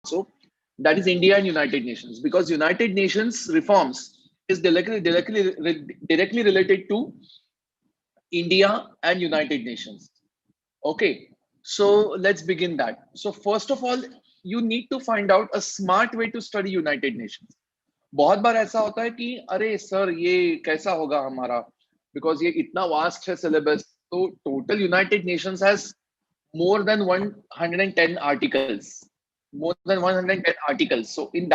also, that is India and United Nations, because United Nations reforms is directly related to India and United Nations. Okay, so let's begin that. So first of all, you need to find out a smart way to study United Nations. बहुत बार ऐसा होता है कि अरे sir ये कैसा होगा हमारा, बिकॉज ये इतना वास्ट है सिलेबस. तो total United Nations has more than 110 articles, more than 110 articles. So in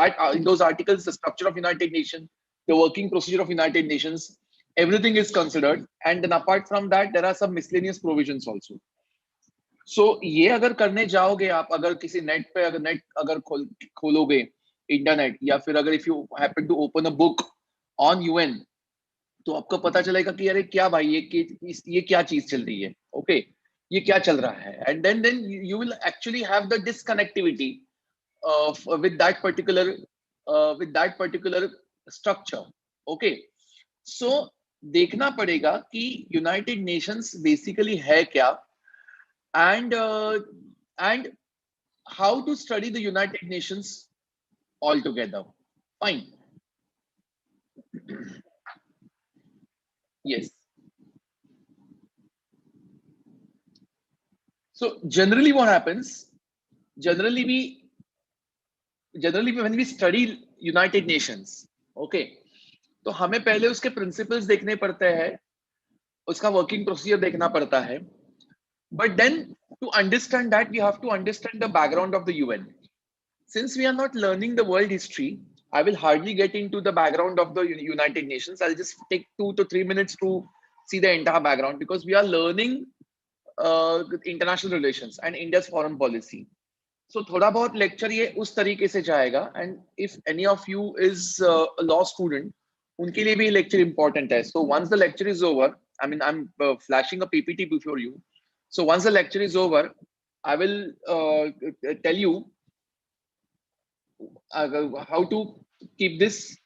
those articles, the structure of United Nations, the working procedure of United Nations, everything is considered. And then apart from that, there are some miscellaneous provisions also. So ये अगर करने जाओगे आप, अगर किसी net पे अगर net अगर खोलोगे इंटरनेट, या फिर अगर if you happen to open a book on UN, तो आपको पता चलेगा कि अरे क्या भाई ये क्या चीज चल रही है. ओके, ये क्या चल रहा है. And then you will actually have the disconnectivity with that particular structure. Okay, so देखना पड़ेगा कि यूनाइटेड नेशंस बेसिकली है क्या, and how to study the United Nations altogether. Fine. Yes. So generally what happens, generally when we study United Nations, okay, तो हमें पहले उसके principles देखने पड़ते हैं, उसका वर्किंग प्रोसीजर देखना पड़ता है. But then to understand that, we have to understand the background of the UN. Since we are not learning the world history, I will hardly get into the background of the United Nations. I'll just take 2 to 3 minutes to see the entire background, because we are learning international relations and India's foreign policy. So थोड़ा बहुत lecture ये उस तरीके से जाएगा. And if any of you is a law student, उनके लिए भी lecture important है. So once the lecture is over, I mean I'm flashing a PPT before you. So once the lecture is over, I will tell you how to keep this.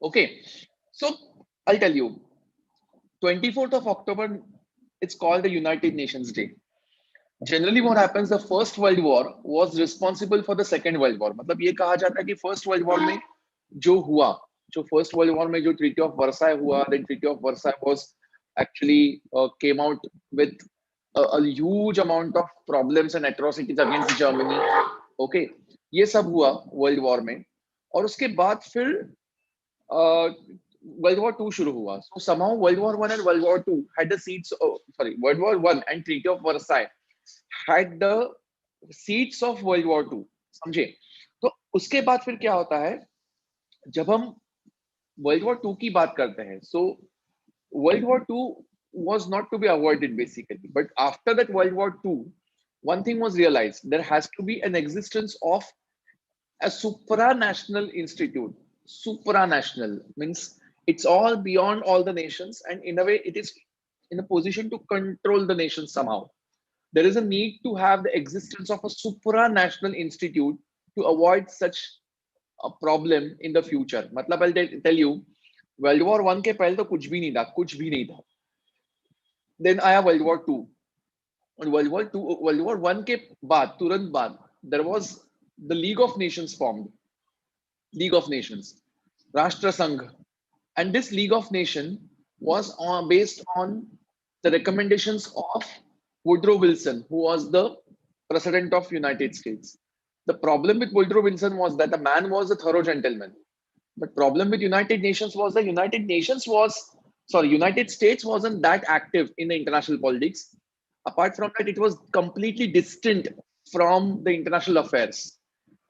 Okay, so I'll tell you, 24th of October, it's called the United Nations Day. Generally what happens, the First World War was responsible for the Second World War. मतलब ये कहा जाता है कि First World War में जो हुआ, जो First World War में जो Treaty of Versailles हुआ, then Treaty of Versailles was actually came out with a huge amount of problems and atrocities against Germany. Okay, ये सब हुआ वर्ल्ड वॉर में. और उसके बाद फिर वर्ल्ड वॉर 2 शुरू हुआ. So somehow World War 1 and World War 2 had the seeds, World War 1 and Treaty of Versailles had the seeds of World War 2. समझे? तो उसके बाद फिर क्या होता है, जब हम वर्ल्ड वॉर 2 की बात करते हैं, so World War 2 was not to be avoided basically. But after that World War 2, one thing was realized: there has to be an existence of a supranational institute. Supranational means it's all beyond all the nations, and in a way it is in a position to control the nation somehow. There is a need to have the existence of a supranational institute to avoid such a problem in the future. मतलब I'll tell you, World War 1 के पहले तो कुछ भी नहीं था, कुछ भी नहीं था. Then आया World War 2. And World War 1 के बाद, तुरंत बाद, there was the League of Nations formed. League of Nations, Rashtra Sangh. And this League of Nations was based on the recommendations of Woodrow Wilson, who was the President of United States. The problem with Woodrow Wilson was that the man was a thorough gentleman. But problem with United Nations was that United States wasn't that active in the international politics. Apart from that, it was completely distant from the international affairs.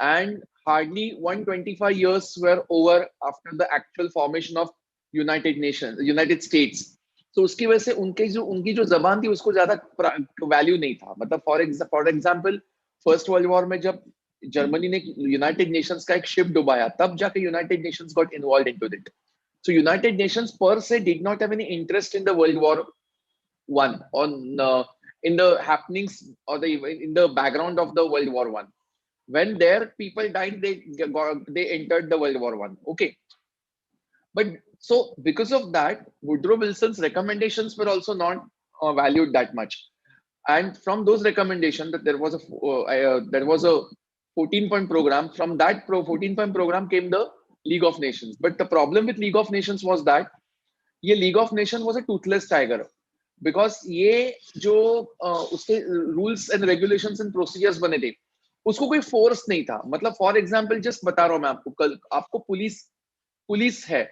And hardly 125 years were over after the actual formation of United States. So उसकी वजह से उनकी जो जबान थी उसको ज्यादा value नहीं था. मतलब for example first world war में जब जर्मनी ने यूनाइटेड नेशंस का एक शिप डुबाया, तब जाके United Nations got involved into it. So United Nations per se did not have any interest in the World War One, in the happenings or in the background of the World War One. When their people died, they entered the World War One. Okay, but so because of that, Woodrow Wilson's recommendations were also not valued that much. And from those recommendations, that there was a 14-point program. From that 14-point program came the League of Nations. But the problem with League of Nations was that ये League of Nations was a toothless tiger. Because ये जो उसके rules and regulations and procedures बने थे उसको कोई force नहीं था. मतलब फॉर एग्जांपल जस्ट बता रहा हूं मैं आपको, कल आपको पुलिस है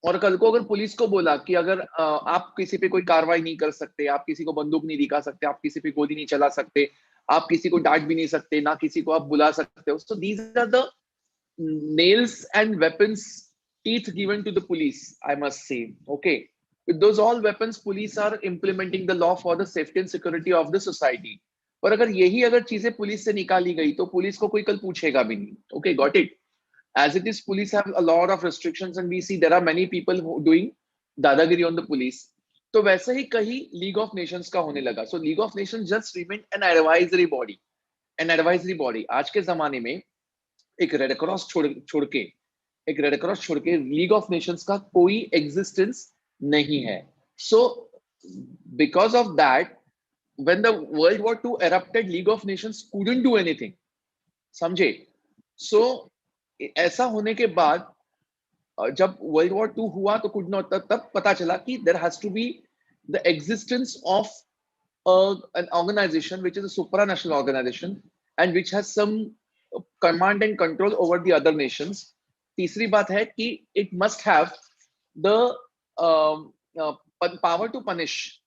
और कल को अगर पुलिस को बोला कि अगर आप किसी पे कोई कार्रवाई नहीं कर सकते, आप किसी को बंदूक नहीं दिखा सकते, आप किसी पे गोली नहीं चला सकते, आप किसी को डांट भी नहीं सकते, ना किसी को आप बुला सकते हो. So these are the nails and weapons, teeth given to the police, I must say. Okay, with those all weapons police are implementing the law for the safety and security of the society. और अगर यही अगर चीजें police से निकाली गई तो police को कोई कल पूछेगा भी नहीं. Okay, got it. As it is, police have a lot of restrictions and we see there are many people who doing दादागिरी on the police. तो वैसे ही कहीं लीग ऑफ नेशंस का होने लगा. So league of nations just remain an advisory body. An advisory body. आज के जमाने में एक रेड क्रॉस छोड़ के लीग ऑफ नेशंस का कोई एग्जिस्टेंस नहीं है. सो because of that when the world war 2 erupted, league of Nations couldn't do anything. समझे? सो ऐसा होने के बाद जब वर्ल्ड वॉर 2 हुआ तो कुड नॉट, तब पता चला कि there has to be the existence of an organization which is a supranational organization and which has some command and control over the other nations. तीसरी बात है कि it must have the power to punish.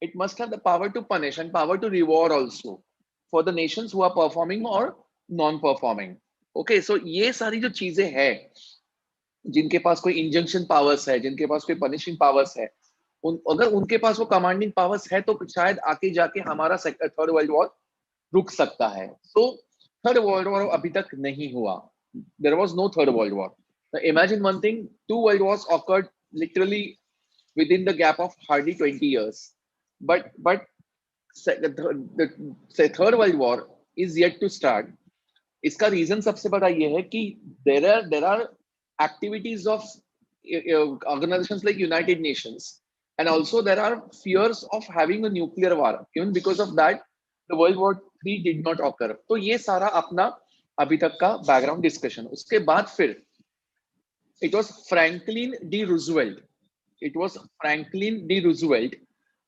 It must have the power to punish and power to reward also for the nations who are performing or non-performing. Okay, so ये सारी जो चीजें हैं, जिनके पास कोई इंजंक्शन पावर्स है, जिनके पास कोई पनिशिंग पावर्स है, अगर उनके पास वो कमांडिंग पावर्स है तो शायद आके जाके हमारा थर्ड वर्ल्ड वॉर रुक सकता है. तो थर्ड वर्ल्ड वॉर अभी तक नहीं हुआ. There was no third world war. Now imagine one thing, 2 world wars occurred literally within the gap of hardly 20 years. But the third world war is yet to start. इसका reason सबसे बड़ा ये है कि there are activities of organizations like United Nations, and also there are fears of having a nuclear war. Even because of that, the World War 3 did not occur. तो ये सारा अपना अभी तक का बैकग्राउंड डिस्कशन. उसके बाद फिर it was Franklin D. Roosevelt. It was Franklin D. Roosevelt,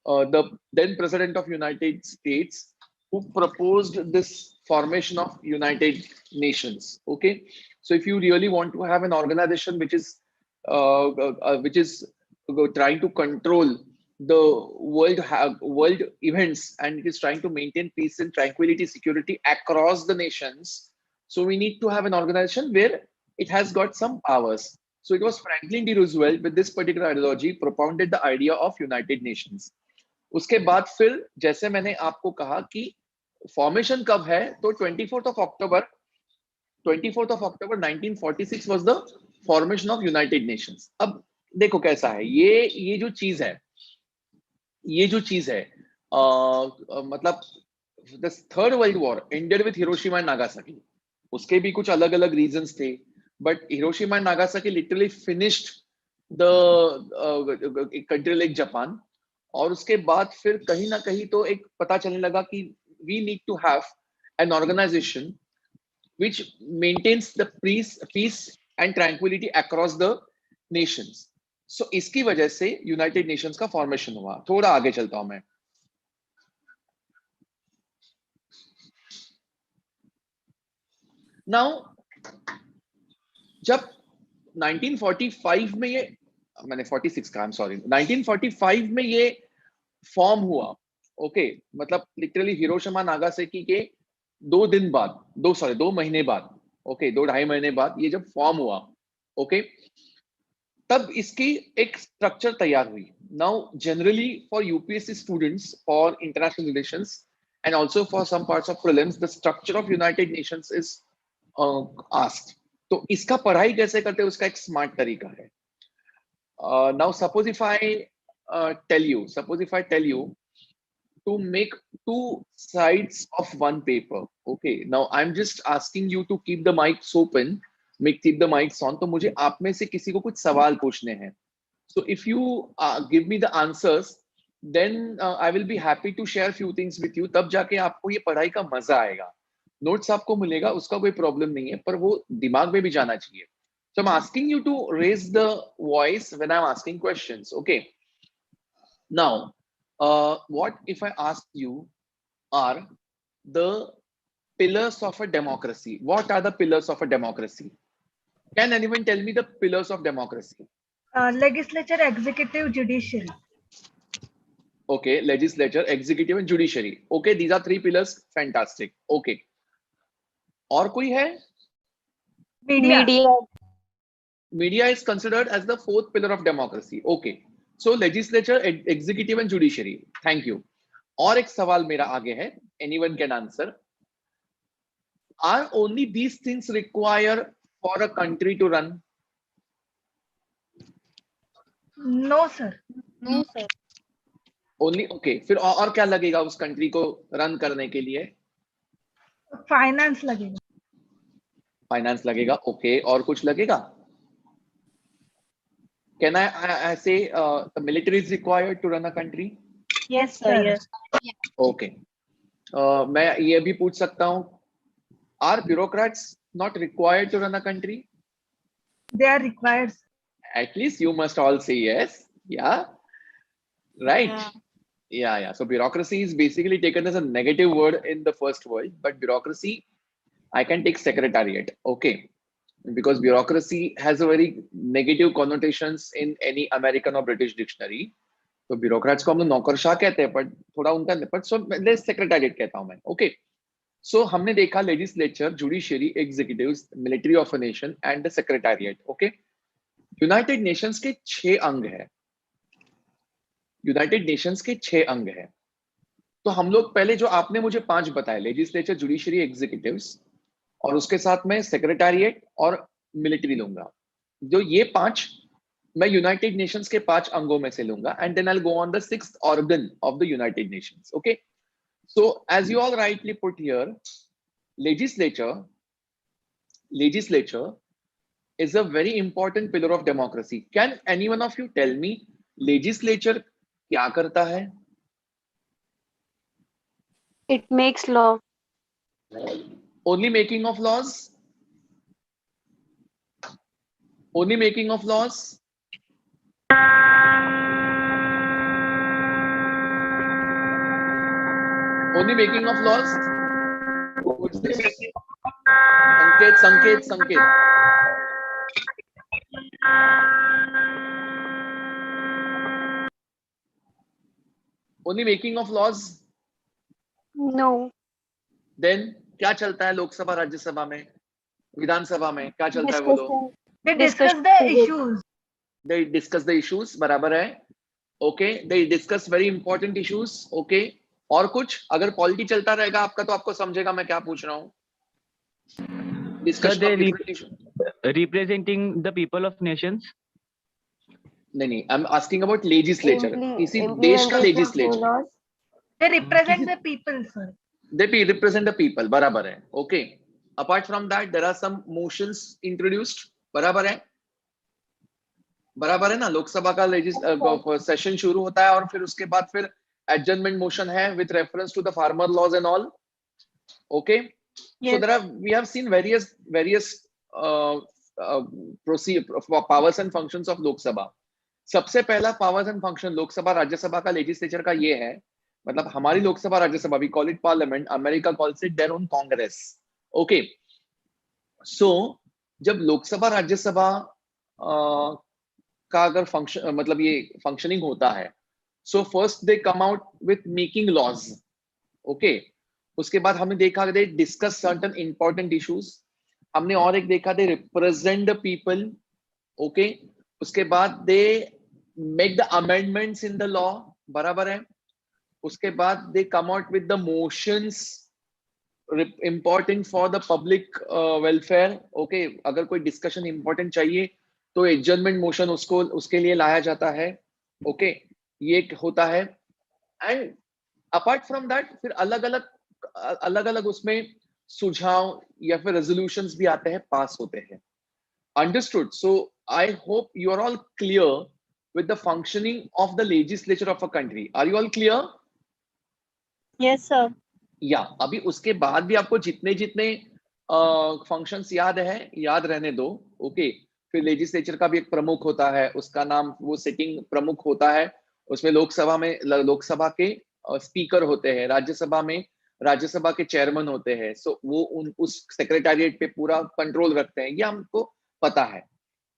the then president of United States, who proposed this formation of United Nations. Okay, so if you really want to have an organization which is trying to control the world events, and it is trying to maintain peace and tranquility, security across the nations, so we need to have an organization where it has got some powers. So it was Franklin D. Roosevelt with this particular ideology propounded the idea of United Nations. उसके बाद फिर जैसे मैंने आपको कहा कि formation कब है, तो 24th of October 1946 was the formation of United Nations. अब देखो कैसा है ये जो चीज है मतलब the third world war ended with Hiroshima and Nagasaki. उसके भी कुछ अलग अलग रीजंस थे, but Hiroshima and Nagasaki literally finished the country like Japan. और उसके बाद फिर कहीं ना कहीं तो एक पता चलने लगा कि we need to have an organisation which maintains the peace and tranquility across the nations. So इसकी वजह से यूनाइटेड नेशंस का फॉर्मेशन हुआ. थोड़ा आगे चलता हूं मैं. Now जब 1945 में ये, मैंने 46 का, I'm sorry, 1945 में ये फॉर्म हुआ. ओके, मतलब लिटरली हिरोशिमा नागासाकी के 2 महीने बाद, ओके, 2-2.5 महीने बाद ये जब फॉर्म हुआ, ओके, तब इसकी एक स्ट्रक्चर तैयार हुई. Now generally for UPSC students for international relations and also for some parts of prelims, the structure of United Nations is asked. तो इसका पढ़ाई कैसे करते हैं उसका एक स्मार्ट तरीका है. Now suppose if I tell you to make 2 sides of one paper. Okay, now I'm just asking you to keep the mics open, keep the mics on. तो मुझे आप में से किसी को कुछ सवाल पूछने हैं. So if you give me the answers, then I will be happy to share few things with you. तब जाके आपको ये पढ़ाई का मजा आएगा. नोट्स आपको मिलेगा, उसका कोई प्रॉब्लम नहीं है, पर वो दिमाग में भी जाना चाहिए. So I'm asking you to raise the voice when I'm asking questions. Okay. Now, what if I ask you are the pillars of a democracy? What are the pillars of a democracy? Can anyone tell me the pillars of democracy? Legislature, executive, judiciary. Okay, legislature, executive and judiciary. Okay, these are three pillars. Fantastic. Okay. और कोई है? Media. Media is considered as the fourth pillar of democracy. Okay. So legislature, executive and judiciary. Thank you. और एक सवाल मेरा आगे है. Anyone can answer. Are only these things required for a country to run? No, sir. No, sir. Only okay. फिर और क्या लगेगा उस कंट्री को रन करने के लिए? Finance लगेगा. फाइनेंस लगेगा. ओके. और कुछ लगेगा? Can I say the military is required to run a country? Yes, sir. Yes. Okay. मैं ये भी पूछ सकता हूँ. Are bureaucrats not required to run a country? They are required. At least you must all say yes. Yeah. Right. Yeah. Yeah. So bureaucracy is basically taken as a negative word in the first world, but bureaucracy, I can take secretariat. Okay. Because bureaucracy has a very negative connotations in any American or British dictionary. तो bureaucrats को हम लोग नौकरशाह कहते हैं, पर थोड़ा उनका but so secretariat कहता हूँ मैं. Okay. So हमने देखा legislature, judiciary, executives, military of a nation and the secretariat. Okay. United Nations के 6 अंग है. United Nations के 6 अंग है. तो हम लोग पहले जो आपने मुझे 5 बताए, legislature, judiciary, executives, और उसके साथ में सेक्रेटेरिएट और मिलिट्री लूंगा. जो ये 5 मैं यूनाइटेड नेशंस के 5 अंगों में से लूंगा, and then I will go on the 6th organ of the United Nations. Okay. So as you all rightly put here, legislature is a very important pillar of democracy. Can any one of you tell me legislature क्या करता है? It makes law. Only making of laws? Only making of laws? Only making of laws? What's this? Sanket. Only making of laws? No. Then क्या चलता है लोकसभा, राज्यसभा में, विधानसभा में क्या चलता है बोलो? They discuss the issues. They discuss the issues. बराबर है. Okay. They discuss very important issues. Okay. और कुछ? अगर पॉलिटी चलता रहेगा आपका तो आपको समझेगा मैं क्या पूछ रहा हूँ. Discussion of different issues. Representing the people of nations. नहीं, I'm asking about legislature. इसी देश का Implementation of legislature. laws. They represent the people, sir. They represent the people. बराबर है. Okay. Apart from that, there are some motions introduced. बराबर है. बराबर है ना. लोकसभा का सेशन शुरू होता है और फिर उसके बाद फिर adjournment motion है with reference to the farmer laws and all. Okay. Yes. So we have seen various powers and functions of Lok Sabha. सबसे पहला powers and function Lok Sabha Rajya Sabha का legislature का ये है, मतलब हमारी Lok Sabha Rajya Sabha, we call it parliament, America calls it their own congress. Okay. So जब लोकसभा राज्यसभा का अगर फंक्शन मतलब ये फंक्शनिंग होता है, so first they come out with making laws. Okay. उसके बाद हमने देखा they discuss certain important issues. हमने और एक देखा they represent the people. Okay. उसके बाद they make the amendments in the law. बराबर है. उसके बाद they come out with the motions important for the public welfare. Okay. अगर कोई discussion important चाहिए तो adjournment motion उसके लिए लाया जाता है. Okay. ये होता है. And apart from that फिर अलग अलग उसमें सुझाव या फिर resolutions भी आते हैं, पास होते हैं. Understood. So I hope you are all clear with the functioning of the legislature of a country. Are you all clear? Yes, sir. या अभी उसके बाद भी आपको जितने जितने फंक्शंस याद है याद रहने दो। ओके, फिर लेजिस्लेचर का भी एक प्रमुख होता है, उसका नाम वो सिटिंग प्रमुख होता है। उसमें लोकसभा में लोकसभा के स्पीकर होते हैं, राज्यसभा में राज्यसभा के चेयरमैन होते हैं। सो वो उस सेक्रेटेरिएट पे पूरा कंट्रोल रखते हैं, ये हमको पता है।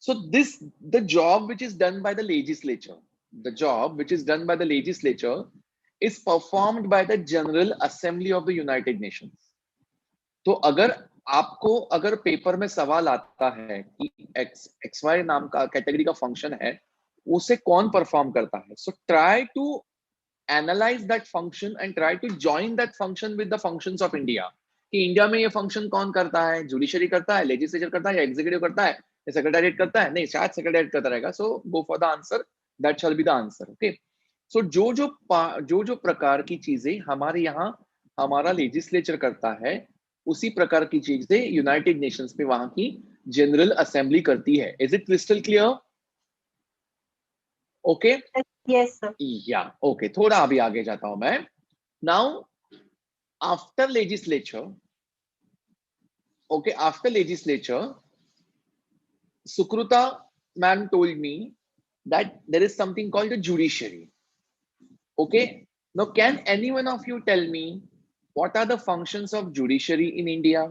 So this the job which is done by the legislature, the job which is done by the legislature is performed by the General Assembly of the United Nations. तो अगर पेपर में सवाल आता है कि XY नाम का कैटेगरी का फंक्शन है, उसे कौन परफॉर्म करता है, so try to analyse that function and try to join that function with the functions of India. कि इंडिया में ये फंक्शन कौन करता है, जुडिशरी करता है, लेजिस्लेचर करता है, या एग्जीक्यूटिव करता है, या सेक्रेटेरिएट करता है? नहीं, शायद सेक्रेटेरिएट करता रहेगा। So go for the answer, that shall be the answer. Okay, so जो प्रकार की चीजें हमारे यहाँ हमारा लेजिस्लेचर करता है, उसी प्रकार की चीजें यूनाइटेड नेशंस में वहां की जनरल असेंबली करती है। Is it crystal clear? Okay, Yes, sir. या ओके, थोड़ा अभी आगे जाता हूं मैं। Now after legislature, okay, after legislature, Sukrita ma'am told me that there is something called a judiciary. Okay. Now, can any one of you tell me what are the functions of judiciary in India?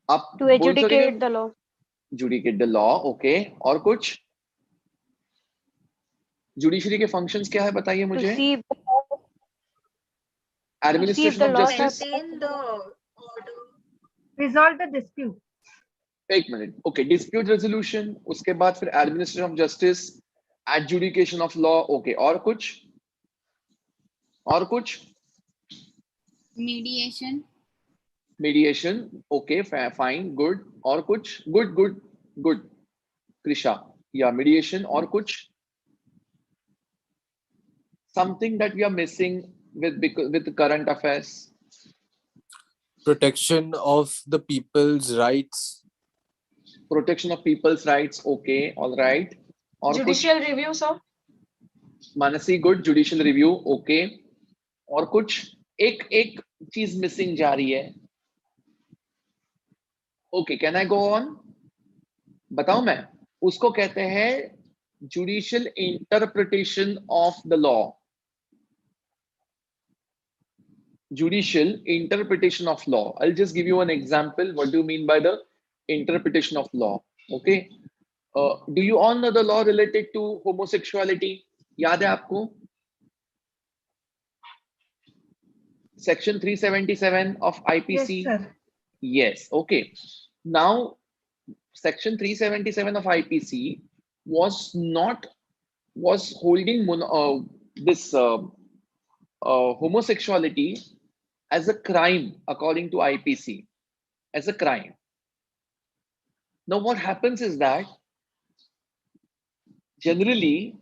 आप To बोल सकते adjudicate the law. Judicate the law. Okay. और कुछ? Judiciary के functions क्या है बताइए To मुझे? see if administration the of laws are justice. Maintain the order. Resolve the dispute. एक मिनट। ओके, डिस्प्यूट रेजोल्यूशन, उसके बाद फिर administration of justice, adjudication of law. Okay, और कुछ? और कुछ? mediation, mediation. Okay, fine, good. और कुछ? Good good good Krisha. या मीडिएशन, और कुछ? Something that we are missing with current affairs? Protection of the people's rights. Protection of people's rights. Okay, all right. और Judicial review, sir. Mansi, good, judicial review. Okay, और कुछ? एक एक चीज missing जा रही है। Okay, can I go on? बताऊं मैं? उसको कहते हैं judicial interpretation of the law. Judicial interpretation of law. I'll just give you an example. What do you mean by the interpretation of law? Okay. Do you all know the law related to homosexuality? याद है आपको? Section 377 of IPC. Yes, sir. Yes. Okay. Now, Section 377 of IPC was holding this homosexuality as a crime according to IPC, as a crime. Now what happens is that generally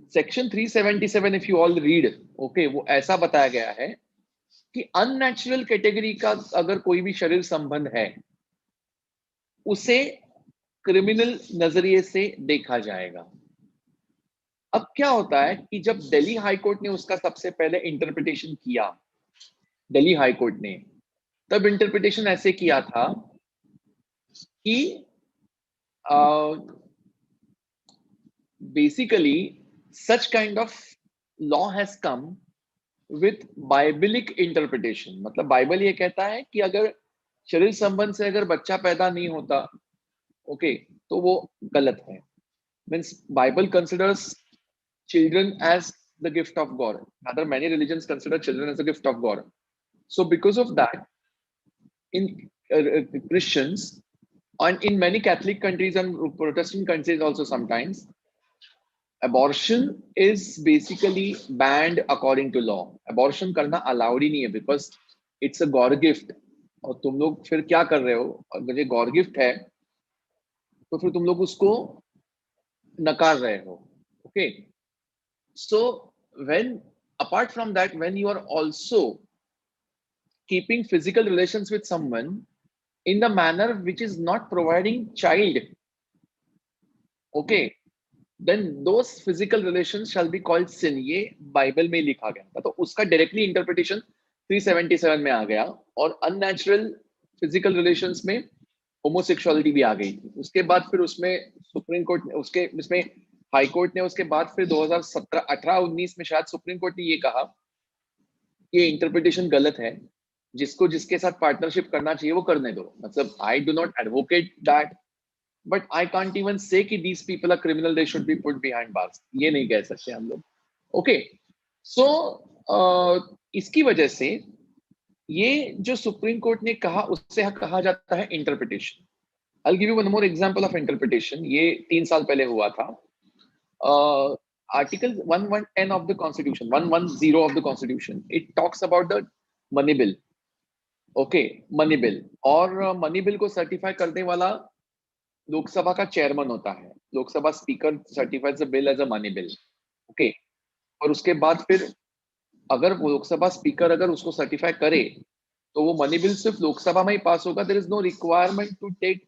section 377, if you all read, okay, वो ऐसा बताया गया है कि unnatural category का अगर कोई भी शरीर संबंध है, उसे क्रिमिनल नजरिए से देखा जाएगा। अब क्या होता है कि जब दिल्ली हाई कोर्ट ने उसका सबसे पहले इंटरप्रिटेशन किया, दिल्ली हाई कोर्ट ने तब इंटरप्रिटेशन ऐसे किया था कि basically such kind of law has come with biblical interpretation. मतलब बाइबल ये कहता है कि अगर शरीर संबंध से अगर बच्चा पैदा नहीं होता, ओके, तो वो गलत है। Means Bible considers children as the gift of God. Rather, many religions consider children as a gift of God. So because of that, in Christians and in many Catholic countries and Protestant countries also sometimes, abortion is basically banned according to law. Abortion करना allowed ही नहीं है because it's a God gift. और तुम लोग फिर क्या कर रहे हो? अगर ये God gift है, तो फिर तुम लोग उसको नकार रहे हो। Okay. So when apart from that, when you are also keeping physical relations with someone in the manner which is not providing child, okay, then those physical relations shall be called sin. ये Bible में लिखा गया था, तो उसका directly interpretation 377 में आ गया, और अननेचुरल फिजिकल रिलेशंस में होमोसेक्सुअलिटी भी आ गई थी। उसके बाद फिर उसमें सुप्रीम कोर्ट ने उसके इसमें हाई कोर्ट ने उसके बाद फिर 2017 18 19 में शायद सुप्रीम कोर्ट ने ये कहा कि ये इंटरप्रिटेशन गलत है, जिसको जिसके साथ पार्टनरशिप करना चाहिए वो करने दो। मतलब I do not advocate that, but I can't even say कि these people are criminal, they should be put behind bars, ये नहीं कह सकते हम लोग। ओके, सो इसकी वजह से ये जो सुप्रीम कोर्ट ने कहा उससे कहा जाता है interpretation. I'll give you one more example of interpretation. ये 3 साल पहले हुआ था। Article 1110 of the Constitution, 110 of the Constitution, it talks about the money bill. Okay, money bill. और money bill को सर्टिफाई करने वाला लोकसभा का चेयरमैन होता है। Lok Sabha speaker certifies the bill as a money bill. Okay, और उसके बाद फिर अगर वो लोकसभा स्पीकर अगर उसको सर्टिफाई करे तो वो मनी बिल सिर्फ लोकसभा में ही पास होगा। There is no requirement to take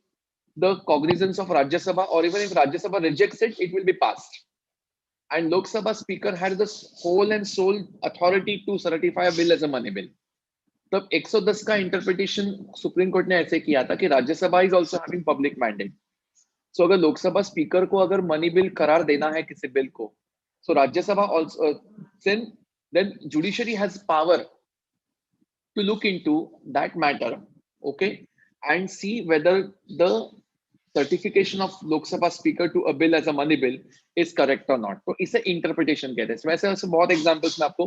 the cognizance of Rajya Sabha, or even if Rajya Sabha rejects it, it will be passed. And Lok Sabha Speaker had the whole and sole authority to certify a bill as a money bill. तब 110 का interpretation supreme court ने ऐसे किया था कि Rajya Sabha is also having public mandate. So अगर Lok Sabha speaker को अगर मनी बिल करार देना है किसी बिल को, so Rajya Sabha also then judiciary has power to look into that matter, okay, and see whether the certification of Lok Sabha Speaker to a bill as a money bill is correct or not. तो इसे interpretation कहते हैं। वैसे वैसे बहुत examples मैं आपको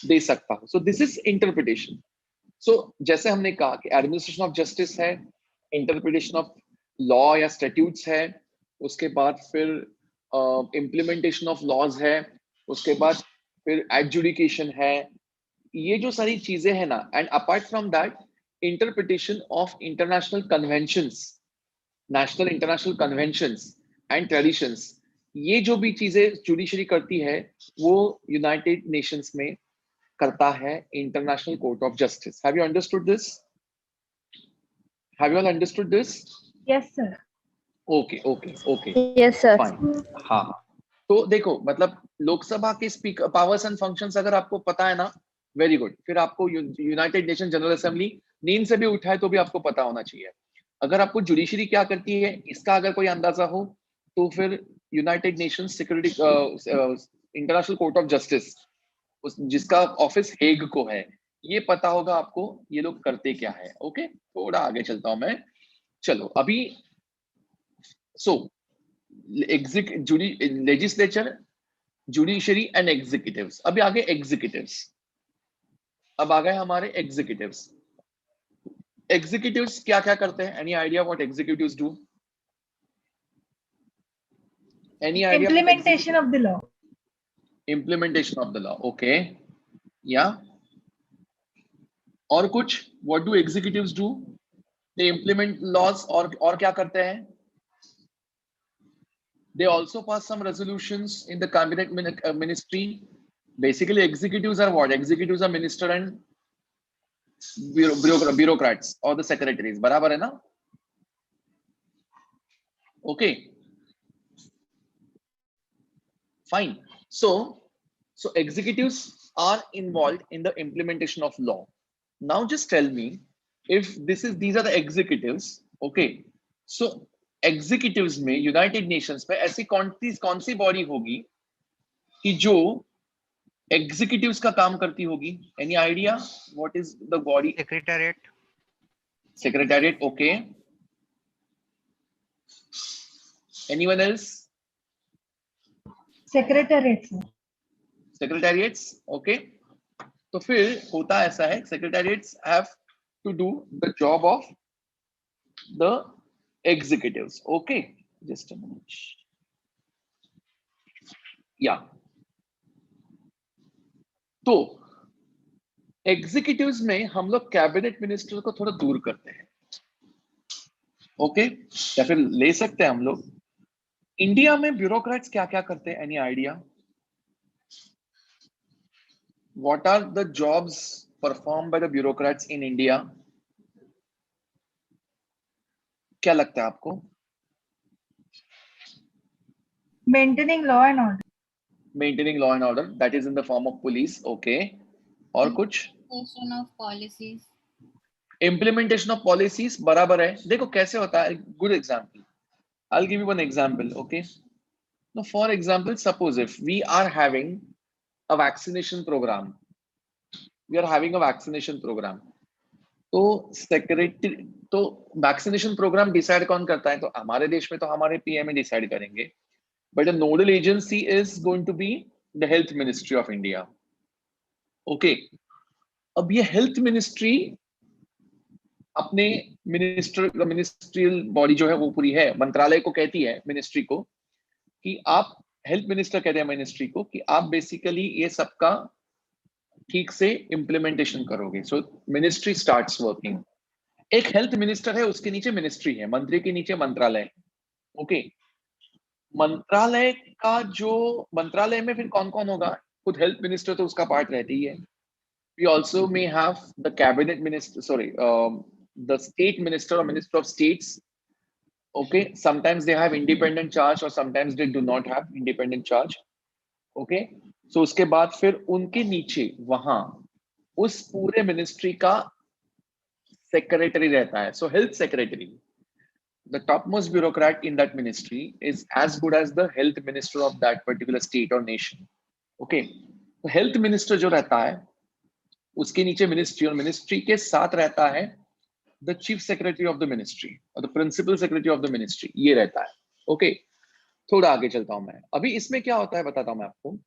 दे सकता हूँ। So this is interpretation. So जैसे हमने कहा कि administration of justice है, interpretation of law या statutes है, उसके बाद फिर implementation of laws है, उसके बाद फिर adjudication है, ये जो सारी चीजें हैं ना, and apart from that interpretation of international conventions, national international conventions and traditions, ये जो भी चीजें जुडिशरी करती है वो यूनाइटेड नेशंस में करता है international court of justice. Have you understood this? Have you all understood this? Yes, sir. Okay okay okay, Yes, sir. Fine. हाँ, तो देखो मतलब लोकसभा के स्पीकर पावर्स एंड फंक्शंस अगर आपको पता है ना, वेरी गुड। फिर आपको यूनाइटेड नेशन जनरल असेंबली नींद से भी उठाए तो भी आपको पता होना चाहिए। अगर आपको जुडिशरी क्या करती है इसका अगर कोई अंदाजा हो तो फिर United nation security international court of justice, जिसका ऑफिस हेग को है, ये पता होगा आपको ये लोग करते क्या है। ओके, थोड़ा आगे चलता हूं मैं। चलो अभी सो लेजिस्लेचर, जुडिशरी एंड एग्जीक्यूटिव्स। अभी आगे एग्जीक्यूटिव्स, अब आ गए हमारे एग्जीक्यूटिव्स। एग्जीक्यूटिव्स क्या क्या करते हैं? Any idea what executives do? Any idea? Implementation of the law. Implementation of the law, okay, yeah. और कुछ? What do executives do? They implement laws। और क्या करते हैं? They also pass some resolutions in the cabinet ministry. Basically executives are what? Executives are minister and bureaucrats or the secretaries, बराबर है ना? Okay, fine. So executives are involved in the implementation of law. Now just tell me, if these are the executives, okay, so executives में United Nations में ऐसी कौन सी body होगी कि जो एग्जीक्यूटिव्स का काम करती होगी? Any idea what is the body? Secretariat. Secretariat, okay. Anyone else? Secretariat, sir. Secretariats, okay. तो फिर होता ऐसा है, secretariats have to do the job of the executives, okay, just a minute, yeah. तो एग्जीक्यूटिव्स में हम लोग कैबिनेट मिनिस्टर को थोड़ा दूर करते हैं, ओके, या फिर ले सकते हैं हम लोग। इंडिया में ब्यूरोक्रेट्स क्या क्या करते हैं? Any idea what are the jobs perform by the bureaucrats in India? क्या लगता है आपको? Maintaining law and order. Maintaining law and order, that is in the form of police. Okay, और कुछ? Implementation of policies. Implementation of policies बराबर है. देखो कैसे होता है. Good example. I'll give you one example. Okay. Now, for example, suppose if we are having a vaccination program, तो secretary, तो वैक्सीनेशन प्रोग्राम डिसाइड कौन करता है? तो हमारे देश में तो हमारे पीएम डिसाइड करेंगे, but the nodal agency is going to be the health ministry of India. Okay, अब ये हेल्थ मिनिस्ट्री अपने मिनिस्ट्रियल बॉडी जो है वो पूरी है, मंत्रालय को कहती है मिनिस्ट्री को कि आप, हेल्थ मिनिस्टर कहते हैं मिनिस्ट्री को कि आप बेसिकली ये सबका ठीक से इम्प्लीमेंटेशन करोगे. सो मिनिस्ट्री स्टार्ट्स वर्किंग. एक हेल्थ मिनिस्टर है, उसके नीचे मिनिस्ट्री है, मंत्री के नीचे मंत्रालय. ओके, मंत्रालय का जो, मंत्रालय में फिर कौन कौन होगा? खुद हेल्थ मिनिस्टर तो उसका पार्ट रहती ही है. We also may have the cabinet minister, sorry the state minister और minister of states. Okay, sometimes they have independent charge और sometimes they do not have independent charge. Okay, so उसके बाद फिर उनके नीचे वहां उस पूरे मिनिस्ट्री का सेक्रेटरी रहता है. सो health secretary, the topmost bureaucrat in that ministry, is as good as the health minister of that particular state or nation. Okay, तो health minister जो रहता है उसके नीचे मिनिस्ट्री, और मिनिस्ट्री के साथ रहता है the chief secretary of the ministry और the principal secretary of the ministry. ये रहता है. Okay, थोड़ा आगे चलता हूं मैं. अभी इसमें क्या होता है बताता हूं मैं आपको.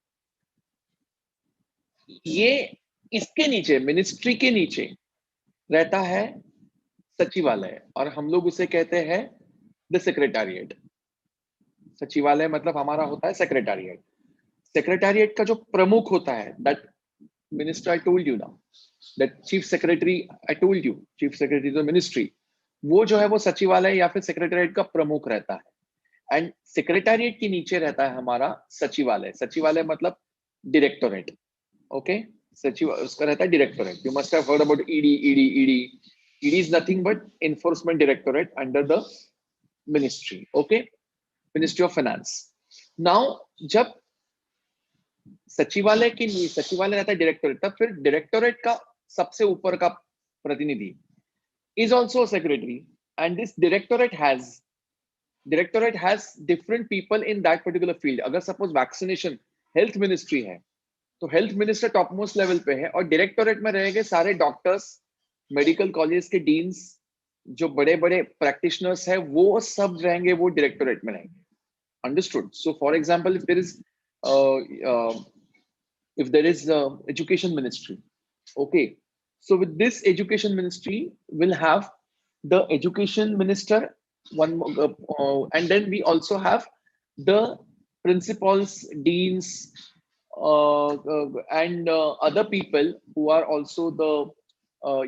ये इसके नीचे, मिनिस्ट्री के नीचे रहता है सचिवालय, और हम लोग उसे कहते हैं द सेक्रेटेरिएट. सचिवालय मतलब हमारा होता है सेक्रेटेरिएट. सेक्रेटेरिएट का जो प्रमुख होता है, that minister I told you now, that chief secretary I told you, chief secretary the ministry, वो जो है वो सचिवालय या फिर सेक्रेटेरिएट का प्रमुख रहता है. एंड सेक्रेटेरिएट के नीचे रहता है हमारा सचिवालय. सचिवालय मतलब डायरेक्टोरेट. ओके, सचिव उसका रहता है directorate. You must have heard about ED. It is nothing but enforcement directorate under the ministry. Okay, Ministry of Finance. Now, जब सचिवालय के लिए, सचिवालय रहता है डायरेक्टोरेट, तब फिर डायरेक्टोरेट का सबसे ऊपर का प्रतिनिधि is also a secretary, and this directorate has different people in that particular field. अगर सपोज वैक्सीनेशन हेल्थ मिनिस्ट्री है तो health minister top most level पे है, और डायरेक्टोरेट में रहेंगे सारे डॉक्टर्स, मेडिकल कॉलेज के डीन्स, जो बड़े बड़े प्रैक्टिशनर्स है, वो सब रहेंगे, वो डायरेक्टोरेट में रहेंगे. Understood? So for example, if there is education ministry, okay, so with this education ministry we'll have the education minister, one and then we also have the principals, deans, and other people who are also the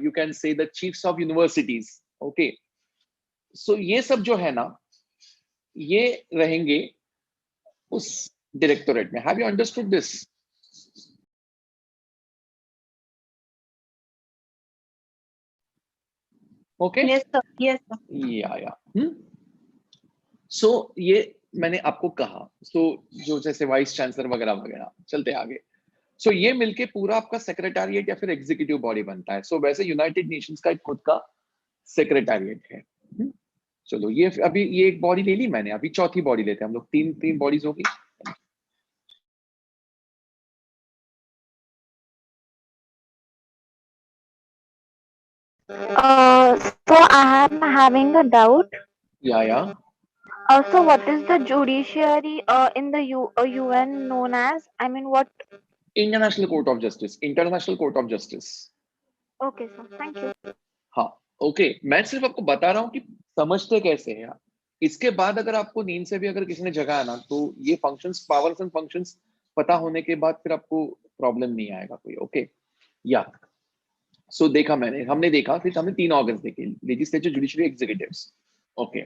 you can say the chiefs of universities. Okay, so ये सब जो है ना, ये रहेंगे उस directorate में. Have you understood this? Okay. Yes, sir. Yes, sir. या सो ये मैंने आपको कहा. सो जो जैसे वाइस चांसलर वगैरह वगैरह, चलते आगे. सो ये मिलके पूरा आपका सेक्रेटेरिएट या फिर एग्जीक्यूटिव बॉडी बनता है. सो वैसे यूनाइटेड नेशंस का एक खुद का सेक्रेटेरिएट है. चलो, ये अभी ये एक बॉडी ले ली मैंने, अभी चौथी बॉडी लेते हैं हम लोग. तीन बॉडीज होगी. So I am having a doubt. या So what is the judiciary in the UN known as? I mean, what? International court of justice. International court of justice. Okay, sir. Thank you. हाँ, okay, मैं सिर्फ आपको बता रहा हूँ कि समझते कैसे हैं आप. इसके बाद अगर आपको नींद से भी अगर किसी ने जगाया ना, तो ये फंक्शंस, पावर्स एंड फंक्शंस पता होने के बाद फिर आपको प्रॉब्लम नहीं आएगा कोई. ओके, या सो देखा हमने देखा, फिर हमने 3 ऑर्गन्स देखे, लेजिस्लेचर, जुडिशरी, एग्जीक्यूटिव्स. ओके,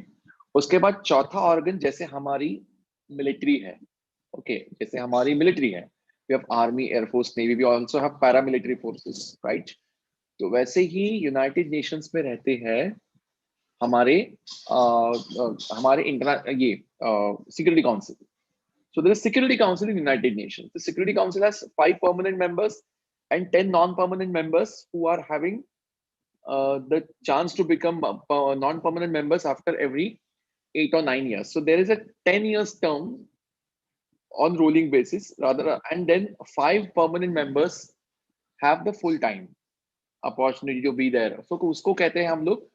उसके बाद चौथा ऑर्गन जैसे हमारी मिलिट्री है. ओके, जैसे हमारी मिलिट्री है, we have army, air force, navy, we also have paramilitary forces, right. तो वैसे ही यूनाइटेड नेशंस में रहते हैं हमारे हमारे ये security council. So there is Security Council in United Nations. The Security Council has 5 permanent members and 10 non-permanent members who are having the chance to become non-permanent members after every 8 or 9 years. So there is a 10 years term on rolling basis rather, and then 5 permanent members have the full time opportunity to be there. So उसको कहते हैं हम लोग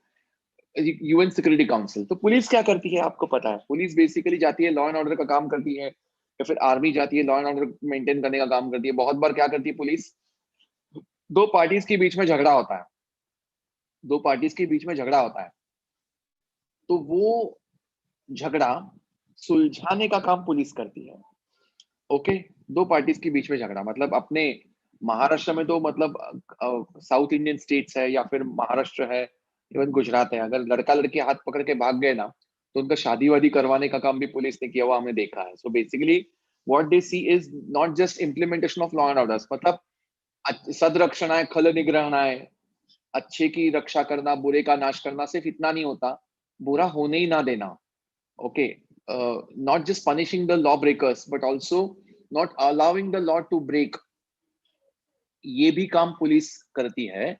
UN security council. तो police क्या करती है आपको पता है, पुलिस बेसिकली जाती है लॉ एंड ऑर्डर का काम करती है, या फिर आर्मी जाती है लॉ एंड ऑर्डर मेंटेन करने का काम करती है। बहुत बार क्या करती है पुलिस, दो पार्टीज के बीच में झगड़ा होता है, दो पार्टीज के बीच में झगड़ा होता है, तो वो झगड़ा सुलझाने का काम पुलिस करती है। ओके, दो पार्टीज के बीच में झगड़ा, मतलब अपने महाराष्ट्र में तो मतलब साउथ इंडियन स्टेट्स है या फिर महाराष्ट्र है, इवन गुजरात है, अगर लड़का लड़की हाथ पकड़ के भाग गए ना तो उनका शादी वादी करवाने का काम भी पुलिस ने किया हुआ हमने देखा है। So basically what they see is not just implementation of law and orders, मतलब सदरक्षण है, खल निग्रहण है, अच्छे की रक्षा करना, बुरे का नाश करना, सिर्फ इतना नहीं होता, बुरा होने ही ना देना। Okay, not just punishing the law breakers but also not allowing the law to break, ये भी काम पुलिस करती है।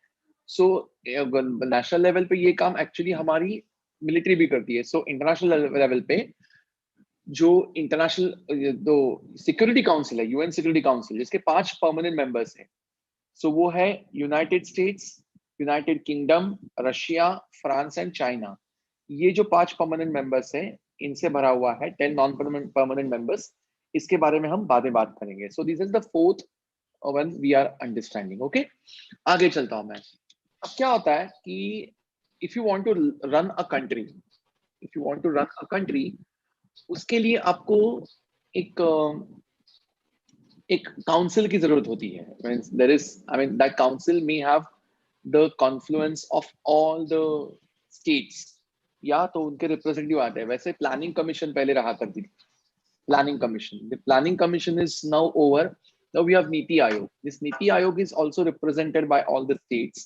सो नेशनल लेवल पे ये काम एक्चुअली हमारी मिलिट्री भी करती है। सो इंटरनेशनल लेवल पे जो इंटरनेशनल जो सिक्योरिटी काउंसिल है, यूएन सिक्योरिटी काउंसिल, जिसके 5 परमानेंट मेंबर्स हैं, सो वो है United states, United kingdom, Russia, France and China. ये जो 5 परमानेंट मेंबर्स हैं इनसे भरा हुआ है 10 नॉन परमानेंट मेंबर्स। इसके बारे में हम बाद में बात करेंगे। सो this is the fourth when we are understanding. Okay, आगे चलता हूं मैं। अब क्या होता है कि if you want to run a country, if you want to run a country, उसके लिए आपको एक एक काउंसिल की जरूरत होती है। Means there is, I mean, that council may have the confluence of all the states, या तो उनके रिप्रेजेंटेटिव आते हैं। वैसे प्लानिंग कमीशन पहले रहा करती थी, planning commission. The planning commission is now over. Now we have Niti Aayog. This Niti Aayog is also represented by all the states.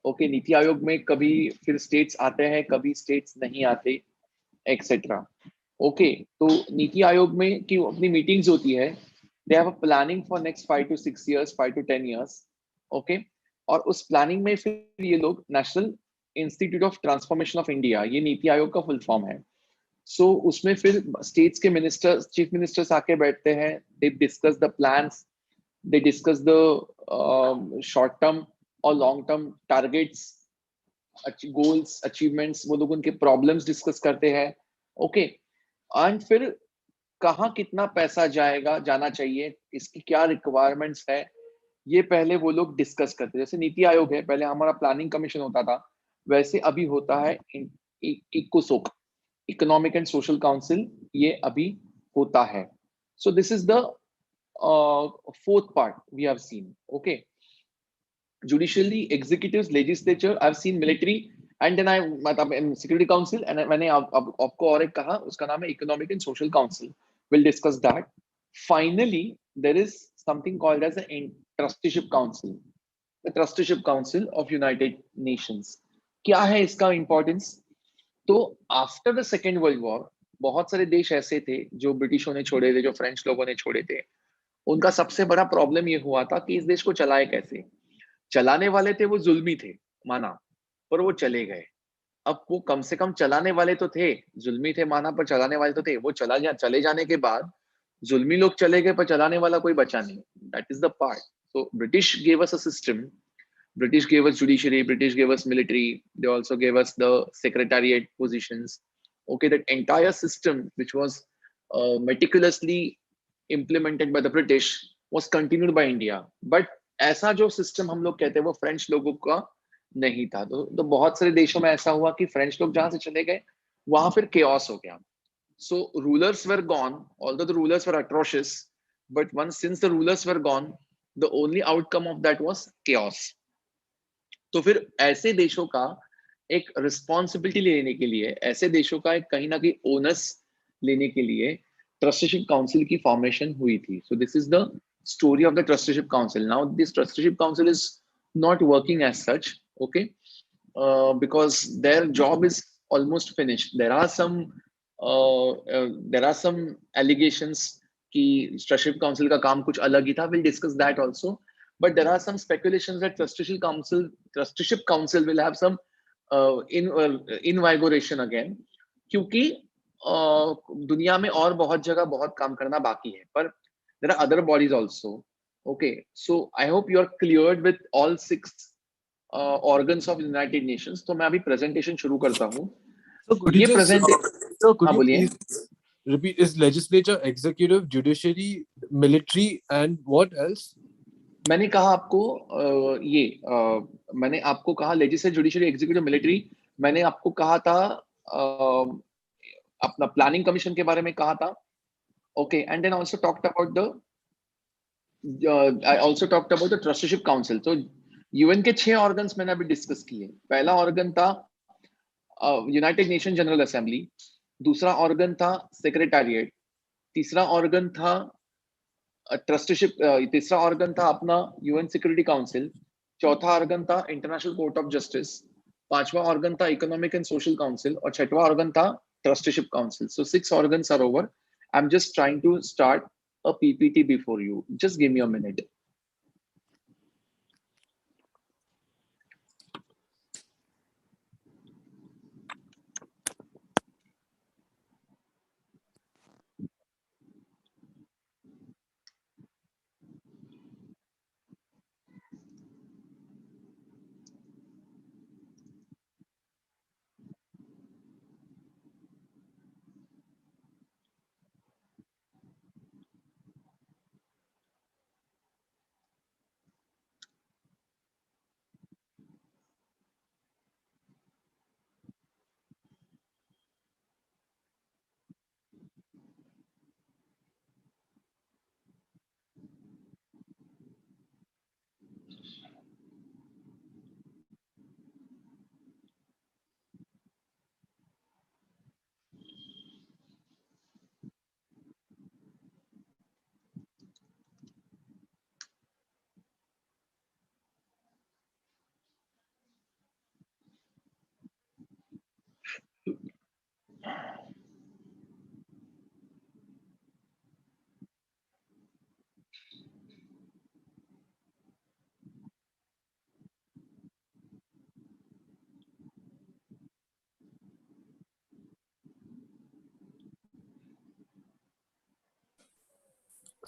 Okay, NITI Aayog में कभी फिर states आते हैं, कभी states नहीं आते, etc. Okay, तो नीति आयोग में की अपनी meetings होती है। They have a planning for next 5 to 6 years, 5 to 10 years. Okay, और उस planning में फिर ये लोग National Institute of Transformation of India, ये नीति आयोग का full form है। सो उसमें फिर स्टेट्स के मिनिस्टर्स, चीफ मिनिस्टर्स आके बैठते हैं, they discuss the plans, they discuss the short term और long term targets, goals, achievements, वो लोग उनके प्रॉब्लम्स डिस्कस करते हैं। ओके, एंड फिर कहाँ कितना पैसा जाएगा, जाना चाहिए, इसकी क्या रिक्वायरमेंट्स है, ये पहले वो लोग डिस्कस करते हैं। जैसे नीति आयोग है, पहले हमारा प्लानिंग कमीशन होता था, वैसे अभी होता है इकोसोक, इकोनॉमिक एंड सोशल काउंसिल, ये अभी होता है। So this is the fourth part we have seen. Okay, judicially, executive, legislature, I have seen military, and then I मतलब सिक्योरिटी काउंसिल, एंड मैंने आपको और एक कहा, उसका नाम है economic and social council. Will discuss that. Finally there is something called as the trusteeship council, the trusteeship council of United Nations. क्या है इसका इंपॉर्टेंस? तो after the second world war बहुत सारे देश ऐसे थे जो ब्रिटिशों ने छोड़े थे, जो फ्रेंच लोगों ने छोड़े थे। उनका सबसे बड़ा प्रॉब्लम ये हुआ था कि इस देश को चलाए कैसे। चलाने वाले थे वो जुल्मी थे, माना, पर वो चले गए। अब वो कम से कम चलाने वाले तो थे, जुल्मी थे माना, पर चलाने वाले तो थे। वो चले जाने के बाद जुल्मी लोग चले गए, पर चलाने वाला कोई बचा नहीं। That is the part. So British gave us a system, British gave us judiciary, British gave us military, they also gave us the secretariat positions. Okay, that entire system which was meticulously implemented by the British was continued by India. But ऐसा जो system हम लोग कहते हैं वो French लोगों का नहीं था। तो बहुत सारे देशों में ऐसा हुआ कि फ्रेंच लोग जहां से चले गए वहां फिर chaos हो गया। So rulers were gone, although the rulers were atrocious, but since the rulers were gone, the only outcome of that was chaos. तो फिर ऐसे देशों का एक रिस्पॉन्सिबिलिटी लेने के लिए, ऐसे देशों का एक कहीं ना कहीं ओनस लेने के लिए ट्रस्टीशिप काउंसिल की फॉर्मेशन हुई थी। So this is the story of the trusteeship council. Now this trusteeship council is not working as such, okay, because their job is almost finished. There are some allegations कि trusteeship council का काम कुछ अलग ही था. We'll discuss that also. But there are some speculations that trusteeship council will have some invigoration again, क्योंकि दुनिया में और बहुत जगह बहुत काम करना बाकी है. पर there are other bodies also. Okay, so I hope you are cleared with all 6 organs of United Nations. तो मैं अभी presentation शुरू करता हूँ. So could you ये just, so could हाँ, you बोलिए. please repeat, is legislature, executive, judiciary, military, and what else? मैंने कहा आपको मैंने आपको कहा लेजिस्लेटिव, जुडिशरी, एग्जीक्यूटिव, मिलिट्री. मैंने आपको कहा था अपना प्लानिंग कमीशन के बारे में कहा था. Okay, and then also talked about the I also talked about the trusteeship council. तो यूएन के 6 ऑर्गन्स मैंने अभी डिस्कस किए. पहला ऑर्गन था यूनाइटेड नेशन जनरल असेंबली. दूसरा ऑर्गन था सेक्रेटेरिएट. तीसरा ऑर्गन था ट्रस्टीशिप. तीसरा ऑर्गन था अपना यूएन सिक्योरिटी काउंसिल. चौथा ऑर्गन था इंटरनेशनल कोर्ट ऑफ जस्टिस. पांचवा ऑर्गन था इकोनॉमिक एंड सोशल काउंसिल. और छठवां ऑर्गन था trusteeship council. So 6 organs are over. I am just trying to start a PPT before you. Just give me a minute.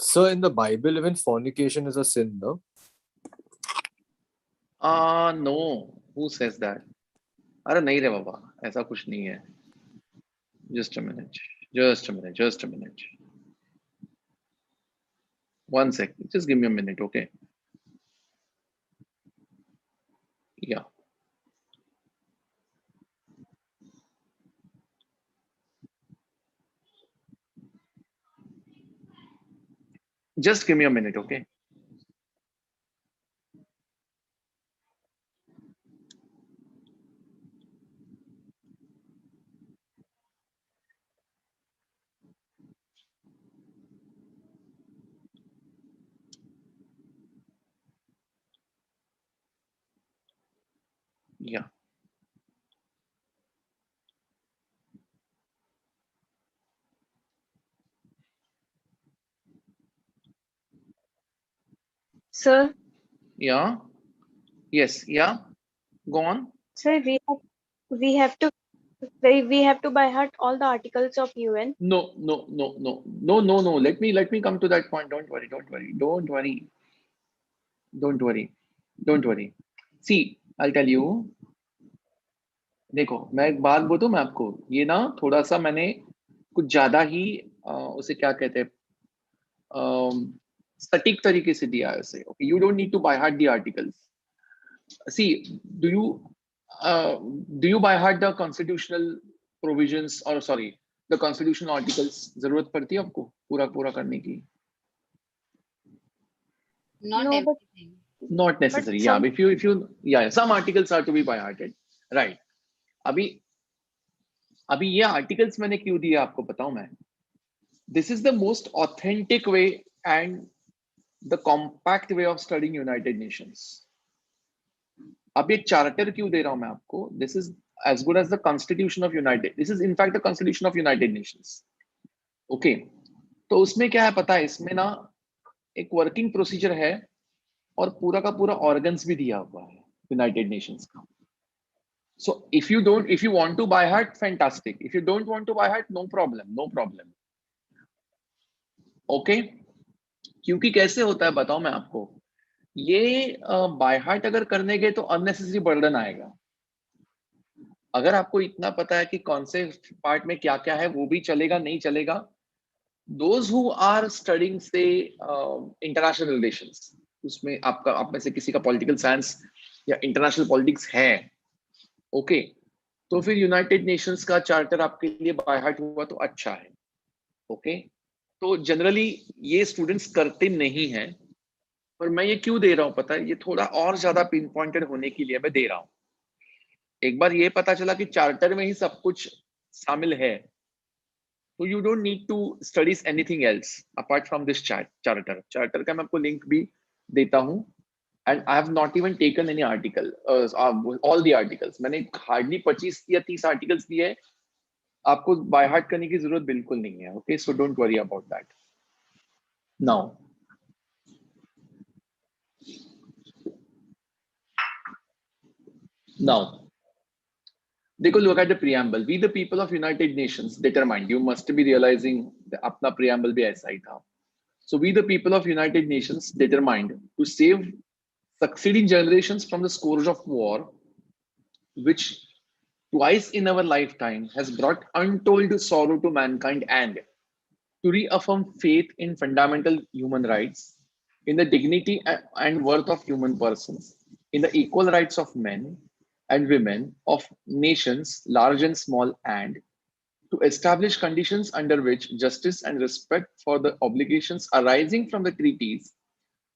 So in the Bible, even fornication is a sin, no? No, who says that? अरे नहीं रे बाबा, ऐसा कुछ नहीं है. Just a minute, just a minute, just a minute. 1 sec. Just give me a minute, okay? Yeah. Just give me a minute, okay? Yeah. Sir, Yeah. Yes. Yeah. Go on. sir, we have to by heart all the articles of UN. No, no, no, no, no, no, no. Let me come to that point. Don't worry. Don't worry. Don't worry. Don't worry. Don't worry. See, I'll tell you. देखो, मैं एक बात बोलूं मैं आपको. ये ना थोड़ा सा मैंने कुछ ज्यादा ही उसे क्या कहते हैं सटीक तरीके से दिया है उसे. Okay, you don't need to by heart the articles. See, do you uh, do you by heart the constitutional provisions, or sorry, the constitutional articles? जरूरत पड़ती है आपको पूरा पूरा करने की? Not No, but everything. Not necessary. But Yeah, some- if you yeah, some articles are to be by hearted, right? अभी अभी ये आर्टिकल्स मैंने क्यों दिए आपको बताऊं मैं. This is the most authentic way and the compact way of studying United Nations. अब ये चार्टर क्यों दे रहा हूं मैं आपको. This is as good as the Constitution of United. This is in fact the Constitution of United Nations. Okay. तो उसमें क्या है पता है, इसमें ना एक वर्किंग प्रोसीजर है और पूरा का पूरा ऑर्गन्स भी दिया हुआ है यूनाइटेड नेशंस का. So if you want to buy heart, fantastic. If you don't want to buy heart, no problem, no problem. Okay? क्योंकि कैसे होता है बताओ मैं आपको, ये बाय हार्ट अगर करने गए तो अननेसेसरी बर्डन आएगा. अगर आपको इतना पता है कि कौन से पार्ट में क्या क्या है, वो भी चलेगा नहीं चलेगा. दोज हु आर स्टडिंग से इंटरनेशनल रिलेशंस, उसमें आपका आप में से किसी का पॉलिटिकल साइंस या इंटरनेशनल पॉलिटिक्स है, ओके, तो फिर यूनाइटेड नेशंस का चार्टर आपके लिए बाय हार्ट हुआ तो अच्छा है. ओके, तो जनरली ये स्टूडेंट्स करते नहीं हैं, पर मैं ये क्यों दे रहा हूँ पता है, ये थोड़ा और ज्यादा पिन पॉइंटेड होने के लिए मैं दे रहा हूँ. एक बार ये पता चला कि चार्टर में ही सब कुछ शामिल है, तो you don't need to studies anything else apart from this charter. Charter का मैं आपको लिंक भी देता हूँ. And I have not even taken any article, all the articles. मैंने हार्डली 25 या 30 आर्टिकल्स दिए हैं. आपको बाय हार्ट करने की जरूरत बिल्कुल नहीं है. Okay, so don't worry about that. Now Now, देखो, look at the preamble. We the people of United Nations determined. You must be realizing अपना preamble भी ऐसा ही था. So we the people of United Nations determined to save succeeding generations from the scourge of war, which twice in our lifetime has brought untold sorrow to mankind, and to reaffirm faith in fundamental human rights, in the dignity and worth of human persons, in the equal rights of men and women, of nations, large and small, and to establish conditions under which justice and respect for the obligations arising from the treaties,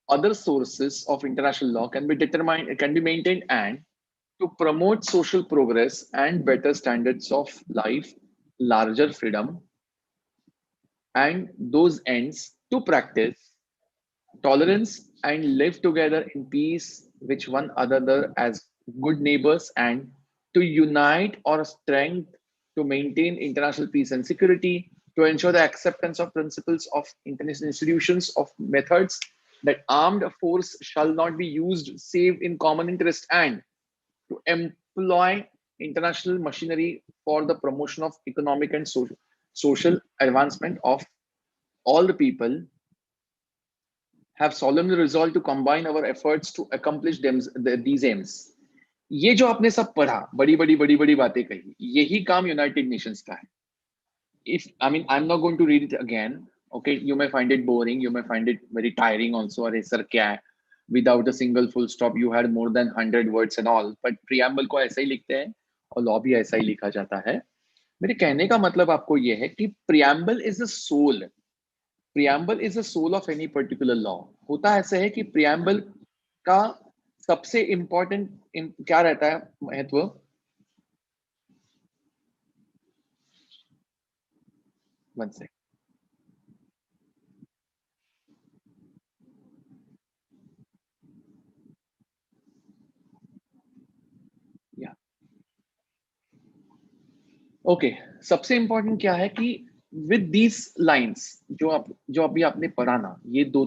other sources of international law can be determined, can be maintained, and to promote social progress and better standards of life, larger freedom, and those ends to practice tolerance and live together in peace with one another as good neighbors, and to unite our strength to maintain international peace and security, to ensure the acceptance of principles of international institutions, of methods that armed force shall not be used save in common interest, and to employ international machinery for the promotion of economic and social advancement of all the people, have solemnly resolved to combine our efforts to accomplish these aims. ये जो आपने सब पढ़ा, बड़ी बड़ी बड़ी बड़ी बातें कही, यही काम यूनाइटेड नेशंस का है. If I mean, I'm not going to read it again. Okay, you may find it boring, you may find it very tiring also. अरे सर क्या है, without a single full stop you had more than 100 words and all. But preamble को ऐसा ही लिखते हैं और law भी ऐसा ही लिखा जाता है. मेरे कहने का मतलब आपको ये है कि preamble is the soul. Preamble is the soul of any particular law. होता ऐसा है कि preamble का सबसे important क्या रहता है महत्व, one second. Yeah. Okay. सबसे important क्या है कि with these lines जो अभी आपने पढ़ा ना, ये दो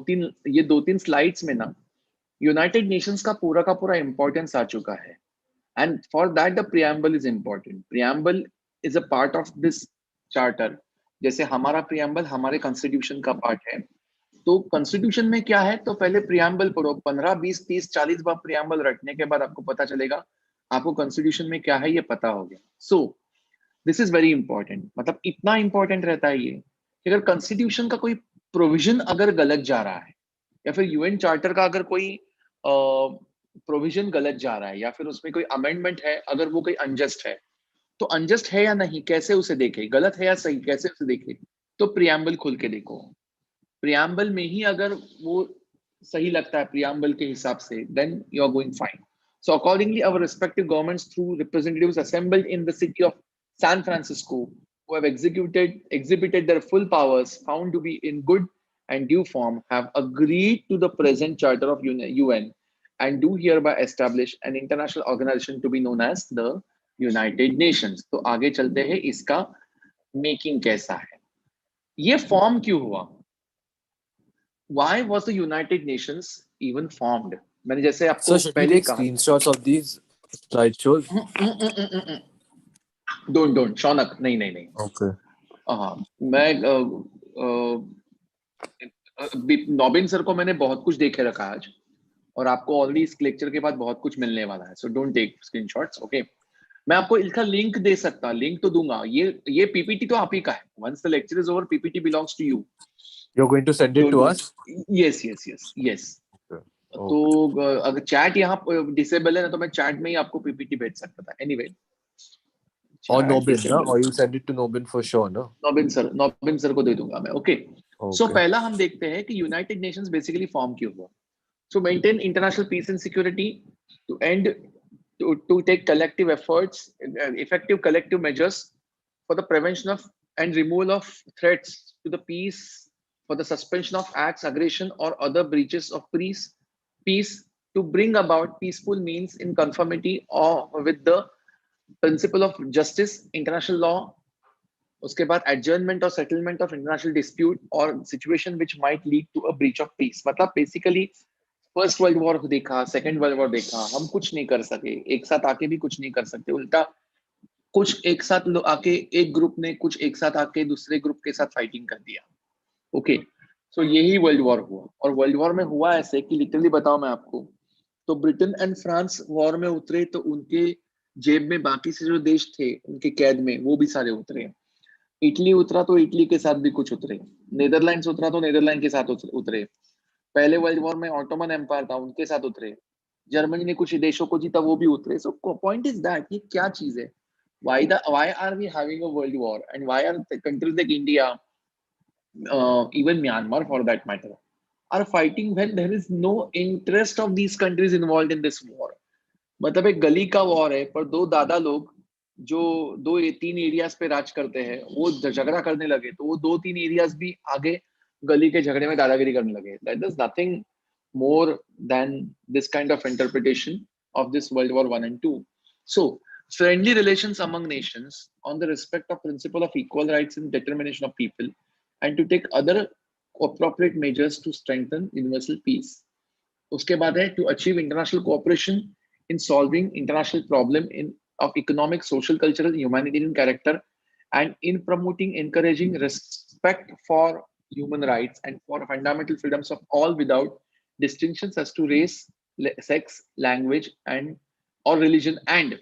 तीन स्लाइड्स में ना यूनाइटेड नेशंस का पूरा इंपॉर्टेंस आ चुका है. And for that the preamble is important. Preamble is a part of this charter. जैसे हमारा preamble हमारे constitution का part है, तो constitution में क्या है, तो पहले preamble पढ़ो. 15 20 30 40 बार preamble रटने के बाद आपको पता चलेगा आपको constitution में क्या है, ये पता हो गया. So this is very important. मतलब इतना important रहता है ये कि अगर constitution का कोई provision अगर गलत जा रहा है, या फिर UN charter का अगर कोई प्रोविजन गलत जा रहा है, या फिर उसमें कोई अमेंडमेंट है, अगर वो कोई अनजस्ट है, तो अनजस्ट है या नहीं कैसे उसे देखे, गलत है या सही कैसे उसे देखे, तो प्रियम्बल खोल के देखो. प्रियम्बल में ही अगर वो सही लगता है प्रियम्बल के हिसाब से, then you are going fine. So accordingly, our respective governments, through representatives assembled in the city of San Francisco, who have exhibited their full powers, found to be in good and due form, have agreed to the present charter of UN, and do hereby establish an international organization to be known as the United Nations. तो आगे चलते हैं, इसका making कैसा है. ये form क्यों हुआ? Why was the United Nations even formed? मैंने जैसे आपको So should we पहले ही take कहा screenshots of these slideshows? Don't Shaunak, नहीं नहीं नहीं। Okay. हाँ, मैं नॉबिन सर को मैंने बहुत कुछ देखे रखा आज, और आपको ऑलरेडी इस लेक्चर के बाद बहुत कुछ मिलने वाला है, so don't take screenshots, okay. मैं आपको इसका लिंक दे सकता, लिंक तो दूंगा। ये पीपीटी तो आप ही का है। Once the lecture is over, PPT belongs to you. You're going to send it to us? Yes yes yes yes. Okay. तो अगर चैट यहाँ डिसेबल है ना, तो मैं चैट में ही आपको पीपीटी भेज सकता था। Anyway, Or Nobin, no? Or you send it to Nobin for sure, no? Nobin sir को दे दूंगा मैं, ओके। सो Okay. पहला हम देखते हैं कि यूनाइटेड नेशंस बेसिकली फॉर्म क्यों हुआ। So maintain international peace and security, to end, to take collective efforts, effective collective measures for the prevention of and removal of threats to the peace, for the suspension of acts, aggression, or other breaches of peace, to bring about peaceful means in conformity or with the principle of justice, international law. उसके बाद adjournment or settlement of international dispute or situation which might lead to a breach of peace. मतलब basically first world war देखा, second world war देखा, हम कुछ नहीं कर सके, एक साथ आके भी कुछ नहीं कर सकते, उल्टा कुछ एक साथ आके एक ग्रुप ने कुछ एक साथ आके दूसरे ग्रुप के साथ फाइटिंग कर दिया, ओके। सो यही वर्ल्ड वॉर हुआ। और वर्ल्ड वॉर में हुआ ऐसे कि लिटरली बताओ मैं आपको, तो ब्रिटेन एंड फ्रांस वॉर में उतरे तो उनके जेब में बाकी से जो देश थे उनके कैद में, वो भी सारे उतरे। इटली उतरा तो इटली के साथ भी कुछ उतरे, नीदरलैंड्स उतरा तो नीदरलैंड के साथ उतरे, पहले वर्ल्ड वॉर में ऑटोमन एम्पायर था उनके साथ उतरे, जर्मनी ने कुछ देशों को जीता वो भी उतरे। सो पॉइंट इज दैट ये क्या चीज है, why are we having a world war, and why are countries like India, even Myanmar for that matter, are fighting when there is no interest of these countries involved in this war? मतलब एक गली का war है, पर दो दादा लोग जो तीन एरियाज पे राज करते हैं वो झगड़ा करने लगे, तो वो दो तीन एरियाज भी आगे गली के झगड़े में दादागिरी करने लगे। That is nothing more than this kind of interpretation of this World War I and II. So, friendly relations among nations on the respect of principle of equal rights and determination of people, and to take other appropriate measures to strengthen universal peace. उसके बाद है to achieve international cooperation in solving international problem of economic, social, cultural, humanitarian character, and in promoting, encouraging respect for human rights and for fundamental freedoms of all without distinctions as to race, sex, language, and or religion, and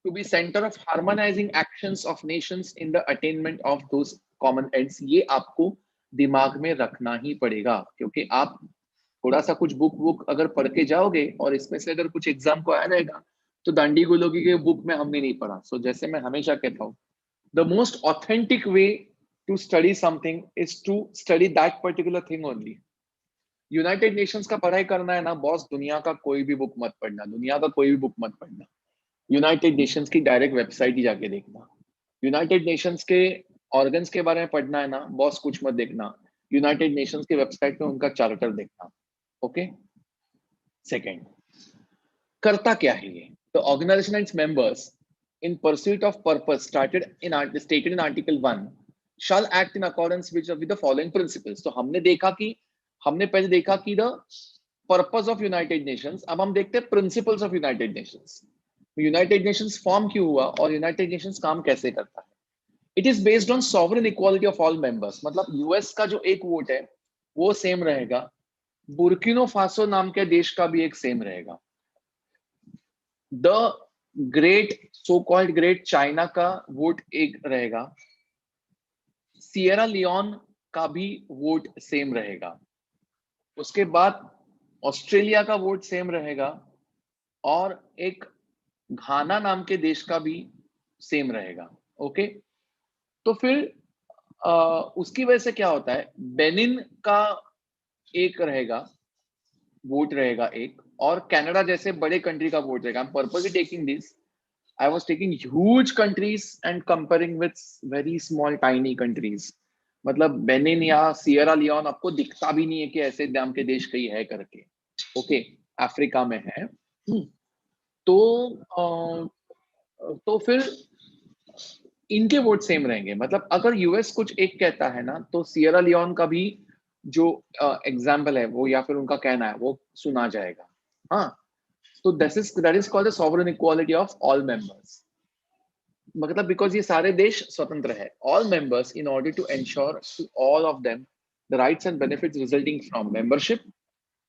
to be center of harmonizing actions of nations in the attainment of those common ends. ये आपको दिमाग में रखना ही पड़ेगा, क्योंकि आप थोड़ा सा कुछ बुक अगर पढ़ के जाओगे और इसमें से अगर कुछ एग्जाम को आ जाएगा तो दांडी गोलोगी के बुक में हमने नहीं पढ़ा। सो जैसे मैं हमेशा कहता हूँ, the most authentic way to study something is to study that particular thing only. United Nations का पढ़ाई करना है ना बॉस, दुनिया का कोई भी बुक मत पढ़ना, दुनिया का कोई भी बुक मत पढ़ना, यूनाइटेड नेशंस की डायरेक्ट वेबसाइट ही जाके देखना। यूनाइटेड नेशंस के ऑर्गन्स के बारे में पढ़ना है ना बॉस, कुछ मत देखना, यूनाइटेड नेशंस की वेबसाइट पे उनका चार्टर देखना, ओके। सेकेंड, करता क्या है ये? The organisation and members in pursuit of purpose stated in article 1 shall act in accordance with the following principles. तो हमने पहले देखा कि the purpose of United Nations, अब हम देखते हैं principles of United Nations. United Nations form क्यों हुआ और United Nations काम कैसे करता है? It is based on sovereign equality of all members. मतलब यूएस का जो एक वोट है वो सेम रहेगा, बुर्किनो फासो नाम के देश का भी एक सेम रहेगा, the great so called great China का वोट एक रहेगा, सियरा लियोन का भी वोट सेम रहेगा, उसके बाद ऑस्ट्रेलिया का वोट सेम रहेगा, और एक घाना नाम के देश का भी सेम रहेगा, ओके। तो फिर उसकी वजह से क्या होता है, बेनिन का एक रहेगा, वोट रहेगा एक, और कनाडा जैसे बड़े कंट्री का वोट रहेगा। I am purposely taking this, I was taking huge countries and comparing with very small tiny countries. मतलब बेनिन या सियरा लियोन आपको दिखता भी नहीं है कि ऐसे नाम के देश कहीं है करके, ओके, अफ्रीका में है। तो फिर इनके वोट सेम रहेंगे। मतलब अगर यूएस कुछ एक कहता है ना, तो सियरा लियोन का भी जो एग्जाम्पल है वो, या फिर उनका कहना है वो सुना जाएगा। हाँ, तो that is called the sovereign equality of all members. मतलब बिकॉज ये सारे देश स्वतंत्र है, all members in order to ensure to all of them the rights and benefits resulting from membership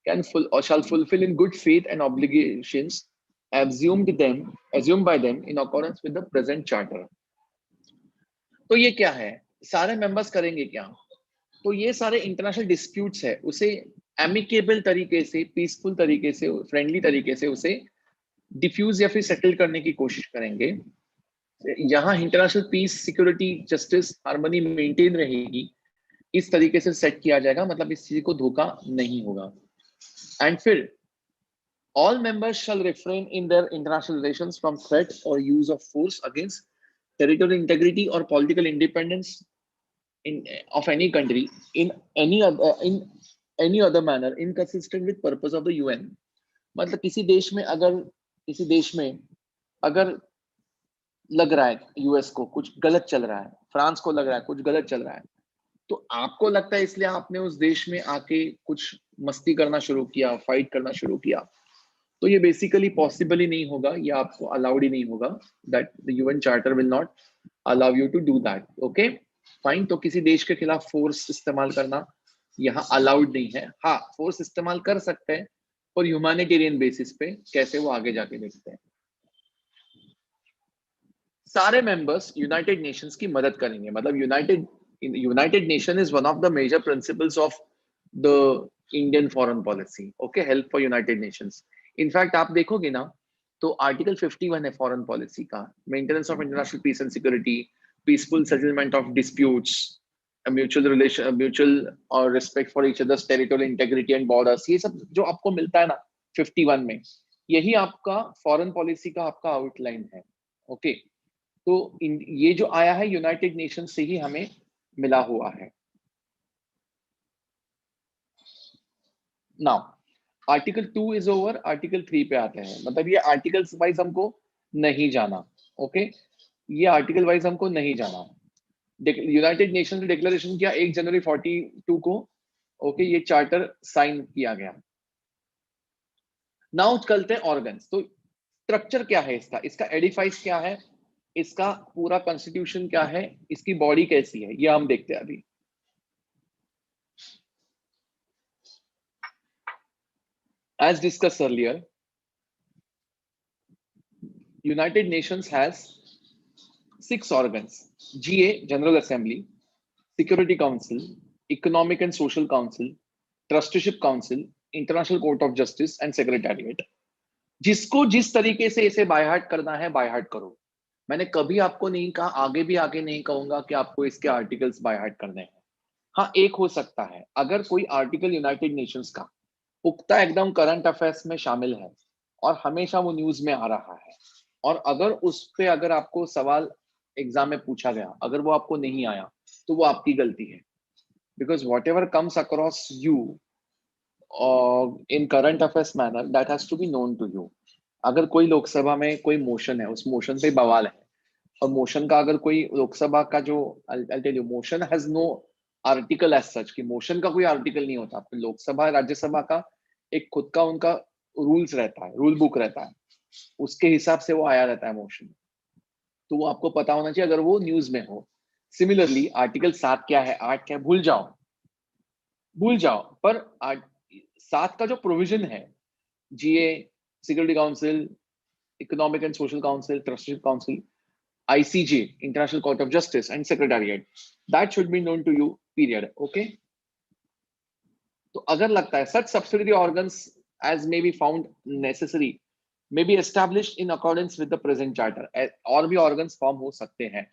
can full or shall fulfill in good faith and obligations assumed by them in accordance with the present charter। तो ये क्या है, सारे members करेंगे क्या? तो ये सारे इंटरनेशनल डिस्प्यूट्स है उसे एमिकेबल तरीके से, पीसफुल तरीके से, फ्रेंडली तरीके से उसे डिफ्यूज या फिर सेटल करने की कोशिश करेंगे। यहाँ international peace, security, justice, harmony maintain रहेगी, इस तरीके से सेट किया जाएगा। मतलब इस चीज को धोखा नहीं होगा। एंड फिर all members shall refrain in their international relations from threat or use of force against territorial integrity or political independence of any country in any other manner inconsistent with purpose of the UN। मतलब किसी देश में अगर लग रहा है US को कुछ गलत चल रहा है, फ्रांस को लग रहा है कुछ गलत चल रहा है, तो आपको लगता है इसलिए आपने उस देश में आके कुछ मस्ती करना शुरू किया, फाइट करना शुरू किया, तो ये बेसिकली पॉसिबल ही नहीं होगा, ये आपको अलाउड ही नहीं होगा। That the UN charter will not allow you to do that. Okay fine. तो किसी देश के खिलाफ फोर्स इस्तेमाल करना यहाँ अलाउड नहीं है। हाँ, फोर्स इस्तेमाल कर सकते हैं और ह्यूमैनिटेरियन बेसिस पे, कैसे वो आगे जाके देखते हैं। सारे मेंबर्स यूनाइटेड नेशंस की मदद करेंगे। मतलब United Nation is one of the major principles of the Indian foreign policy. Okay, help for United Nations. In fact आप देखोगे ना, तो आर्टिकल 51 है फॉरेन पॉलिसी का, maintenance of international peace and security, peaceful settlement of disputes, mutual और respect for each others territorial integrity and borders. ये सब जो आपको मिलता है ना 51 में, यही आपका फॉरेन पॉलिसी का आपका आउटलाइन है। ओके, तो ये जो आया है यूनाइटेड नेशन से ही हमें मिला हुआ है। Now article 2 is over, article 3 पे आते हैं। मतलब ये आर्टिकल्स वाइज हमको नहीं जाना। ओके, ये आर्टिकल वाइज हमको नहीं जाना। यूनाइटेड नेशन ने डिक्लेरेशन किया 1 जनवरी 42 को। ओके, ये चार्टर साइन किया गया। नाउ चलते हैं ऑर्गन्स। तो स्ट्रक्चर क्या है इसका एडिफाइस क्या है, इसका पूरा कॉन्स्टिट्यूशन क्या है, इसकी बॉडी कैसी है, ये हम देखते हैं अभी। As discussed earlier, United Nations has 6 organs: GA, General Assembly; Security Council; Economic and Social Council; Trusteeship Council; International Court of Justice and Secretariat। जिसको जिस तरीके से इसे बाय हार्ट करना है बाय हार्ट करो। मैंने कभी आपको नहीं कहा, आगे नहीं कहूंगा कि आपको इसके आर्टिकल्स बाय हार्ट करने हैं। हाँ, एक हो सकता है अगर कोई आर्टिकल यूनाइटेड नेशंस का पुख्ता एकदम करंट अफेयर्स में शामिल है और हमेशा वो न्यूज में आ रहा है, और अगर उस पे अगर आपको सवाल एग्जाम में पूछा गया, अगर वो आपको नहीं आया, तो वो आपकी गलती है। Because whatever comes across you in current affairs manner, that has to be known to you. अगर कोई लोकसभा में कोई मोशन है, उस मोशन पे बवाल है, और मोशन का अगर कोई लोकसभा का जो motion has no article as such, कि मोशन का कोई आर्टिकल नहीं होता। लोकसभा राज्यसभा का एक खुद का उनका रूल्स रहता है, रूल बुक रहता है, उसके हिसाब से वो आया रहता है मोशन। तो वो आपको पता होना चाहिए अगर वो न्यूज में हो। सिमिलरली आर्टिकल 7 क्या है, 8 क्या है, भूल जाओ। पर 7 का जो प्रोविजन है, GA, security council, economic and social council, trusteeship council, ICJ, International Court of Justice and Secretariat, that should be known to you, period. Okay? तो अगर लगता है such subsidiary organs as may be found necessary may be established in accordance with the present charter, और भी organs form हो सकते हैं।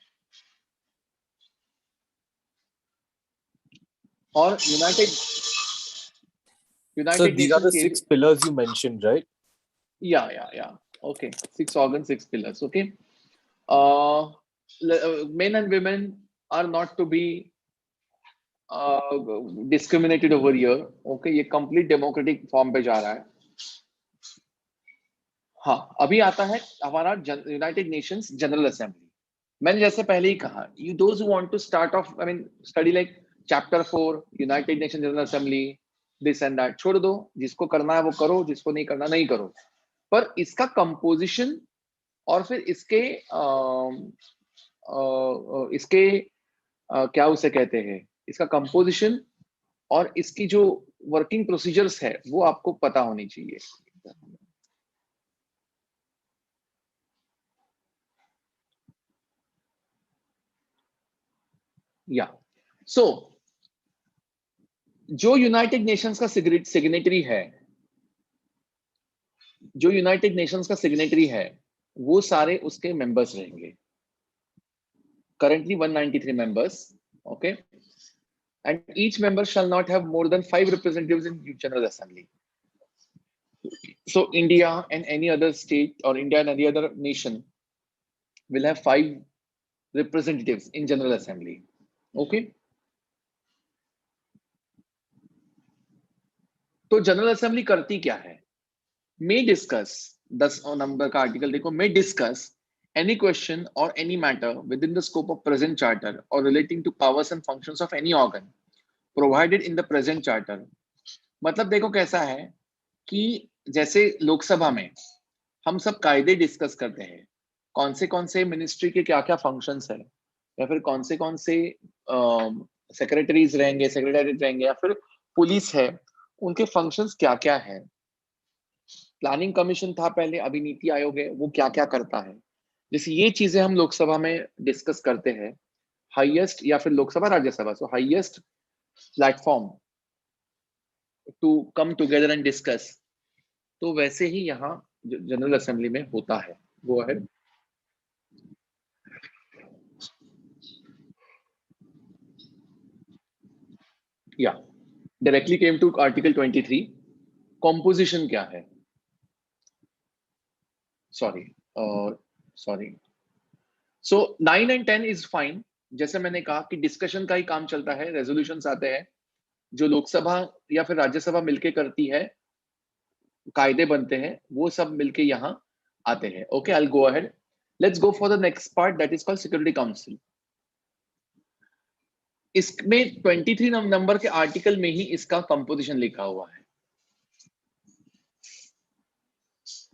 और United So these are nation the के 6 pillars you mentioned, right? yeah, okay, 6 organs, 6 pillars. Okay, men and women are not to be discriminated over here. Okay, ये complete democratic form पे जा रहा है। हाँ, अभी आता है हमारा यूनाइटेड नेशंस जनरल असेंबली। मैंने जैसे पहले ही कहा, you those who want to start off, I mean study like chapter 4 United Nation General Assembly, this and that छोड़ दो, जिसको करना है वो करो, जिसको नहीं करना नहीं करो। पर इसका कंपोजिशन और फिर इसके इसके क्या उसे कहते हैं, इसका कंपोजिशन और इसकी जो वर्किंग प्रोसीजर्स है वो आपको पता होनी चाहिए। या सो जो यूनाइटेड नेशंस का सिग्नेटरी है, जो यूनाइटेड नेशंस का सिग्नेटरी है वो सारे उसके मेंबर्स रहेंगे। Currently 193 members, okay, and each member shall not have more than 5 representatives in General Assembly. So India and any other state, or India and any other nation, will have 5 representatives in General Assembly, okay. तो general assembly करती क्या है? may discuss, 10 number का article देखो, may discuss any question or any matter within the scope of present charter or relating to powers and functions of any organ provided in the present charter. मतलब देखो कैसा है कि जैसे लोकसभा में हम सब कायदे डिस्कस करते हैं, कौन से मिनिस्ट्री के क्या क्या फंक्शंस है, या फिर कौन से सेक्रेटरीज रहेंगे, सेक्रेटरीज रहेंगे, या फिर पुलिस है, उनके फंक्शंस क्या क्या है। प्लानिंग कमीशन था पहले, अभी नीति आयोग है, वो क्या क्या करता है। जैसे ये चीजें हम लोकसभा में डिस्कस करते हैं, हाईएस्ट, या फिर Lok Sabha Rajya Sabha, so highest platform to come together and discuss. तो वैसे ही यहाँ जनरल असेंबली में होता है। Go ahead. या directly came to article 23। Composition क्या है? Sorry so 9 and 10 is fine. जैसे मैंने कहा कि डिस्कशन का ही काम चलता है, रेजोल्यूशंस आते हैं जो लोकसभा या फिर राज्यसभा मिलके करती है, कायदे बनते हैं, वो सब मिलके यहाँ आते हैं। Okay, I will go ahead. Let's go for the next part, that is called security council. इसमें 23 नंबर के आर्टिकल में ही इसका कंपोजिशन लिखा हुआ है।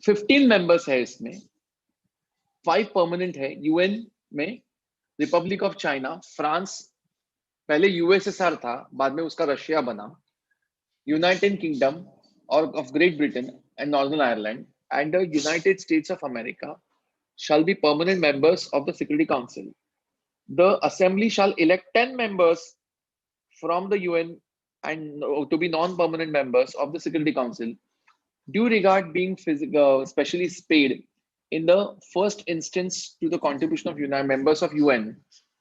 15 मेंबर्स है इसमें, 5 परमानेंट है। यूएन में रिपब्लिक ऑफ चाइना, फ्रांस, पहले यूएसएसआर था, बाद में उसका रशिया बना, यूनाइटेड किंगडम और of great Britain and northern Ireland and the United states of America shall be permanent members of the Security Council. The Assembly shall elect 10 members from the UN and to be non-permanent members of the Security Council. Due regard being specially paid in the first instance to the contribution of members of UN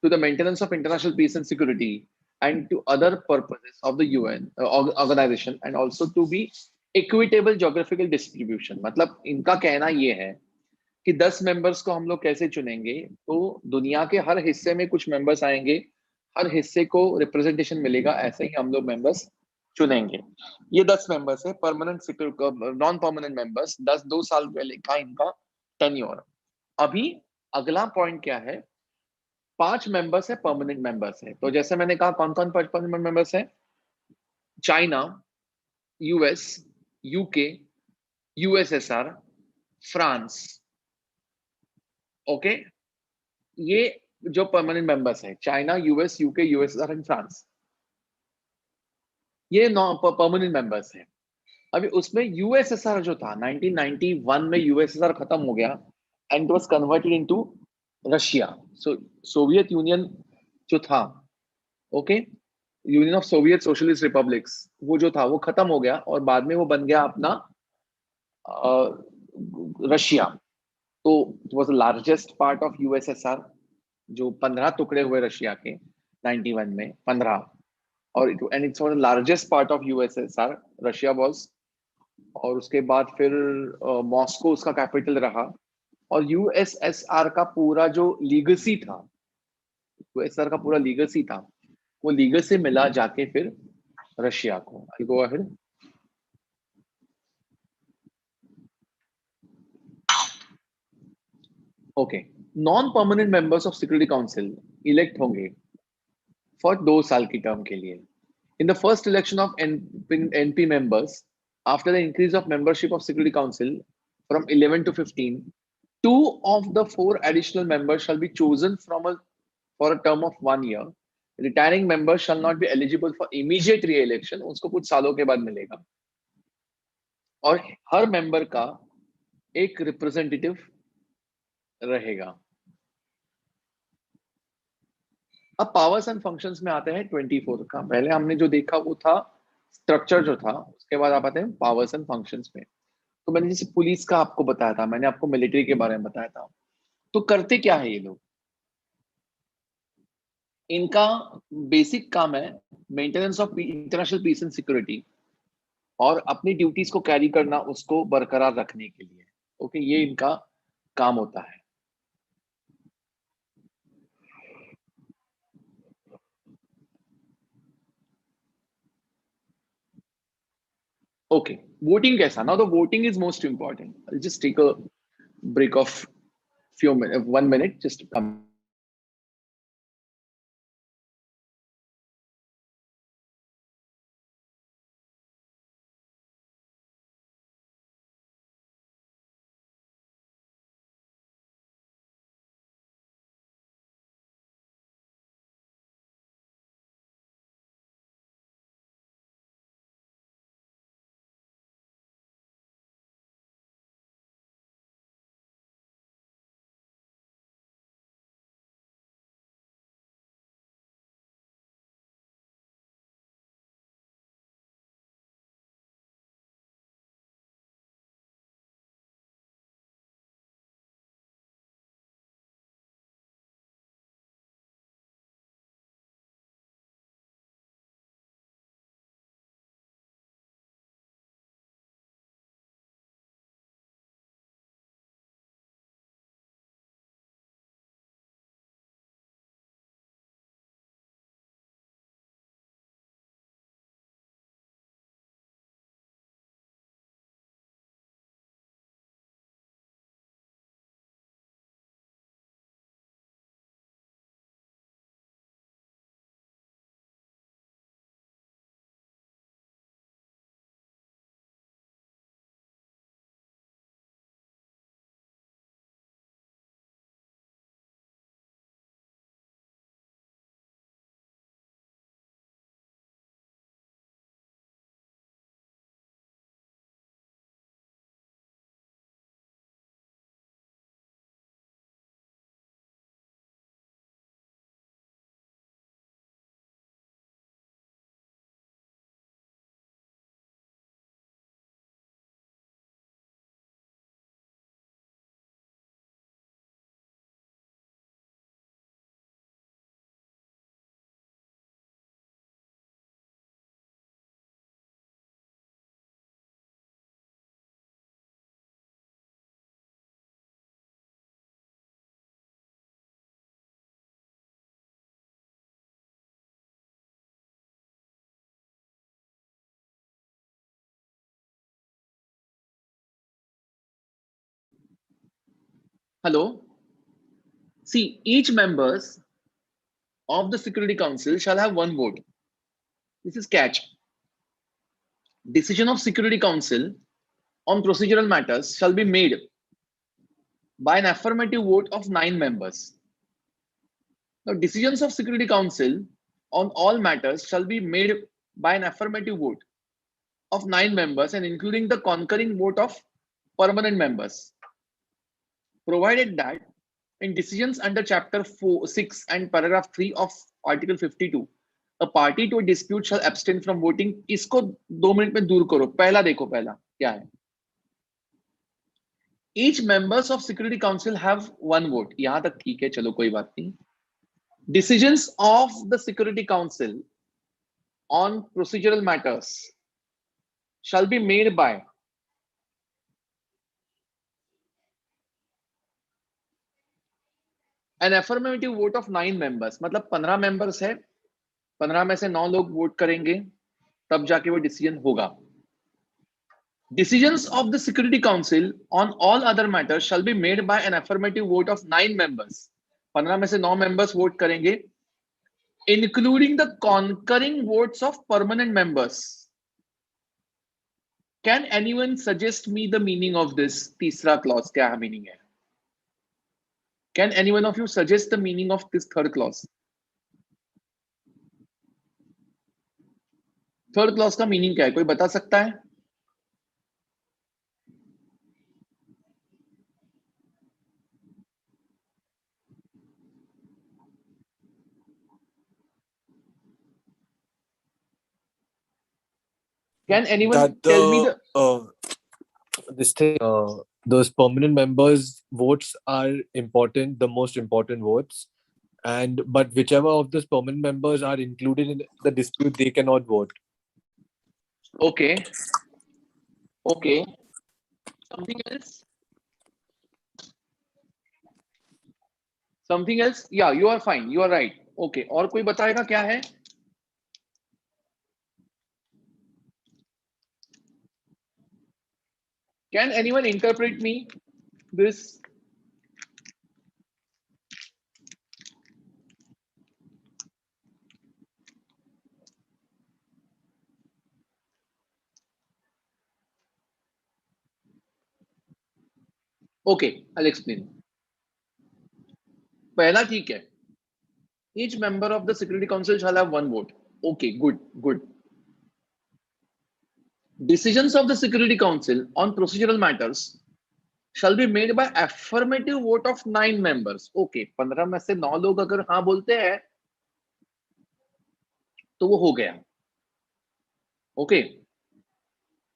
to the maintenance of international peace and security and to other purposes of the UN organization, and also to be equitable geographical distribution. मतलब इनका कहना ये है कि 10 members को हम लोग कैसे चुनेंगे, तो दुनिया के हर हिस्से में कुछ मेंबर्स आएंगे, हर हिस्से को रिप्रेजेंटेशन मिलेगा, ऐसे ही हम लोग मेंबर्स चुनेंगे। ये 10 मेंबर्स है, परमानेंट, नॉन परमानेंट मेंबर्स। 2 साल पहले का इनका टेन्योर। अभी अगला पॉइंट क्या है? 5 मेंबर्स है, परमानेंट मेंबर्स है। तो जैसे मैंने कहा कौन कौन 5 परमानेंट मेंबर्स है? China, US, UK, USSR, France. Okay, ये जो परमानेंट मेंबर्स है, China, US, UK, USR and France, ये परमानेंट मेंबर्स है। अभी उसमें यूएसएसआर जो था, 1991 में यूएसएसआर खत्म हो गया and was converted into Russia. So Soviet union जो था, okay, union of Soviet socialist republics, वो जो था वो खत्म हो गया और बाद में वो बन गया अपना रशिया। तो it was the largest part of USSR, जो 15 टुकड़े हुए रशिया के 91 में 15, और and it's the largest part of USSR, Russia was. और उसके बाद फिर मॉस्को उसका कैपिटल रहा। और यूएसएसआर का पूरा जो लीगेसी था, यूएसएसआर का पूरा लीगेसी था, वो लीगेसी मिला जाके फिर रशिया को। I go ahead. Okay, non permanent members of security council elect होंगे फॉर 2 साल की टर्म के लिए. In the first election of NP members, after the increase of membership of Security Council from 11 to 15, 2 of the 4 additional members shall be chosen for a term of 1 year. Retiring members shall not be eligible for immediate re-election. उसको कुछ सालों के बाद मिलेगा. और हर member का एक representative रहेगा. अब पावर्स एंड फंक्शंस में आते हैं 24 का. पहले हमने जो देखा वो था स्ट्रक्चर जो था, उसके बाद आप आते हैं पावर्स एंड फंक्शंस में. तो मैंने जैसे पुलिस का आपको बताया था, मैंने आपको मिलिट्री के बारे में बताया था. तो करते क्या है ये लोग? इनका बेसिक काम है maintenance of international peace and security और अपनी ड्यूटीज को कैरी करना, उसको बरकरार रखने के लिए. ओके, ये इनका काम होता है. Okay, voting कैसा? Now the voting is most important. I'll just take a break of few minutes, 1 minute, just to come. Hello. See, each members of the Security Council shall have one vote. This is catch. Decision of Security Council on procedural matters shall be made by an affirmative vote of 9 members. Now, decisions of Security Council on all matters shall be made by an affirmative vote of 9 members and including the concurring vote of permanent members, provided that in decisions under chapter 6 and paragraph 3 of article 52, a party to a dispute shall abstain from voting. इसको 2 minute में दूर करो. पहला देखो, पहला क्या है? Each members of Security Council have one vote. यहां तक ठीक है, चलो कोई बात नहीं. Decisions of the Security Council on procedural matters shall be made by an affirmative vote of 9 members. मतलब 15 members है, 15 में से 9 लोग वोट करेंगे, तब जाके वो डिसीजन होगा. Decisions of the Security Council on all other matters shall be made by an affirmative vote of 9 members. 15 में से 9 members vote करेंगे, including the concurring votes of permanent members. Can anyone suggest me the meaning of this? तीसरा clause क्या meaning है? Can anyone of you suggest the meaning of this third clause? Third clause का meaning क्या है, कोई बता सकता है? Can anyone That tell me the this thing, those permanent members' votes are important, the most important votes, and but whichever of those permanent members are included in the dispute, they cannot vote. okay, okay, something else? Something else? Yeah, you are fine, you are right. Okay, और कोई बताएगा क्या है? Can anyone interpret me this? Okay, I'll explain. पहला ठीक है. Each member of the Security Council shall have one vote. Okay, good, good. Decisions of the Security Council on procedural matters shall be made by affirmative vote of 9 members. Okay, 15 में से 9 लोग अगर हाँ बोलते हैं तो वो हो गया. ओके,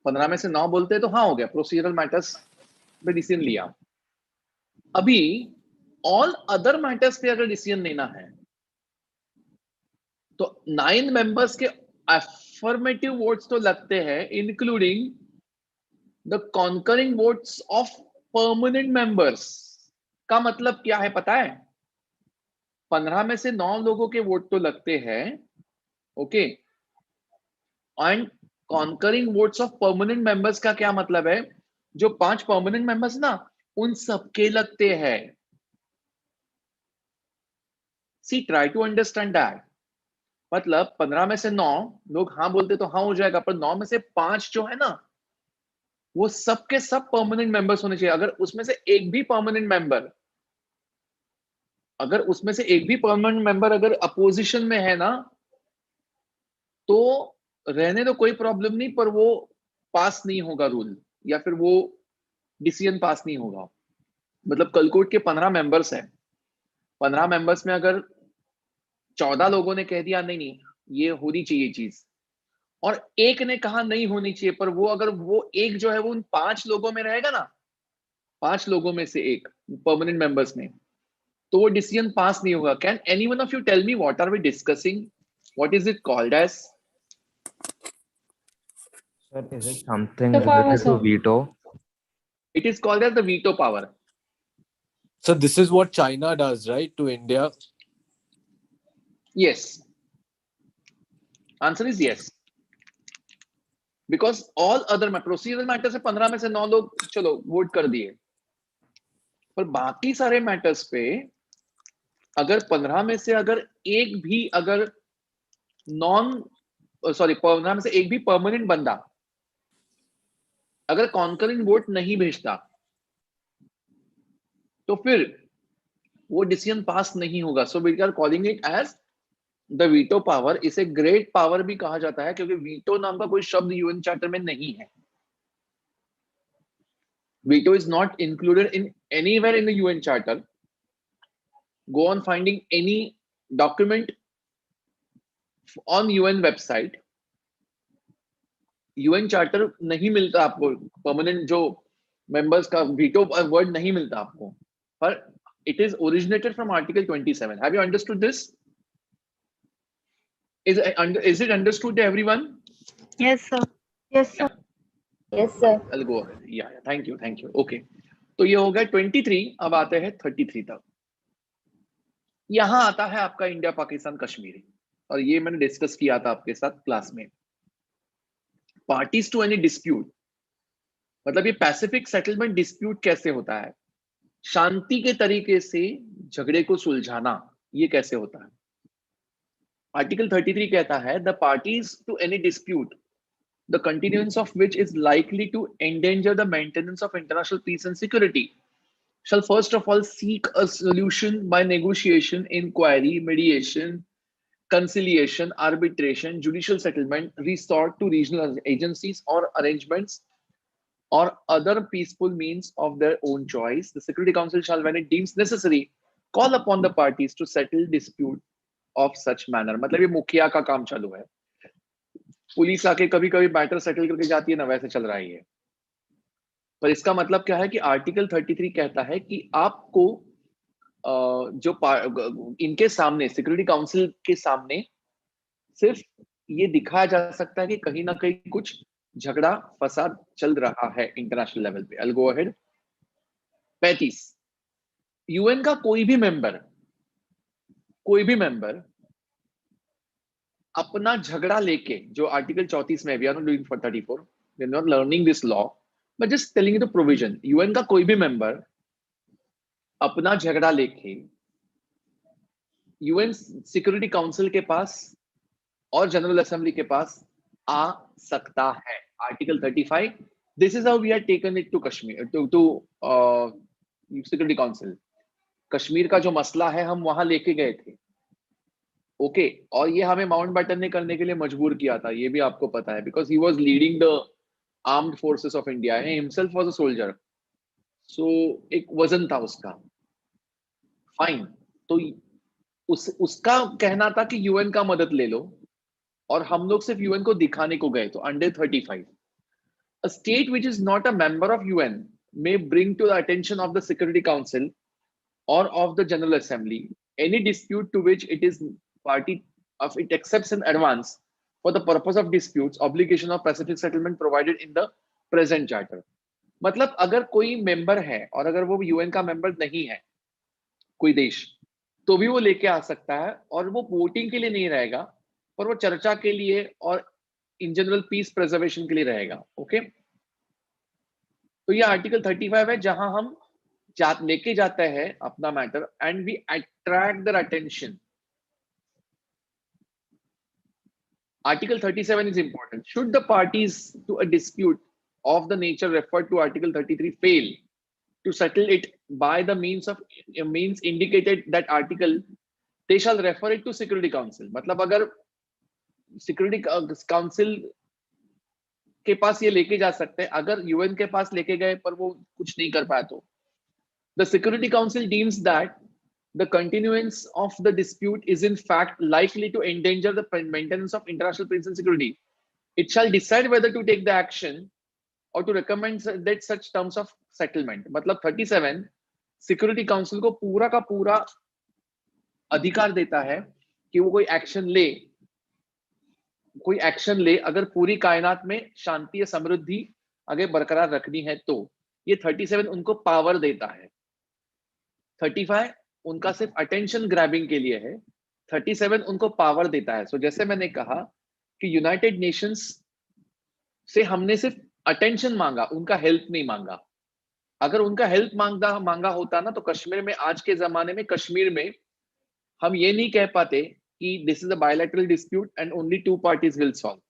15 में से 9 बोलते हैं तो हाँ हो गया, प्रोसीजरल मैटर्स पे डिसीजन लिया. अभी ऑल अदर मैटर्स पे अगर डिसीजन लेना है तो 9 मेंबर्स के अफर्मेटिव वोट्स तो लगते हैं, including the conquering votes of permanent members. का मतलब क्या है पता है? 15 में से 9 लोगों के वोट तो लगते हैं, okay, and conquering votes of permanent members का क्या मतलब है? जो 5 परमानेंट मेंबर्स ना, उन सबके लगते हैं. सी ट्राई टू अंडरस्टैंड दैट. मतलब 15 में से 9 लोग हाँ बोलते तो हाँ हो जाएगा, पर 9 में से 5 जो है ना, वो सबके सब परमानेंट मेंबर्स होने चाहिए. अगर उसमें से एक भी परमानेंट मेंबर अगर अपोजिशन में है ना, तो रहने दो, कोई प्रॉब्लम नहीं, पर वो पास नहीं होगा रूल, या फिर वो डिसीजन पास नहीं होगा. मतलब कलकोट के 15 मेंबर्स हैं, 15 मेंबर्स में अगर 14 लोगों ने कह दिया नहीं नहीं ये होनी चाहिए चीज, और एक ने कहा नहीं होनी चाहिए, पर वो अगर वो एक जो है वो उन 5 लोगों में रहेगा ना, 5 लोगों में से एक परमानेंट मेंबर्स में, तो वो डिसीजन पास नहीं होगा. Can anyone of you tell me what are we discussing? What is it called as? Sir, is it something related to veto? It is called as the veto power. So this is what China does, right, to India? Yes. Answer is yes. Because all other procedural matters से 15 में से 9 लोग चलो vote कर दिए, पर बाकी सारे मैटर्स पे अगर 15 में से अगर एक भी अगर 15 में से एक भी परमानेंट बंदा अगर कॉन्करिंग वोट नहीं भेजता, तो फिर वो डिसीजन पास नहीं होगा. So we are calling it as the veto power. इसे ग्रेट पावर भी कहा जाता है, क्योंकि वीटो नाम का कोई शब्द यूएन चार्टर में नहीं है. Veto is not included in anywhere in the UN charter. Go on finding any document on UN website. UN charter नहीं मिलता आपको, परमानेंट जो मेंबर्स का वीटो वर्ड नहीं मिलता आपको, पर it is originated from article 27. Have you understood this? Is it understood to everyone? Yes, sir. Yes, sir. Yes, sir. I'll go ahead. Yeah, thank you. Okay. तो ये हो गया 23. अब आते हैं 33 तक. यहां आता है आपका इंडिया पाकिस्तान कश्मीर, और ये मैंने डिस्कस किया था आपके साथ क्लास में. पार्टीज टू एनी डिस्प्यूट मतलब ये पैसिफिक सेटलमेंट डिस्प्यूट कैसे होता है, शांति के तरीके से झगड़े को सुलझाना, ये कैसे होता है। आर्टिकल 33 कहता है the parties to any dispute the continuance of which is likely to endanger the maintenance of international peace and security shall first of all seek a solution by negotiation, inquiry, mediation, conciliation, arbitration, judicial settlement, resort to regional agencies or arrangements or other peaceful means of their own choice. The Security Council shall, when it deems necessary, call upon the parties to settle dispute of such manner. मतलब ये मुखिया का काम चालू है, police आके कभी कभी मैटर सेटल करके जाती है ना, वैसे चल रहा है ये। पर इसका मतलब क्या है कि आर्टिकल 33 कहता है कि आपको इनके सामने, सिक्योरिटी काउंसिल के सामने सिर्फ ये दिखाया जा सकता है कि कहीं ना कहीं कुछ झगड़ा फसाद चल रहा है इंटरनेशनल लेवल पे। I'll go ahead। 35, यूएन का कोई भी मेंबर अपना झगड़ा लेके, जो आर्टिकल 34 में, we are not doing for 34, we are not learning this law, but just telling you the provision. UN का कोई भी मेंबर अपना झगड़ा लेके यूएन सिक्योरिटी काउंसिल के पास और जनरल असेंबली के पास आ सकता है। Article 35, this is how we are taken it to Kashmir, to security council. Kashmir का जो मसला है हम वहां लेके गए थे, ओके और ये हमें माउंट बैटन ने करने के लिए मजबूर किया था, ये भी आपको पता है, because he was leading the armed forces of India, himself was a soldier, so एक वजन था उसका। फाइन, तो उसका कहना था कि यूएन का मदद ले लो, और हम लोग सिर्फ यूएन को दिखाने को गए। तो under 35, a state which is not a member of UN may bring to the attention of the Security Council or of the General Assembly any dispute to which it is party of it accepts in advance for the purpose of disputes obligation of pacific settlement provided in the present charter। मतलब अगर कोई member है और अगर वो UN का member नहीं है कोई देश, तो भी वो लेके आ सकता है, और वो वोटिंग के लिए नहीं रहेगा, पर वो चर्चा के लिए और इन जनरल पीस प्रिजर्वेशन के लिए रहेगा। ओके, तो ये आर्टिकल 35 है, जहां हम लेके जाते हैं अपना matter and we attract their attention. Article 37 is important. Should the parties to a dispute of the nature referred to Article 33 fail to settle it by the means indicated that article, they shall refer it to Security Council। मतलब अगर security council के पास ये लेके जा सकते हैं, अगर UN के पास लेके गए पर वो कुछ नहीं कर पाया, तो the Security Council deems that the continuance of the dispute is in fact likely to endanger the maintenance of international peace and security, it shall decide whether to take the action or to recommend that such terms of settlement। मतलब 37 security council को पूरा का पूरा अधिकार देता है कि वो कोई एक्शन ले अगर पूरी कायनात में शांति या समृद्धि आगे बरकरार रखनी है, तो ये 37 उनको पावर देता है। 35 उनका सिर्फ अटेंशन ग्रैबिंग के लिए है, 37 उनको पावर देता है। सो जैसे मैंने कहा कि यूनाइटेड नेशंस से हमने सिर्फ अटेंशन मांगा, उनका हेल्प नहीं मांगा। अगर उनका हेल्प मांगा होता ना, तो कश्मीर में, आज के जमाने में कश्मीर में हम ये नहीं कह पाते कि this is a bilateral dispute and only 2 parties will solve.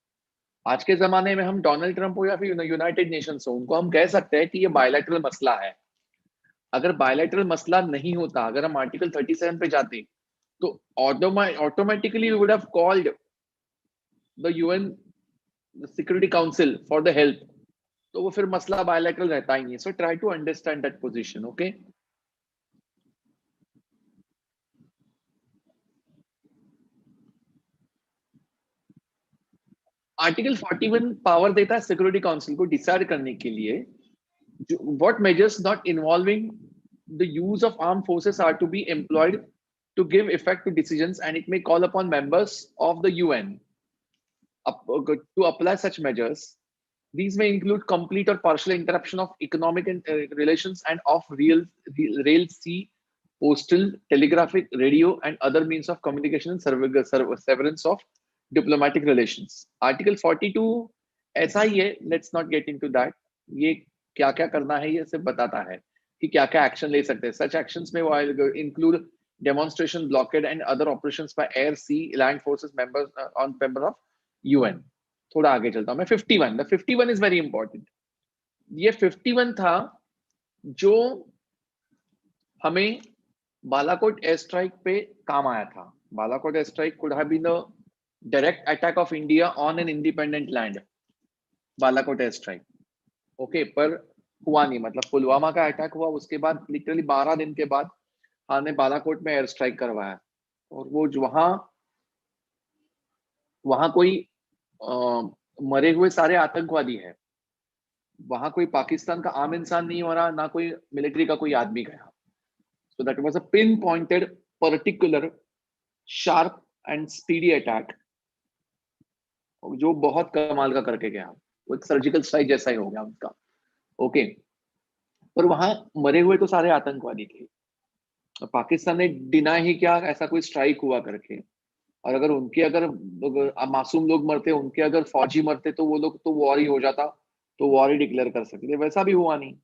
आज के जमाने में हम डोनाल्ड ट्रंप हो या फिर यूनाइटेड नेशंस हो, उनको हम कह सकते हैं कि ये बायलैटरल मसला है। अगर बायलैटरल मसला नहीं होता, अगर हम आर्टिकल 37 पे जाते, तो automatically we would have called the UN security council for the help, तो वो फिर मसला बायलैटरल रहता ही नहीं। So try to understand that position. Okay, article 41 power देता है सिक्योरिटी काउंसिल को डिसाइड करने के लिए what measures not involving the use of armed forces are to be employed to give effect to decisions, and it may call upon members of the UN to apply such measures. These may include complete or partial interruption of economic relations and of rail, sea, postal, telegraphic, radio, and other means of communication, and severance of diplomatic relations। Article 42 ऐसा ही है, let's not get into that। ये क्या क्या करना है, ये सिर्फ बताता है कि क्या क्या एक्शन ले सकते हैं. सच एक्शंस में वो include demonstration, blockade and other operations by air, sea, land forces members on member of UN. थोड़ा आगे चलता हूं मैं. 51, द 51 इज वेरी इंपॉर्टेंट. ये 51 था जो हमें बालाकोट एयर स्ट्राइक पे काम आया था. Balakot air strike could have been the direct attack of India on an independent land. Balakot air strike okay, पर हुआ नहीं. मतलब पुलवामा का अटैक हुआ, उसके बाद लिटरली 12 दिन के बाद हमने बालाकोट में एयर स्ट्राइक करवाया. और वो जो वहां कोई मरे हुए सारे आतंकवादी है. वहां कोई पाकिस्तान का आम इंसान नहीं हो रहा, ना कोई मिलिट्री का कोई आदमी गया. So that was a pin pointed, particular, sharp and speedy attack जो बहुत कमाल का करके गया. वो एक सर्जिकल स्ट्राइक जैसा ही हो गया उसका. ओके, पर वहां मरे हुए तो सारे आतंकवादी थे. पाकिस्तान ने डिनाई ही किया ऐसा कोई स्ट्राइक हुआ करके. और अगर उनके अगर मासूम लोग मरते, उनके अगर फौजी मरते, तो वो लोग तो वॉर ही हो जाता, तो वॉर ही डिक्लेयर कर सकते थे. वैसा भी हुआ नहीं.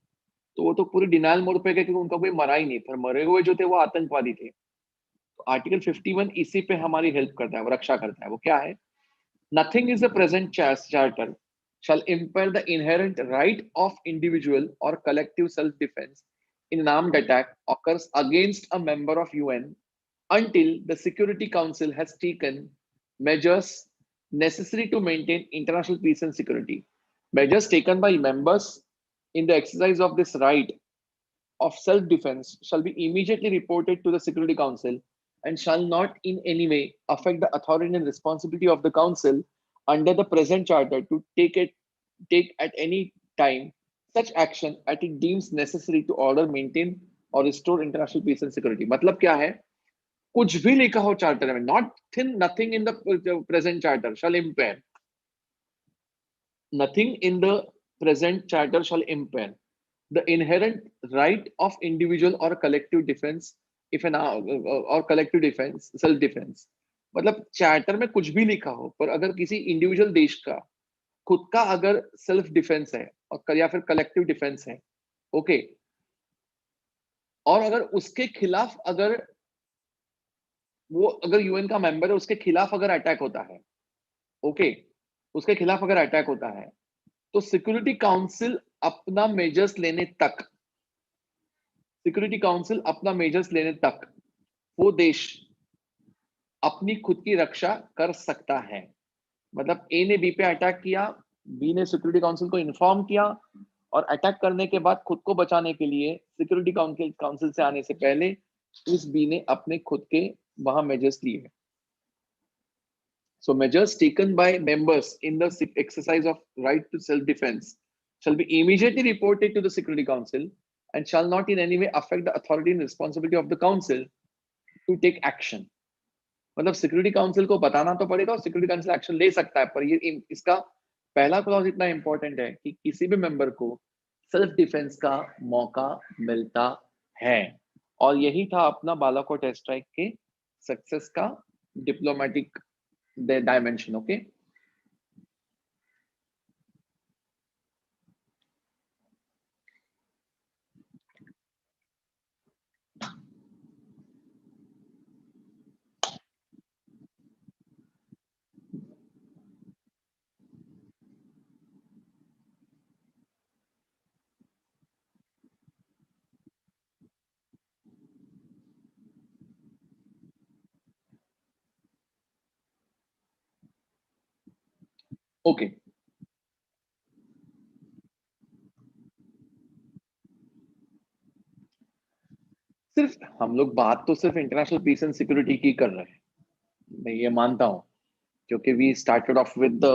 तो वो तो पूरी डिनाइल मोड पे गए क्योंकि उनका कोई मरा ही नहीं था. मरे हुए जो थे वो आतंकवादी थे. तो आर्टिकल 51 इसी पे हमारी हेल्प करता है, वो रक्षा करता है. वो क्या है? Nothing is the present charter shall impair the inherent right of individual or collective self-defense in an armed attack occurs against a member of UN until the Security Council has taken measures necessary to maintain international peace and security. Measures taken by members in the exercise of this right of self-defense shall be immediately reported to the Security Council and shall not in any way affect the authority and responsibility of the Council under the present charter to take at any time such action as it deems necessary to order, maintain or restore international peace and security. मतलब क्या है? कुछ भी लिखा हो charter में, nothing in the present charter shall impair. Nothing in the present charter shall impair the inherent right of individual or collective defense if an or collective defense, self defense. मतलब charter में कुछ भी लिखा हो, पर अगर किसी इंडिविजुअल देश का खुद का अगर सेल्फ डिफेंस है और या फिर कलेक्टिव डिफेंस है, ओके, और अगर उसके खिलाफ अगर वो अगर यूएन का मेंबर है, उसके खिलाफ अगर अटैक होता है, ओके, उसके खिलाफ अगर अटैक होता है, तो सिक्योरिटी काउंसिल अपना मेजर्स लेने तक, सिक्योरिटी काउंसिल अपना मेजर्स लेने तक वो देश अपनी खुद की रक्षा कर सकता है. मतलब ए ने बी पे अटैक किया, बी ने सिक्योरिटी काउंसिल को इन्फॉर्म किया, और अटैक करने के बाद खुद को बचाने के लिए सिक्योरिटी काउंसिल से आने से पहले इस बी ने अपने खुद के वहां मेजर्स लिए. So measures taken by members in the exercise of right to self-defense shall be immediately reported to the Security Council and shall not in any way affect the authority and responsibility of the Council to take action. मतलब security council को बताना तो पड़ेगा और security council action ले सकता है, पर ये इसका पहला क्लॉज इतना इंपॉर्टेंट है कि किसी भी मेंबर को सेल्फ डिफेंस का मौका मिलता है. और यही था अपना बालाकोट एयर स्ट्राइक के सक्सेस का डिप्लोमेटिक dimension. Okay, okay. सिर्फ हम लोग बात तो सिर्फ इंटरनेशनल पीस एंड सिक्योरिटी की कर रहे हैं, मैं ये मानता हूं, क्योंकि we started off with the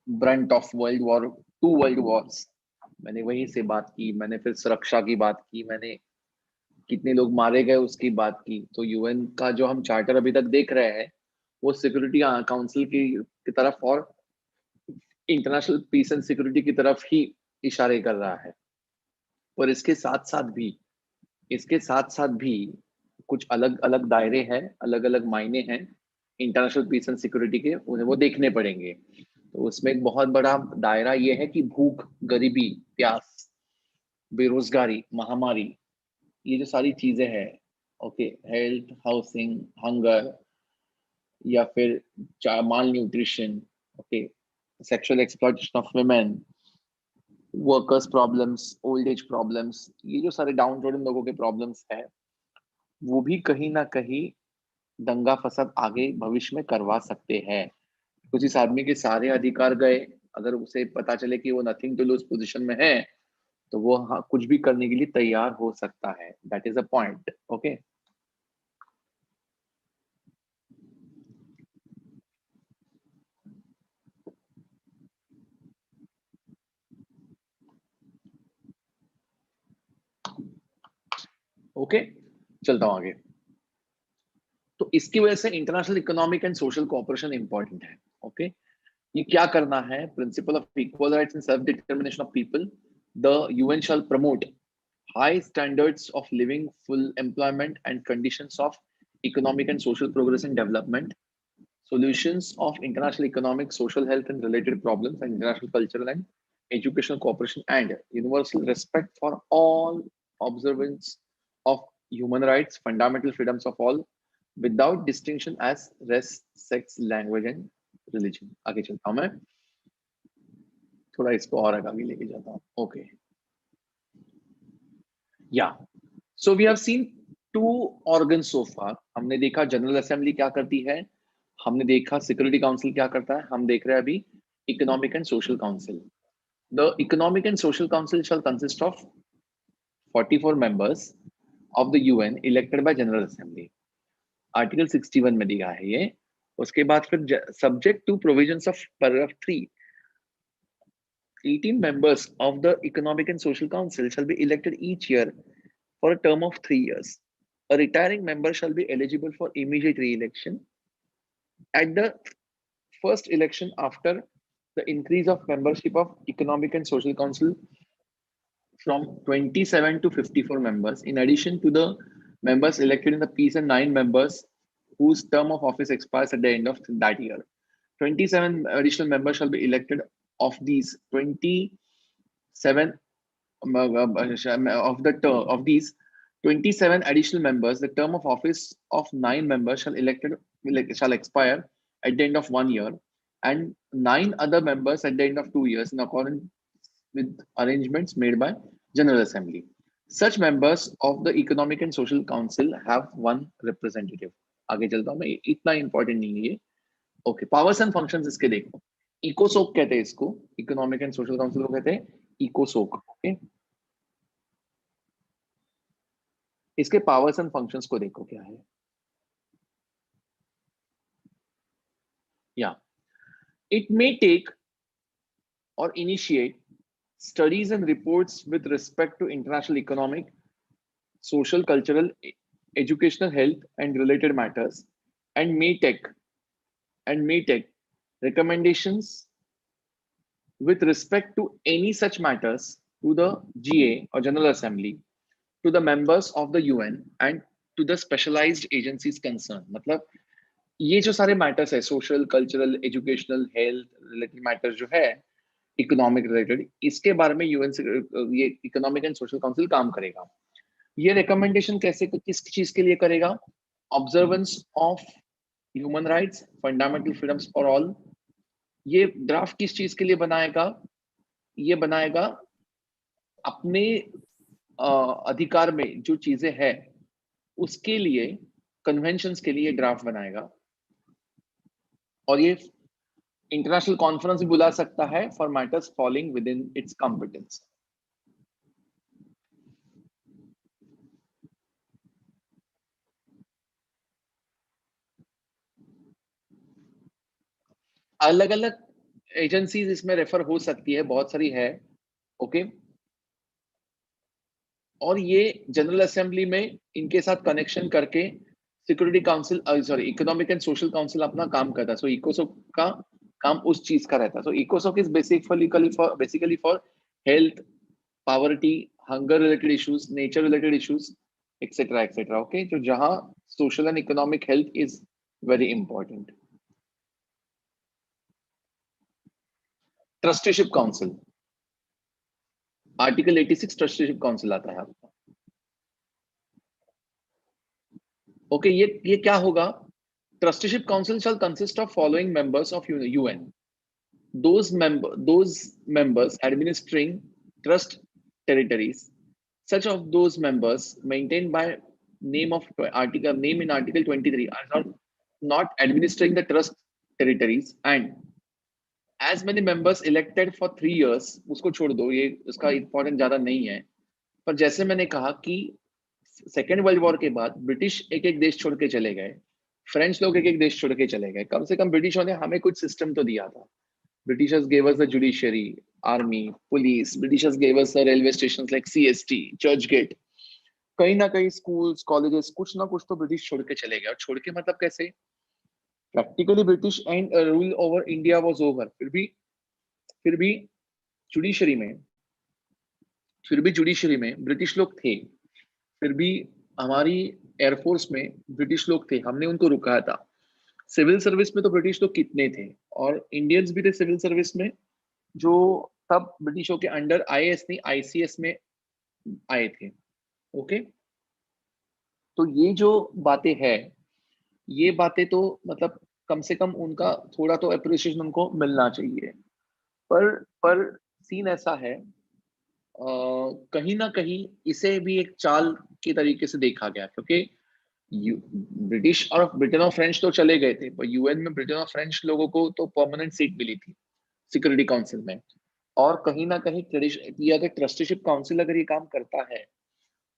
brunt of world war, 2 world wars. मैंने वहीं से बात की, मैंने फिर सुरक्षा की बात की, मैंने कितने लोग मारे गए उसकी बात की. तो यूएन का जो हम चार्टर अभी तक देख रहे हैं वो सिक्योरिटी काउंसिल की तरफ और इंटरनेशनल पीस एंड सिक्योरिटी की तरफ ही इशारे कर रहा है. और इसके साथ साथ भी कुछ अलग अलग दायरे हैं, अलग अलग मायने हैं इंटरनेशनल पीस एंड सिक्योरिटी के, उन्हें वो देखने पड़ेंगे. तो उसमें एक बहुत बड़ा दायरा ये है कि भूख, गरीबी, प्यास, बेरोजगारी, महामारी, ये जो सारी चीजें हैं, ओके, हेल्थ, हाउसिंग, हंगर, या फिर malnutrition, okay, sexual exploitation of women, workers problems, old age problems, ये जो सारे डाउन रोड लोगों के प्रॉब्लम्स है, वो भी कहीं ना कहीं दंगा फसाद आगे भविष्य में करवा सकते हैं। कुछ इस आदमी के सारे अधिकार गए, अगर उसे पता चले कि वो नथिंग टू लूज पोजीशन में है, तो वो हाँ कुछ भी करने के लिए तैयार हो सकता है। That is a point. Okay, okay, चलता हूं आगे। तो इसकी वजह से international economic and social cooperation important है। ओके, ये क्या करना है? Principle of equal rights and self determination of people, the UN shall promote high standards of living, full employment, and conditions of economic and social progress and development, solutions of international economic, social health, and related problems, and international cultural and educational cooperation, and universal respect for all observance of human rights, fundamental freedoms of all, without distinction as race, sex, language, and religion. आगे चलता हूं मैं, थोड़ा इसको और आगे लेके जाता हूँ। ओके, या so we have seen two organ so far. हमने देखा जनरल असेंबली क्या करती है, हमने देखा सिक्योरिटी काउंसिल क्या करता है, हम देख रहे हैं अभी economic and social council. The economic and social council shall consist of 44 members of the UN elected by general assembly. Article 61 में दिया है ये। उसके बाद फिर subject to provisions of paragraph 3, 18 members of the economic and social council shall be elected each year for a term of 3 years. A retiring member shall be eligible for immediate re-election at the first election after the increase of membership of Economic and Social Council from 27 to 54 members, in addition to the members elected in the peace and 9 members whose term of office expires at the end of that year. 27 additional members shall be elected. Of these 27 of these 27 additional members, the term of office of 9 members shall expire at the end of 1 year, and 9 other members at the end of 2 years, in accordance with arrangements made by General Assembly. Such members of the Economic and Social Council have 1 representative. आगे चलता हूं मैं, इतना important नहीं है ये। Okay, powers and functions इसके देखो। इकोसोक कहते हैं इसको, इकोनॉमिक एंड सोशल काउंसिल को कहते हैं इकोसोक। ओके, इसके पावर्स एंड फंक्शंस को देखो क्या है। या it may take or initiate studies and reports with respect to international economic, social, cultural, educational, health, and related matters, and may take recommendations with respect to any such matters to the GA or General Assembly, to the members of the UN, and to the specialized agencies concerned. मतलब ये जो सारे matters है, social, cultural, educational, health related matters जो है, economic related, इसके बारे में यूएन से ये इकोनॉमिक एंड सोशल काउंसिल काम करेगा। ये रिकमेंडेशन कैसे, किस चीज के लिए करेगा? Observance of human rights, fundamental freedoms for all. ये ड्राफ्ट किस चीज के लिए बनाएगा? ये बनाएगा अपने अधिकार में जो चीजें हैं उसके लिए, कन्वेंशंस के लिए ड्राफ्ट बनाएगा, और ये इंटरनेशनल कॉन्फ्रेंस भी बुला सकता है for matters falling with in its competence. अलग अलग एजेंसीज इसमें रेफर हो सकती है, बहुत सारी है। ओके, और ये जनरल असेंबली में इनके साथ कनेक्शन करके security council, sorry, economic and social council अपना काम करता है। सो इकोसोक का काम उस चीज का रहता है। सो इकोसोक is basically for health, poverty, hunger related issues, nature related issues, etcetera etcetera. Okay, तो जहां social and economic health is very important. Trusteeship council, article 86 trusteeship council आता है आपका। ओके, ये क्या होगा? Trusteeship council shall consist of following members of UN. Those members administering trust territories. Such of those members maintained by name in Article 23 are not administering the trust territories, and as many members elected for 3 years. उसको छोड़ दो, ये उसका important ज्यादा नहीं है। पर जैसे मैंने कहा कि सेकेंड वर्ल्ड वॉर के बाद ब्रिटिश एक एक देश छोड़ के चले गए, फ्रेंच लोग एक एक देश छोड़ के चले गए, कम से कम ब्रिटिशों ने हमें कुछ सिस्टम तो दिया था। Britishers gave us the judiciary, army, police. Britishers gave us the railway stations like CST, Churchgate. कहीं ना कहीं स्कूल्स, कॉलेजेस, कुछ ना कुछ तो ब्रिटिश छोड़ के चले गए। और छोड़ के मतलब कैसे? Practically British and rule over India was over. फिर भी जुडिशरी में ब्रिटिश लोग थे। फिर भी हमारी एयरफोर्स में ब्रिटिश लोग थे, हमने उनको रुकाया था। सिविल सर्विस में तो ब्रिटिश लोग कितने थे, और इंडियंस भी थे सिविल सर्विस में, जो तब ब्रिटिशों के अंडर आईएएस नहीं आईसीएस में आए थे। ओके, तो ये जो बातें हैं, ये बातें तो मतलब कम से कम उनका थोड़ा तो अप्रिसिएशन उनको मिलना चाहिए। पर सीन ऐसा है, कहीं ना कहीं इसे भी एक चाल के तरीके से देखा गया, क्योंकि ब्रिटिश और ब्रिटेन और फ्रेंच तो चले गए थे, पर यूएन में ब्रिटेन और फ्रेंच लोगों को तो परमानेंट सीट मिली थी सिक्योरिटी काउंसिल में। और कहीं ना कहीं ये अगर ट्रस्टीशिप काउंसिल अगर ये काम करता है,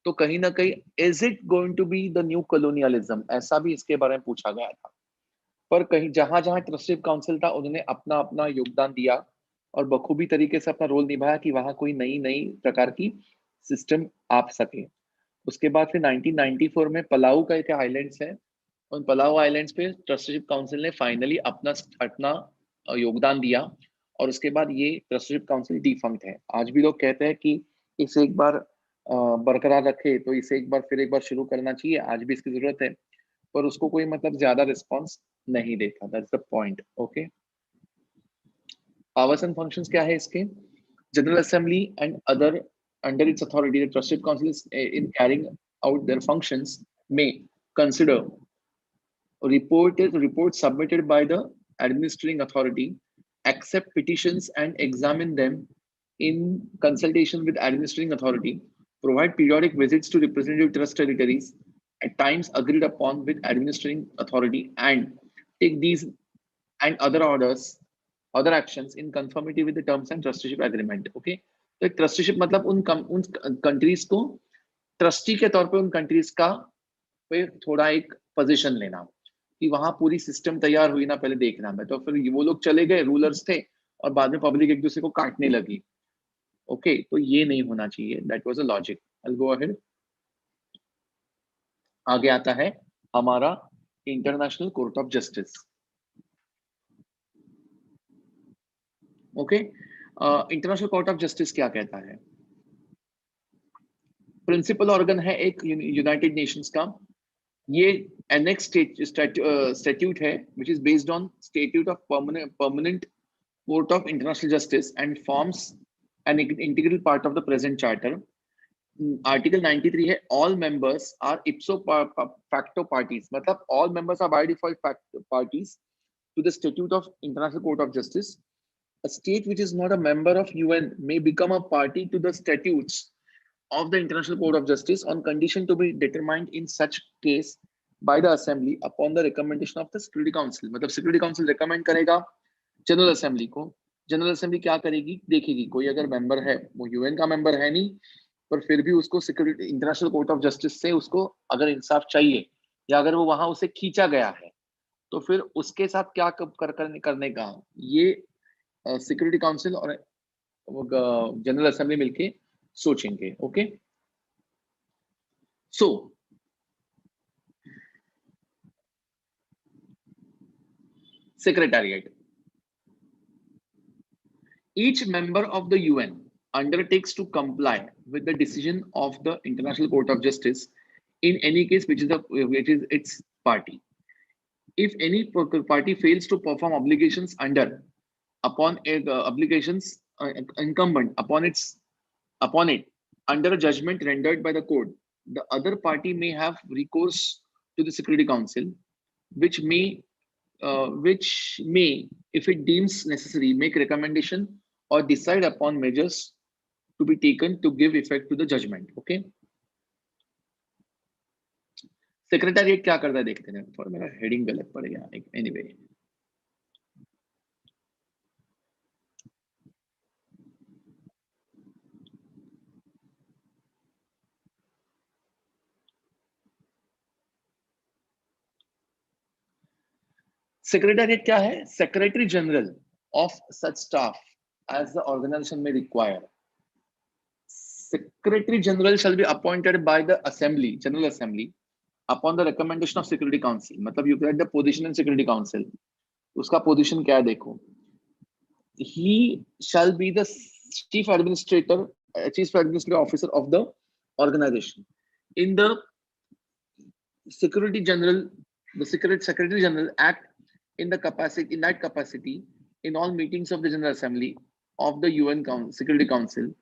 तो कहीं ना कहीं is it going to be the new colonialism, ऐसा भी इसके बारे में पूछा गया था। पर कहीं जहां जहां ट्रस्टीशिप काउंसिल था, उन्होंने अपना अपना योगदान दिया और बखूबी तरीके से अपना रोल निभाया कि वहां कोई नई नई प्रकार की सिस्टम आ सके। उसके बाद फिर 1994 में पलाऊ का एक आइलैंड्स है, उन पलाऊ आइलैंड्स पे ट्रस्टीशिप काउंसिल ने फाइनली अपना अपना योगदान दिया, और उसके बाद ये ट्रस्टीशिप काउंसिल डिफंक्ट है। आज भी लोग कहते हैं कि इसे एक बार बरकरार रखे, तो इसे एक बार शुरू करना चाहिए, आज भी इसकी जरूरत है, पर उसको कोई मतलब ज्यादा रिस्पॉन्स नहीं देता। That's the point. Okay, powers and functions क्या है इसके? General assembly and other under its authority, the trusteeship council in carrying out their functions may consider reports submitted by the administering authority, accept petitions and examine them in consultation with administering authority, provide periodic visits to representative trust territories at times agreed upon with administering authority, and take these and other actions in conformity with the terms and trusteeship agreement. Okay, तो trusteeship मतलब उन countries को trustee के तौर पे उन countries का पे थोड़ा एक पोजीशन लेना, कि वहां पूरी सिस्टम तैयार हुई ना, पहले देखना है। तो फिर वो लोग चले गए, रूलर्स थे, और बाद में पब्लिक एक दूसरे को काटने लगी। ओके, तो ये नहीं होना चाहिए। That was a logic. I will go ahead. आगे आता है हमारा international court of justice. Okay, international court of justice क्या कहता है? प्रिंसिपल ऑर्गन है एक यूनाइटेड नेशंस का। ये एनेक्स स्टैट्यूट है which is based on statute of permanent court of international justice and forms an integral part of the present charter. Article 93 है, all members are ipso facto parties, मतलब all members are by default parties to the statute of international court of justice. A state which is not a member of UN may become a party to the statutes of the International Court of Justice on condition to be determined in such case by the Assembly upon the recommendation of the Security Council. मतलब Security Council recommend करेगा general assembly को। General assembly क्या करेगी? देखेगी कोई अगर member है, वो यूएन का मेंबर है नहीं, पर फिर भी उसको security international court of justice से उसको अगर इंसाफ चाहिए, या अगर वो वहां उसे खींचा गया है, तो फिर उसके साथ क्या करने का ये सिक्योरिटी काउंसिल और जनरल असेंबली मिलके सोचेंगे। Okay, so secretariat, each member of the UN undertakes to comply with the decision of the International Court of Justice in any case which is its party. If any party fails to perform obligations incumbent upon its Upon it, under a judgment rendered by the court, the other party may have recourse to the Security Council, which may, if it deems necessary, make recommendation or decide upon measures to be taken to give effect to the judgment. Okay. Secretariat क्या करता है देखते हैं, थोड़ा मेरा heading गलत पड़ गया, एनीवे सेक्रेटेरिएट क्या है? Secretary general of such staff as the organization में require. Secretary General shall be appointed by the Assembly, General Assembly, upon the recommendation of Security Council. मतलब you get the position in Security Council. उसका position क्या है देखो. He shall be the chief administrative officer of the organization. In the Secretary General, the Secretary General act in that capacity in all meetings of the General Assembly of the UN Security Council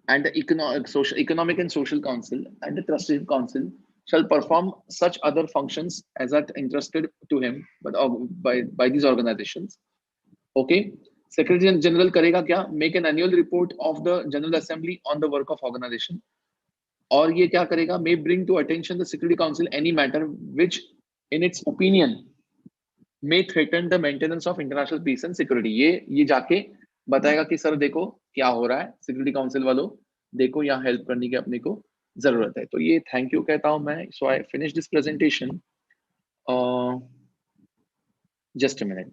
and the Economic and Social Council and the Trusteeship Council shall perform such other functions as are entrusted to him by these organizations. Okay. Secretary General करेगा क्या? Make an annual report of the General Assembly on the work of organization. और ये क्या करेगा? May bring to attention the Security Council any matter which, in its opinion, may threaten the maintenance of international peace and security. ये जाके बताएगा कि sir देखो क्या हो रहा है, सिक्योरिटी काउंसिल वालों देखो यहाँ हेल्प करने की अपने को जरूरत है. तो ये थैंक यू कहता हूं मैं. So I finish this presentation. Just a minute.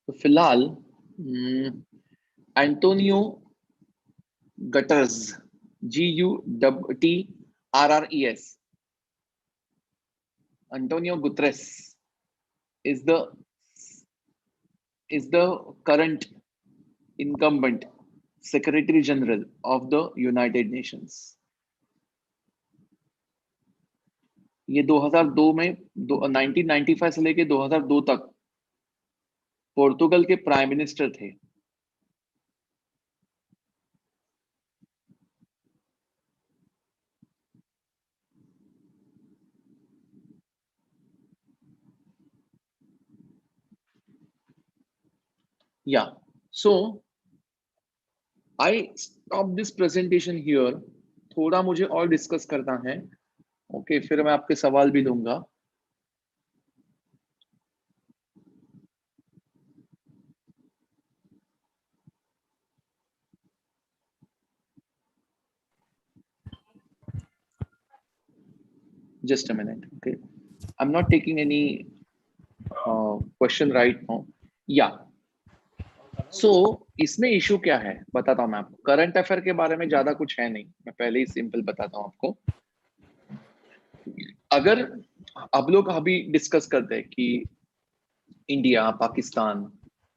तो फिलहाल Antonio Guterres, GUTRRES, Antonio Guterres is the current incumbent Secretary General of the United Nations. ये 2002 में 1995 से लेके 2002 तक पोर्तुगल के प्राइम मिनिस्टर थे. Yeah, so I stop this presentation here. थोड़ा मुझे और डिस्कस करना है. ओके, फिर मैं आपके सवाल भी दूंगा. Just a minute. Okay, I'm not taking any question right now. Yeah. So इसमें इशू क्या है बताता हूँ मैं आपको. करंट अफेयर के बारे में ज्यादा कुछ है नहीं, मैं पहले ही सिंपल बताता हूँ आपको. अगर अब लोग अभी डिस्कस करते हैं कि इंडिया पाकिस्तान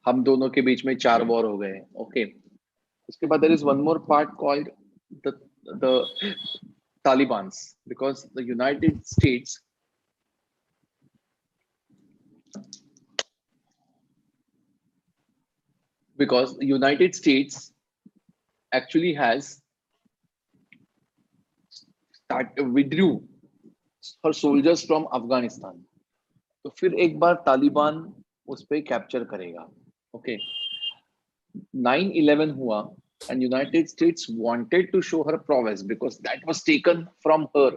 हम दोनों के बीच में 4 वॉर हो गए. ओके, उसके बाद there is one more part called the Taliban's, because the United States actually has withdrew her soldiers from Afghanistan. तो फिर एक बार तालिबान उस पे कैप्चर करेगा. ओके, 9/11 हुआ and United States wanted to show her prowess because that was taken from her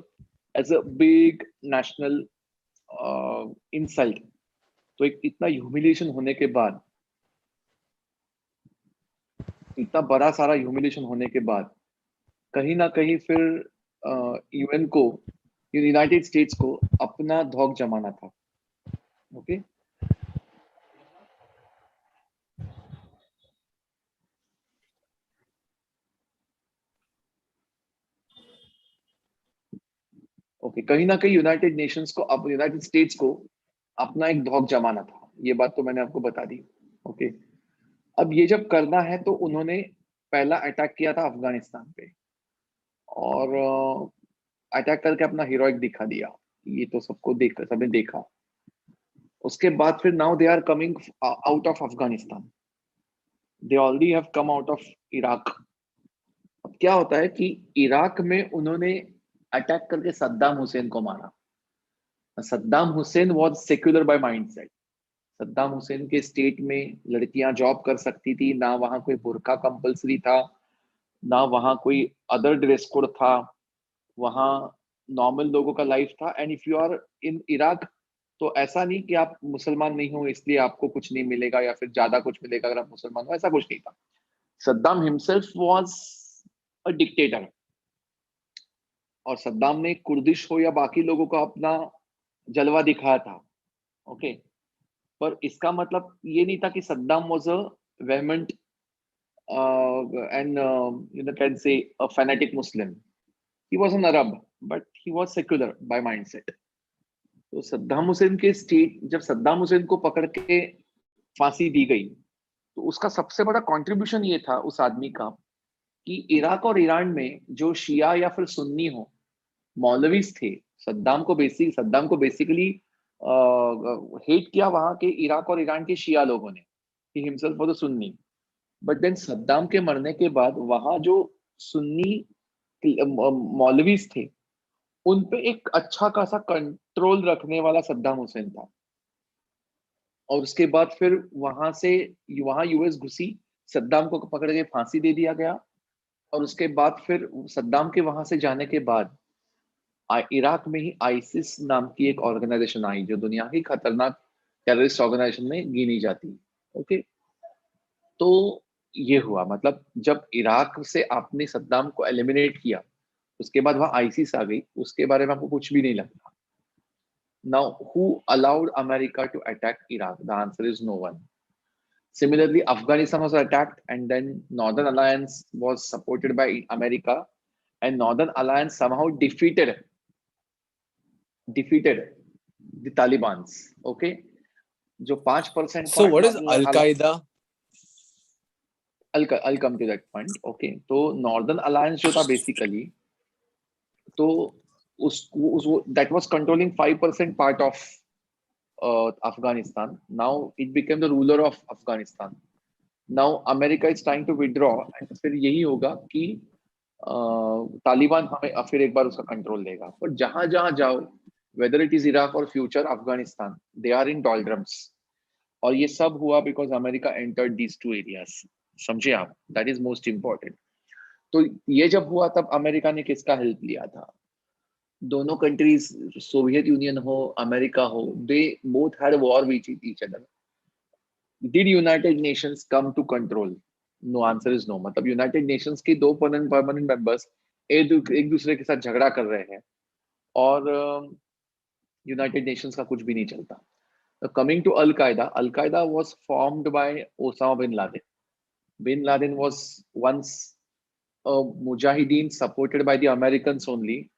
as a big national insult. तो एक इतना ह्यूमिलिएशन होने के बाद, इतना बड़ा सारा ह्यूमिलिएशन होने के बाद कहीं ना कहीं फिर यूएन को, यूनाइटेड स्टेट्स को अपना धौक जमाना था. ओके, ओके, कहीं ना कहीं यूनाइटेड नेशंस को, अब यूनाइटेड स्टेट्स को अपना एक धौक जमाना था. ये बात तो मैंने आपको बता दी. ओके, अब ये जब करना है तो उन्होंने पहला अटैक किया था अफगानिस्तान पे और अटैक करके अपना हीरोइक दिखा दिया. ये तो सबने देखा. उसके बाद फिर now they are coming out of Afghanistan, they already have come out of Iraq. अब क्या होता है कि इराक में उन्होंने अटैक करके सद्दाम हुसैन को मारा। Saddam Hussein was secular by mindset. Saddam Hussein के स्टेट में लड़कियां जॉब कर सकती थी, ना वहां कोई बुर्का कंपलसरी था, ना वहां कोई अदर ड्रेस कोड था, वहां नॉर्मल लोगों का लाइफ था। And if you are in Iraq, तो ऐसा नहीं कि आप मुसलमान नहीं हो इसलिए आपको कुछ नहीं मिलेगा या फिर ज्यादा कुछ मिलेगा अगर आप मुसलमान हो, ऐसा कुछ नहीं था। Saddam himself was a dictator, और सद्दाम ने कुर्दिश हो या बाकी लोगों का अपना जलवा दिखाया था। ओके, पर इसका मतलब ये नहीं था कि Saddam was a vehement and you know can say a fanatic Muslim. He was an Arab but he was secular by mindset. तो सद्दाम हुसैन के स्टेट, जब सद्दाम हुसैन को पकड़ के फांसी दी गई, तो उसका सबसे बड़ा कंट्रीब्यूशन ये था उस आदमी का कि इराक और ईरान में जो शिया या फिर सुन्नी हो मौलवीज थे, सद्दाम को बेसिकली हेट किया वहां के इराक और ईरान के शिया लोगों ने, he himself was a Sunni. But then Saddam के मरने के बाद वहां जो सुन्नी मौलवीज थे, उन पे एक अच्छा खासा कंट्रोल रखने वाला सद्दाम हुसैन था। और उसके बाद फिर वहां यूएस घुसी, सद्दाम को पकड़ के फांसी दे दिया गया। और उसके बाद फिर सद्दाम के वहां से जाने के बाद इराक में ही आईसिस नाम की एक ऑर्गेनाइजेशन आई, जो दुनिया की खतरनाक टेररिस्ट ऑर्गेनाइजेशन में गिनी जाती है। ओके, तो ये हुआ, मतलब जब इराक से आपने सद्दाम को एलिमिनेट किया, उसके बाद वहां आईसिस आ गई, उसके बारे में आपको कुछ भी नहीं लगता। Now who allowed America to attack Iraq? The answer is no one. Similarly, Afghanistan was attacked, and then Northern Alliance was supported by America, and Northern Alliance somehow defeated the Taliban's. Okay, जो 5% So था what is Northern Al Alliance, Qaeda? I'll come to that point. Okay, तो Northern Alliance जो था basically, तो that was controlling 5% part of Afghanistan. Now it became the ruler of Afghanistan. Now America is trying to withdraw, and फिर यही होगा कि तालिबान हमें फिर एक बार उसका कंट्रोल लेगा। पर जहां जहां जाओ, वेदर इट इज इराक और future Afghanistan, they are in doldrums. और ये सब हुआ because America entered these two areas. समझे आप? That is most important. तो ये जब हुआ तब अमेरिका ने किसका हेल्प लिया था? दोनों कंट्रीज, सोवियत यूनियन हो अमेरिका हो, they both had war with each other. Did United Nations come to control? No, answer is no. मतलब यूनाइटेड नेशंस के दो परमानेंट मेंबर्स एक दूसरे के साथ झगड़ा कर रहे हैं, और यूनाइटेड नेशंस का कुछ भी नहीं चलता। Coming to Al Qaeda was formed by Osama bin Laden. Bin Laden was once a mujahideen supported by the Americans only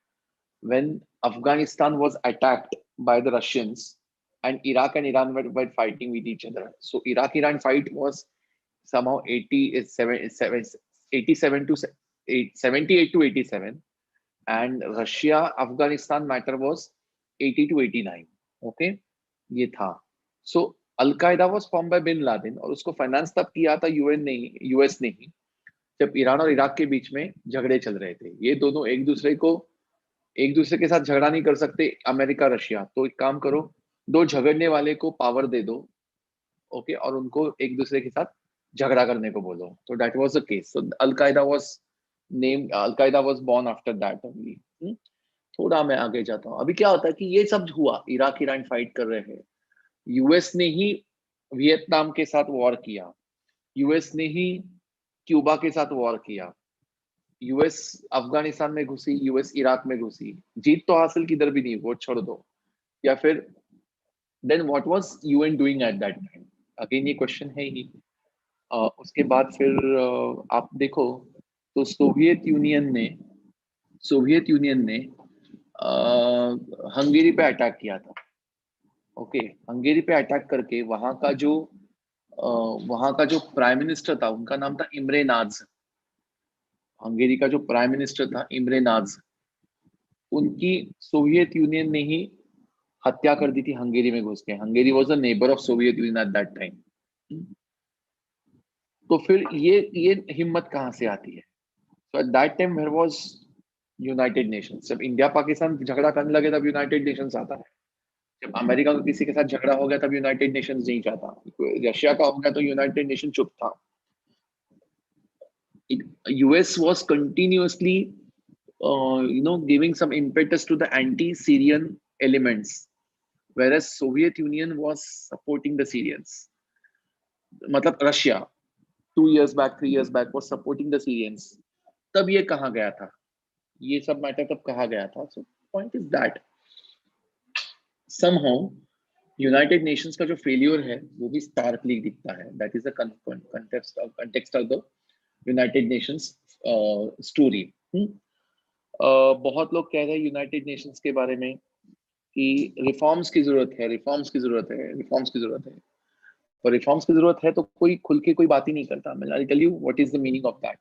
when Afghanistan was attacked by the Russians, and Iraq and Iran were fighting with each other. So Iraq-Iran fight was somehow 87 to 78 to 87, and Russia-Afghanistan matter was 80 to 89. Okay, ये था। So Al-Qaeda was formed by Bin Laden, और उसको finance तब किया था US ने ही, जब Iran और इराक के बीच में झगड़े चल रहे थे। ये दोनों एक दूसरे के साथ झगड़ा नहीं कर सकते, अमेरिका रशिया। तो एक काम करो, दो झगड़ने वाले को पावर दे दो, ओके, और उनको एक दूसरे के साथ झगड़ा करने को बोलो। तो that was the case. So Al Qaeda was born after that only. थोड़ा मैं आगे जाता हूँ। अभी क्या होता है कि ये सब हुआ, इराक ईरान फाइट कर रहे हैं, यूएस ने ही वियतनाम के साथ वॉर किया, यूएस ने ही क्यूबा के साथ वॉर किया, यूएस अफगानिस्तान में घुसी, यूएस इराक में घुसी, जीत तो हासिल किधर भी नहीं, वो छोड़ दो। या फिर then what was UN doing at that time? Again ये क्वेश्चन है ही। उसके बाद फिर आप देखो तो सोवियत यूनियन ने हंगेरी पे अटैक किया था। ओके, हंगेरी पे अटैक करके वहां का जो प्राइम मिनिस्टर था, उनका नाम था इमरे नाज। हंगेरी का जो प्राइम मिनिस्टर था इमरे नाज, उनकी सोवियत यूनियन ने ही हत्या कर दी थी हंगेरी में घुस के. Hungary was a neighbour of Soviet union eight that time. तो फिर ये हिम्मत कहाँ से आती है? So at that time there was United Nations. जब इंडिया पाकिस्तान झगड़ा करने लगे तब यूनाइटेड नेशंस आता है. जब अमेरिका का किसी के साथ झगड़ा हो गया तब यूनाइटेड नेशंस नहीं चाहता. रशिया का हो गया तो यूनाइटेड नेशन चुप था. US was continuously giving some impetus to the anti-Syrian elements, whereas Soviet Union was supporting the Syrians. मतलब Russia 2 years back 3 years back was supporting the Syrians. तब ये कहाँ गया था? ये सब मैटर तब कहा गया था. So point is that somehow United Nations का जो फेलियर है वो भी स्टार्कली दिखता है. That is the context of the United Nations story. बहुत लोग कह रहे हैं यूनाइटेड नेशंस के बारे में कि रिफॉर्म्स की जरूरत है, रिफॉर्म्स की जरूरत है, रिफॉर्म्स की जरूरत है. और रिफॉर्म्स की जरूरत है तो कोई खुल के कोई बात ही नहीं करता. I tell you what is the meaning of that.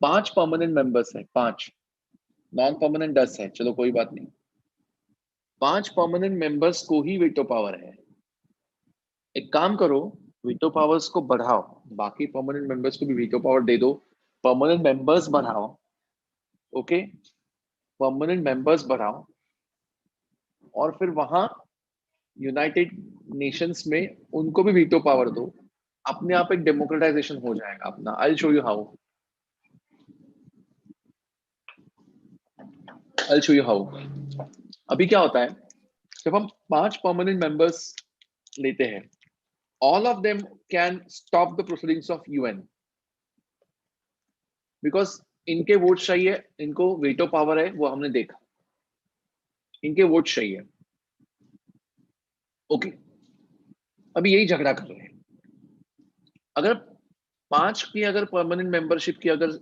5 permanent members है, 5 नॉन परमानेंट 10 है. चलो कोई बात नहीं. 5 परमानेंट मेंबर्स को ही वीटो पावर है. एक काम करो, वीटो पावर्स को बढ़ाओ, बाकी परमानेंट मेंबर्स को भी वीटो पावर दे दो. परमानेंट मेंबर्स बढ़ाओ. ओके, परमानेंट मेंबर्स बढ़ाओ और फिर वहां यूनाइटेड नेशंस में उनको भी वीटो पावर दो. अपने आप एक डेमोक्रेटाइजेशन हो जाएगा अपना. I will show you how. I'll show you how. अभी क्या होता है, जब हम 5 परमानेंट मेंबर्स लेते हैं, all of them can stop the proceedings of UN because इनके वोट चाहिए, इनको वेटो पावर है, वो हमने देखा. इनके वोट चाहिए. ओके, अभी यही झगड़ा कर रहे हैं. अगर 5 की अगर परमानेंट मेंबरशिप की अगर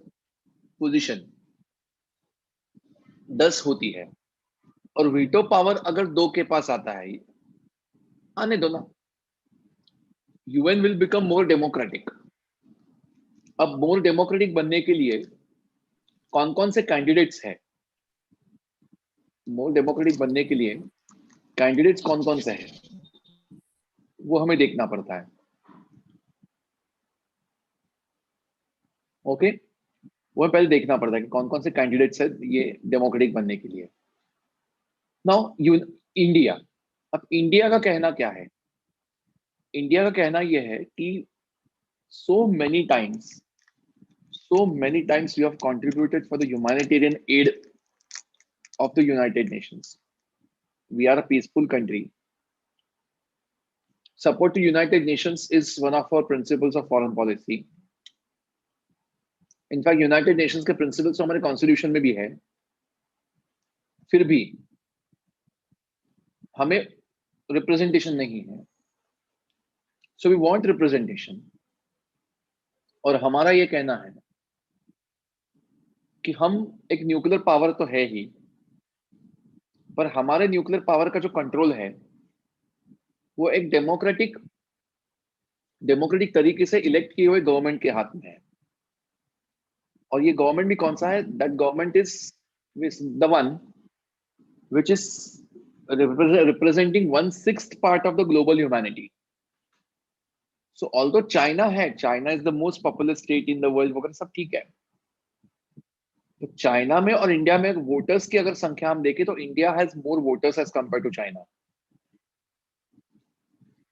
पोजीशन 10 होती है और वीटो पावर अगर 2 के पास आता है, आने दो ना. UN will become more democratic. अब मोर डेमोक्रेटिक बनने के लिए कौन कौन से कैंडिडेट्स हैं? मोर डेमोक्रेटिक बनने के लिए कैंडिडेट्स कौन कौन से हैं वो हमें देखना पड़ता है. ओके, वो पहले देखना पड़ता है कि कौन कौन से कैंडिडेट्स हैं ये डेमोक्रेटिक बनने के लिए. Now India. अब इंडिया का कहना क्या है? इंडिया का कहना यह है कि so many times we have contributed for the humanitarian aid of the United Nations. We are a peaceful country. Support to United Nations is one of our principles of foreign policy. In fact, United Nations के principles तो हमारे constitution में भी है. फिर भी हमें representation नहीं है. So we want representation. और हमारा ये कहना है कि हम एक न्यूक्लियर पावर तो है ही, पर हमारे न्यूक्लियर पावर का जो कंट्रोल है वो एक डेमोक्रेटिक तरीके से इलेक्ट किए हुए गवर्नमेंट के हाथ में है. और ये गवर्नमेंट भी कौन सा है? That government is the one which is representing 1/6 part of the global humanity. So although China is the most popular state in the world, वगैरह सब ठीक है. तो चाइना में और इंडिया में वोटर्स की अगर संख्या हम देखें तो India has more voters as compare to China.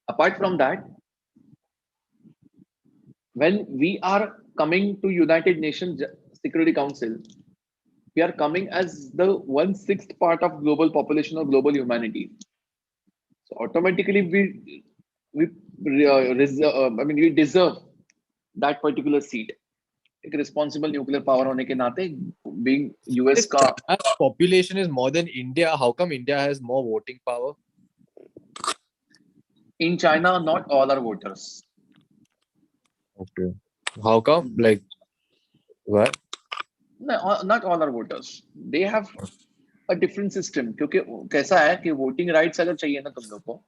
Apart from that, when we are coming to United Nations Security Council, we are coming as the 1/6 part of global population or global humanity. So automatically we we deserve that particular seat. एक responsible nuclear power होने के नाते, being US का As population is more than India, how come India has more voting power? in China, not all are voters. Okay. How come? Like, what? No, not all are voters. They have a different system. क्योंकि कैसा है कि voting rights अगर चाहिए ना तुम लोग को,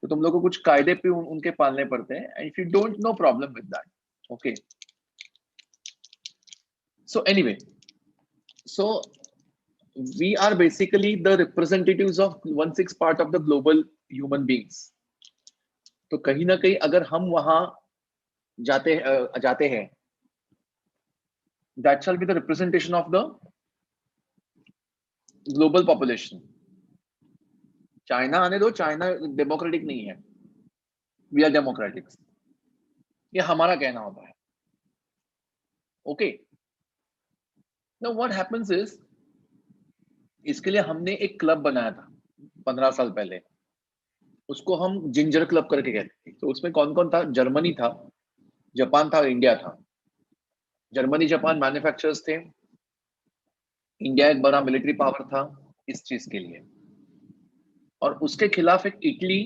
तो तुम लोग को कुछ कायदे पे उनके पालने पड़ते हैं. And if you don't, no problem with that. Okay. So anyway, so we are basically the representatives of 1/6 part of the global human beings. तो कहीं ना कहीं अगर हम वहां जाते हैं, that shall be the representation of the global population. China आने दो, चाइना डेमोक्रेटिक नहीं है, वी आर डेमोक्रेटिक, ये हमारा कहना होता है. Okay, now what happens is, इसके लिए हमने एक क्लब बनाया था 15 साल पहले, उसको हम जिंजर क्लब करके कहते थे. तो उसमें कौन कौन था? जर्मनी था, जापान था, इंडिया था. जर्मनी जापान मैन्युफैक्चरर्स थे, इंडिया एक बड़ा मिलिट्री पावर था इस चीज के लिए, और उसके खिलाफ एक Italy,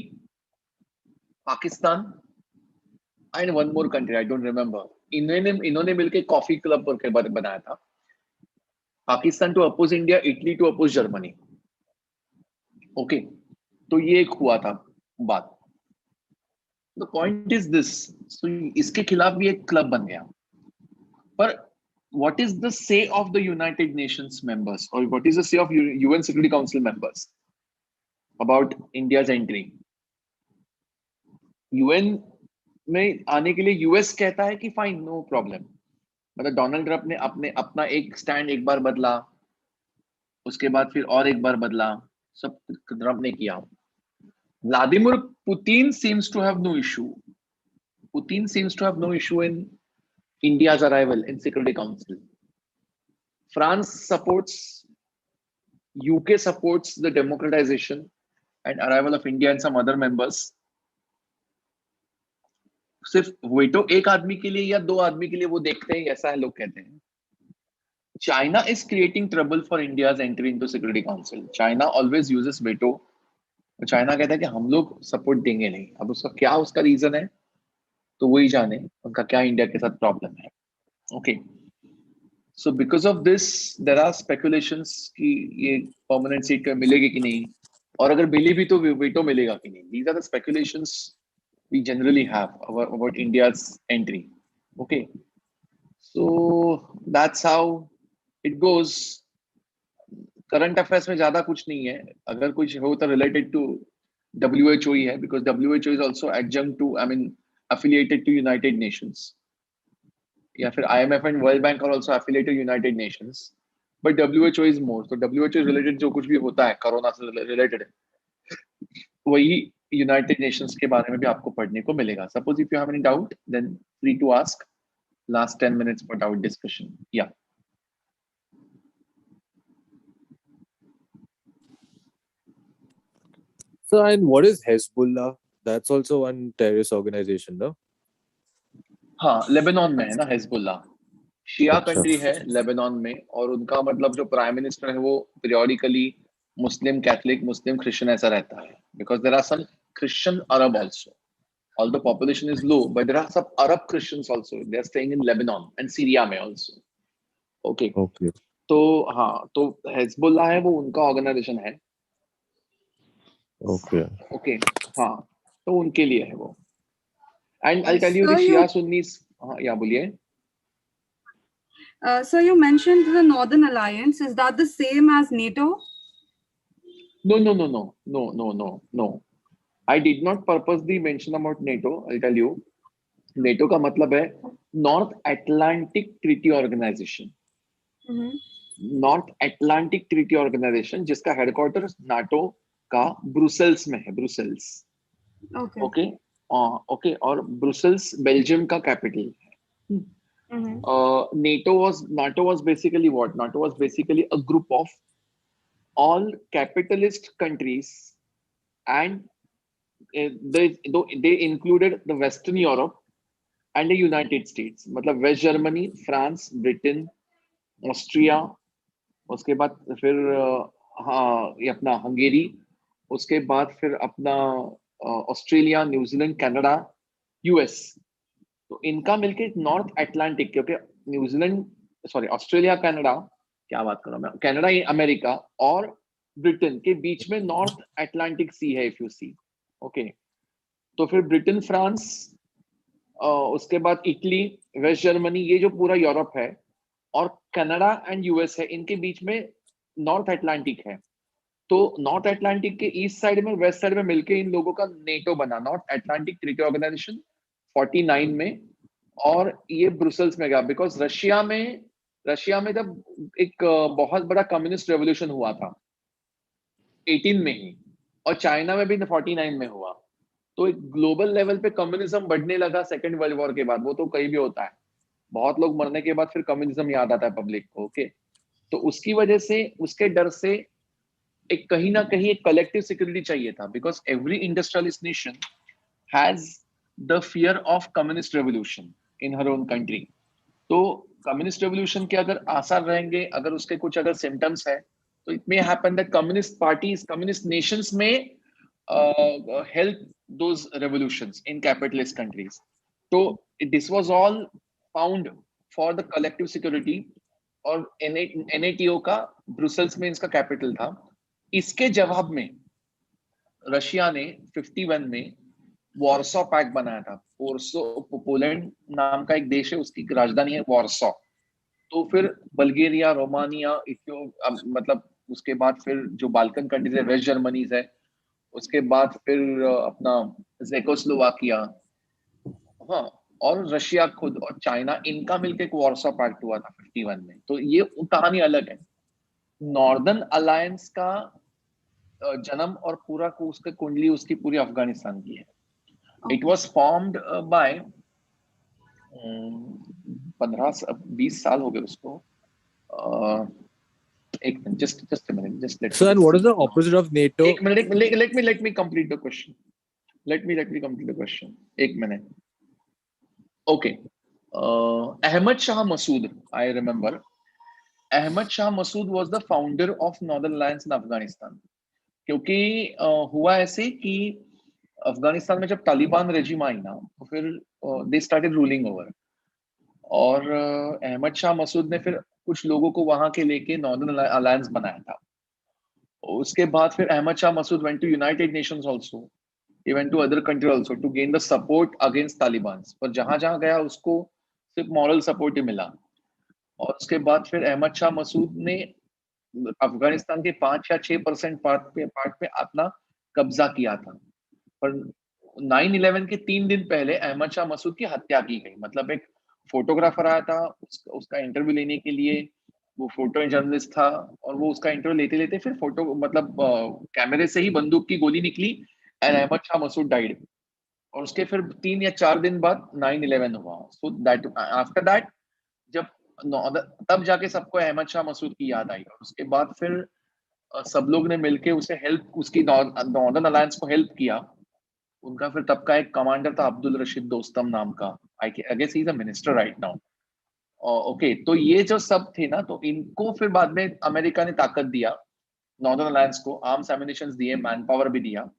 Pakistan and one more country I don't remember, इन्होंने मिलकर कॉफी क्लब करके बनाया था. Pakistan to oppose India, Italy to oppose Germany. Okay, तो ये एक हुआ था बात. The point is this, so इसके खिलाफ भी एक क्लब बन गया. पर what is the say of the United Nations members, or what is the say of UN Security Council members about India's entry? UN में आने के लिए यूएस कहता है कि फाइन, नो प्रॉब्लम. मतलब डोनाल्ड ट्रंप ने अपना एक स्टैंड एक बार बदला, उसके बाद फिर और एक बार बदला, सब ट्रंप ने किया. Vladimir Putin seems to have no issue. Putin seems to have no issue in India's arrival in Security Council. France supports, UK supports the democratization and arrival of India and some other members. सिर्फ veto एक आदमी के लिए या दो आदमी के लिए वो देखते हैं, ऐसा है लोग कहते हैं. China is creating trouble for India's entry into Security Council. China always uses veto. China कहता है कि हम लोग सपोर्ट देंगे नहीं. अब उसका रीजन है तो वही जाने, उनका क्या इंडिया के साथ प्रॉब्लम है. Okay, so because of this there are speculations कि ये परमानेंट सीट मिलेगी कि नहीं, और अगर मिली भी तो वेटो मिलेगा कि नहीं. These are the speculations we generally have about India's entry. Okay, so that's how it goes. Current affairs में ज्यादा कुछ नहीं है. अगर कुछ हो तो related to WHO ही है, because WHO is also adjunct to, I mean, affiliated to United Nations. या फिर IMF and World Bank are also affiliated to United Nations, but WHO is more. So WHO related जो कुछ भी होता है corona से related है, वही यूनाइटेड नेशंस के बारे में भी आपको पढ़ने को मिलेगा. Suppose if you have any doubt, then free to ask. Last 10 minutes for doubt discussion. या So, and what is Hezbollah? That's also one terrorist organization, no? हाँ, लेबनान में है ना हेजबुल्ला. शिया अच्छा. कंट्री है लेबनान में, और उनका मतलब जो प्राइम मिनिस्टर है वो periodically Muslim, Catholic, Muslim, Christian ऐसा रहता है. Because there are some Christian Arab also. Although population is low, but there are some Arab Christians also. They are staying in Lebanon and Syria में also. Okay. Okay. तो हाँ, तो Hezbollah है वो उनका ऑर्गेनाइजेशन है. Okay. ओके, हाँ, तो उनके लिए है वो. And I tell you So the you, Shia Sunnis. हाँ, या बोलिए. so you mentioned the Northern Alliance. Is that the same as NATO? No. I did not purposely mention about NATO. I'll tell you. NATO का मतलब है North Atlantic Treaty Organization. North Atlantic Treaty Organization जिसका headquarter NATO का Brussels में है. Brussels. Okay. Okay, okay, और Brussels Belgium का capital है. NATO was basically what? NATO was basically a group of all capitalist countries, and they included the Western Europe and the United States. मतलब West Germany, France, Britain, Austria, उसके बाद फिर हाँ ये अपना हंगेरी, उसके बाद फिर अपना ऑस्ट्रेलिया, न्यूजीलैंड, कनाडा, यूएस. तो इनका मिलके नॉर्थ अटलांटिक, क्योंकि न्यूजीलैंड, सॉरी, ऑस्ट्रेलिया, कनाडा, क्या बात कर रहा हूँ मैं, कनाडा, अमेरिका और ब्रिटेन के बीच में नॉर्थ अटलांटिक सी है, इफ यू सी. ओके, तो फिर ब्रिटेन, फ्रांस, उसके बाद इटली, वेस्ट जर्मनी, ये जो पूरा यूरोप है, और कनाडा एंड यूएस है, इनके बीच में नॉर्थ अटलांटिक है, तो नॉर्थ अटलांटिक के ईस्ट साइड में वेस्ट साइड में मिलके इन लोगों का नेटो बना, नॉर्थ अटलांटिक ट्रीटी ऑर्गेनाइजेशन 49 में, और ये ब्रुसेल्स में गया बिकॉज रशिया में जब एक बहुत बड़ा कम्युनिस्ट रेवोल्यूशन हुआ था 18 में ही, और चाइना में भी 49 में हुआ, तो एक ग्लोबल लेवल पे कम्युनिज्म बढ़ने लगा सेकेंड वर्ल्ड वॉर के बाद। वो तो कहीं भी होता है, बहुत लोग मरने के बाद फिर कम्युनिज्म याद आता है पब्लिक को। ओके, तो उसकी वजह से, उसके डर से एक कहीं ना कहीं एक कलेक्टिव सिक्योरिटी चाहिए था, because every industrialist nation has the fear of communist revolution in her own country. तो कम्युनिस्ट रेवोल्यूशन के अगर आसार रहेंगे, अगर उसके कुछ अगर सिम्टम्स है, तो it may happen that communist parties, communist Nations में help those revolutions in capitalist countries. So this was all found for the collective security, और NATO का ब्रुसेल्स में इसका कैपिटल था। इसके जवाब में रशिया ने 51 में वॉर्सो पैक्ट बनाया था। पोलैंड नाम का एक देश है, उसकी राजधानी है वॉर्सो। तो फिर बल्गेरिया, रोमानिया, मतलब उसके बाद फिर जो बाल्कन कंट्रीज है, वेस्ट जर्मनी है, उसके बाद फिर अपना जेकोस्लोवाकिया, हाँ, और रशिया खुद और चाइना, इनका मिलकर एक वॉर्सो पैक्ट हुआ था 51 में। तो ये कहानी अलग है। नॉर्दर्न अलायंस का जन्म और पूरा को उसकी कुंडली उसकी पूरी अफगानिस्तान की है। इट वॉज फॉर्म्ड बाय 15-20 साल हो गए उसको। एक minute, just a minute, just let So me then just what is see. the opposite of NATO? एक minute, let me complete the question. Let me complete the question. एक minute. Okay. Ahmad Shah Massoud, I remember. Ahmad Shah Massoud was the founder of Northern Alliance in Afghanistan. क्योंकि हुआ ऐसे कि अफगानिस्तान में जब Taliban regime आई ना, तो फिर दे स्टार्टेड रूलिंग ओवर, और अहमद शाह मसूद ने फिर कुछ लोगों को वहां के लेके नॉर्दर्न अलायंस बनाया था। उसके बाद फिर Ahmad Shah Massoud went to United Nations also, he went to other country also to gain the support against Taliban, पर जहां जहां गया उसको सिर्फ मॉरल सपोर्ट ही मिला। और उसके बाद फिर अहमद शाह मसूद ने अफगानिस्तान के 5 या 6% पार्ट पे अपना कब्जा किया था। पर 9/11 के 3 दिन पहले अहमद शाह मसूद की हत्या की गई। मतलब एक फोटोग्राफर आया था उसका इंटरव्यू लेने के लिए, वो फोटो जर्नलिस्ट था, और वो उसका इंटरव्यू लेते लेते फिर फोटो मतलब कैमरे से ही बंदूक की गोली निकली एंड अहमद शाह मसूद डाइड। और उसके फिर 3 या 4 दिन बाद 9/11 हुआ। सो दैट आफ्टर दैट, जब तब जाके सबको अहमद शाह मसूद की याद आई, और उसके बाद फिर सब लोग ने मिलके उसे हेल्प, उसकी नॉर्दर्न अलायंस को हेल्प किया। उनका फिर तब का एक कमांडर था अब्दुल रशीद दोस्तम नाम का, I guess he is a minister right now. Okay, तो ये जो सब थे ना, तो इनको फिर बाद में अमेरिका ने ताकत दिया, नॉर्दर्न अलायंस को आर्म्स एमिनेशंस दिए, मैन पावर भी दिया,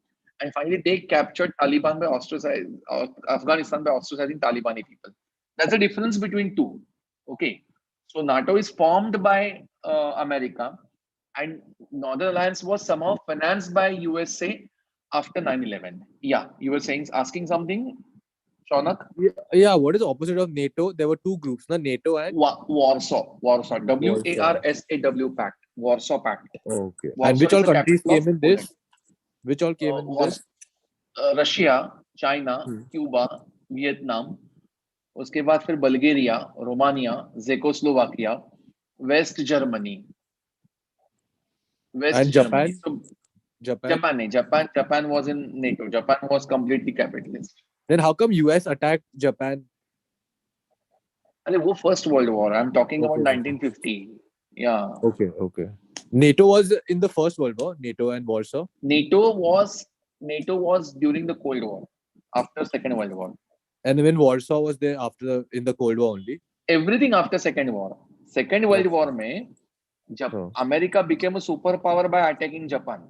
and finally they captured Taliban by Afghanistan by ostracizing Talibani people. That's the difference between two. Okay, so NATO is formed by America, and Northern Alliance was somehow financed by USA after 9/11. Yeah, you were asking something, Shaunak? Yeah, what is the opposite of NATO? There were two groups, na? NATO and Warsaw, WARSAW Pact, Warsaw Pact. okay. Warsaw And which is all the countries capital of came in Poland. this? Which all came in was this? Russia, China, Cuba, Vietnam, उसके बाद फिर Bulgaria, Romania, Czechoslovakia, West Germany, And Japan? Japan was in NATO. Japan was completely capitalist. Then how come US attacked Japan? अरे वो first world war, I am talking about Okay. 1950. Yeah. Okay. NATO was in the First World War, NATO and Warsaw. NATO was during the Cold War, after Second World War. And when Warsaw was there in the Cold War only. Everything after Second War. Second World War में जब America became a superpower by attacking Japan.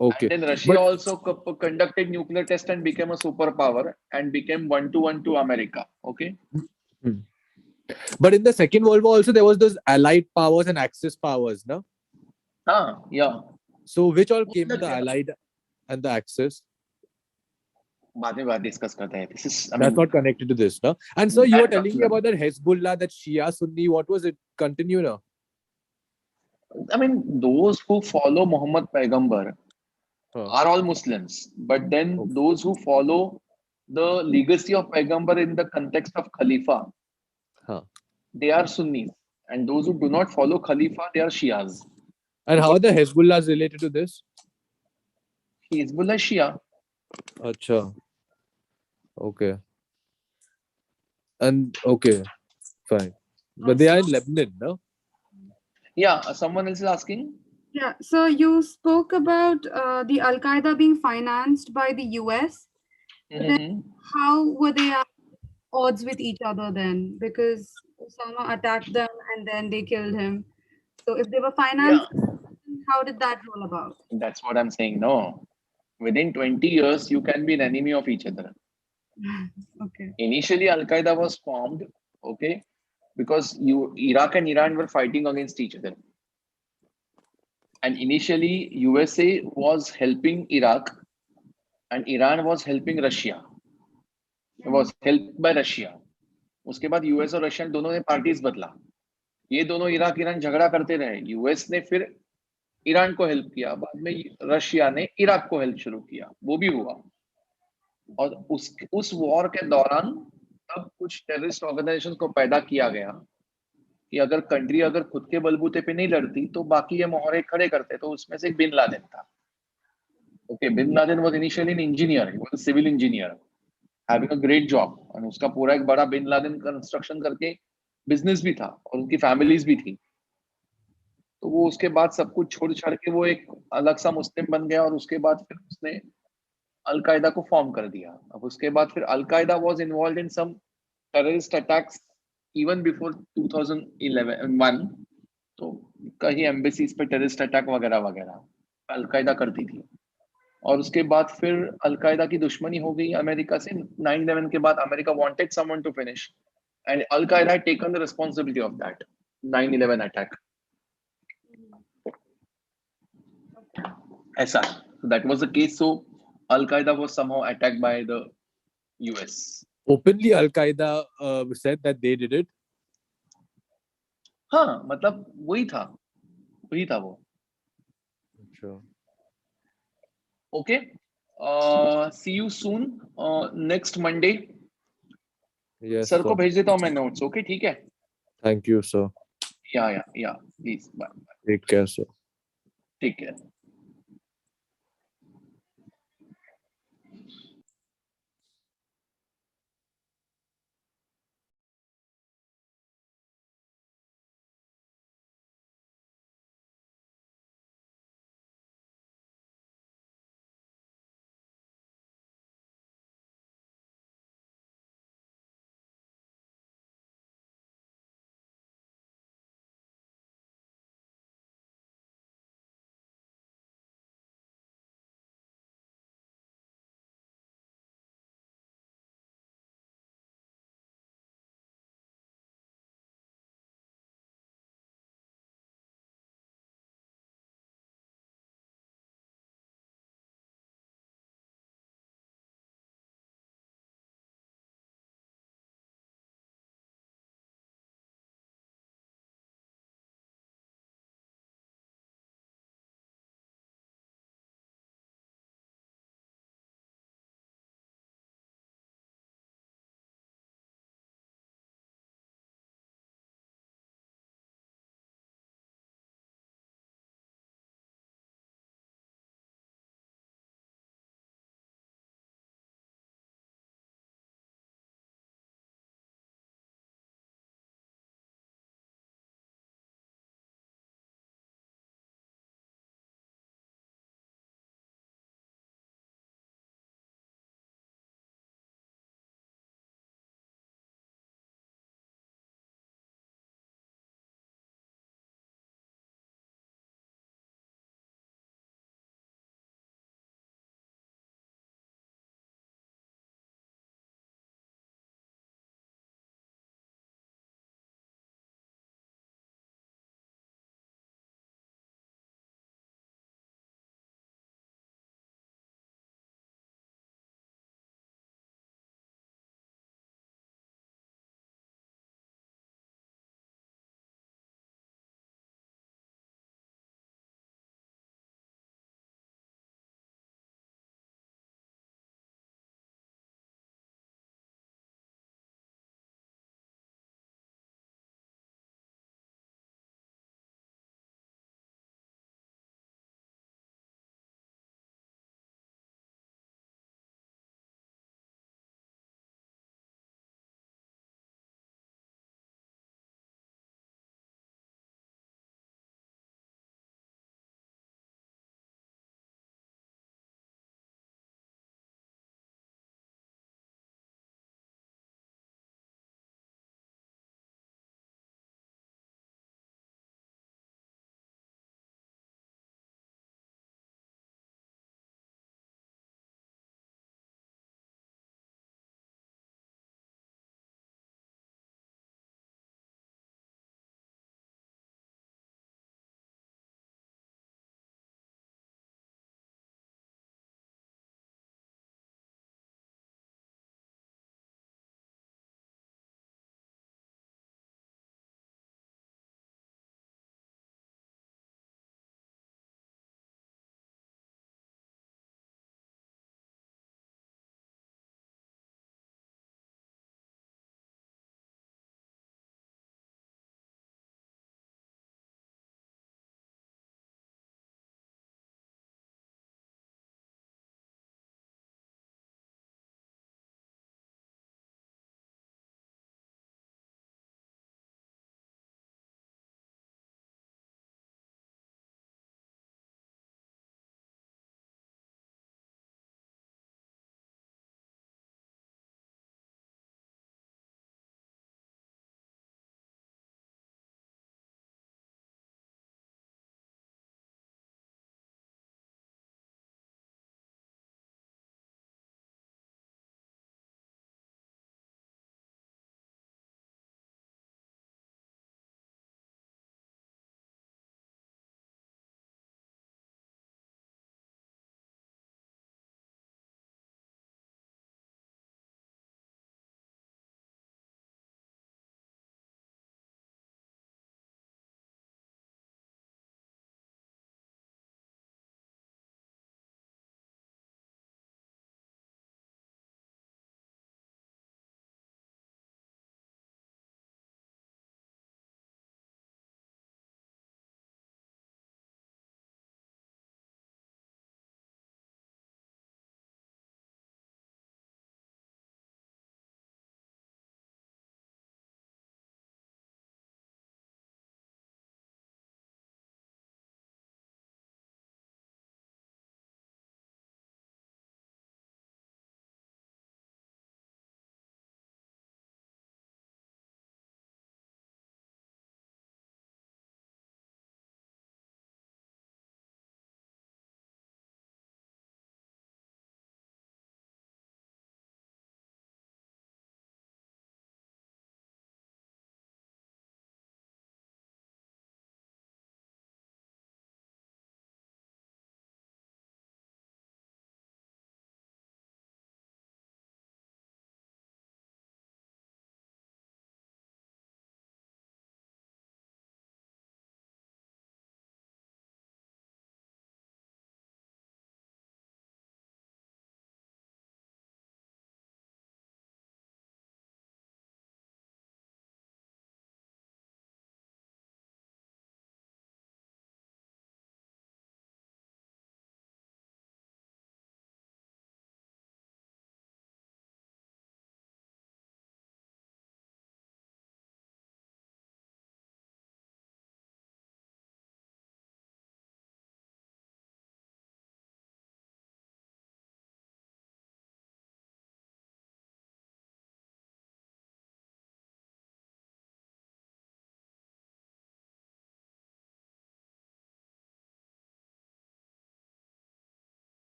Okay. And then Russia also conducted nuclear test and became a superpower and became 1-1 to America. Okay. But in the Second World War also there was those Allied powers and Axis powers, no? Yeah. So which all came, the Allied and the Axis? बाद में discuss करते हैं. This is, that's not connected to this, no? And so you were telling me about that Hezbollah, that Shia Sunni. What was it? Continue now. I mean, those who follow Muhammad Paigambar Huh. are all Muslims, but then Okay. those who follow the legacy of Paigambar in the context of Khalifa, Huh. they are Sunnis, and those who do not follow Khalifa, they are Shias. And how are the Hezbollahs related to this? Hezbollah Shia. Acha. Okay. And okay, fine. But they are in Lebanon, no? Yeah, someone else is asking. Yeah, so you spoke about the Al Qaeda being financed by the US. But then Mhm. how were they at odds with each other then? Because Osama attacked them and then they killed him. So if they were Yeah, financed, how did that roll about? that's what I'm saying. No, within 20 years, you can be an enemy of each other. Okay. Initially, Al Qaeda was formed, okay, because Iraq and Iran were fighting against each other. And initially, USA was helping Iraq and Iran was helping Russia. It was helped by Russia. उसके बाद US और Russian दोनों ने parties बदला. ये दोनों Iraq Iran झगड़ा करते रहे. यूएस ने फिर ईरान को हेल्प किया, बाद में रशिया ने इराक को हेल्प शुरू किया, वो भी हुआ. और उस वॉर के दौरान तब कुछ टेररिस्ट ऑर्गेनाइजेशन को पैदा किया गया कि अगर कंट्री अगर खुद के बलबूते पे नहीं लड़ती तो बाकी ये मोहरे खड़े करते. तो उसमें से एक बिन लादेन था. Okay, bin Laden was initially an engineer, he was a civil engineer having a great job, और उसका पूरा एक बड़ा बिन लादेन कंस्ट्रक्शन करके बिजनेस भी था और उनकी फैमिलीज भी थी. तो वो उसके बाद सब कुछ छोड़ छाड़ के वो एक अलग सा मुस्लिम बन गया और उसके बाद फिर उसने अल कायदा को फॉर्म कर दिया. अब उसके बाद फिर Al Qaeda was involved in some terrorist attacks even before 2011. तो कहीं एम्बेसीज पे टेररिस्ट अटैक वगैरह वगैरह अल कायदा करती थी. और उसके बाद फिर अल कायदा की दुश्मनी हो गई अमेरिका से. 9/11 के बाद America wanted someone to finish and al Qaeda had taken the responsibility of that 9/11 attack. ऐसा, that was the case. So Al Qaeda was somehow attacked by the US. Openly, Al Qaeda said that they did it. हाँ, मतलब वही था वो. Sure. Okay. See you soon. Next Monday. Yes, sir sir. को भेज देता हूँ मैं notes. Okay, ठीक है. Thank you, sir. Yeah. Please, bye. Take care, sir. Take care.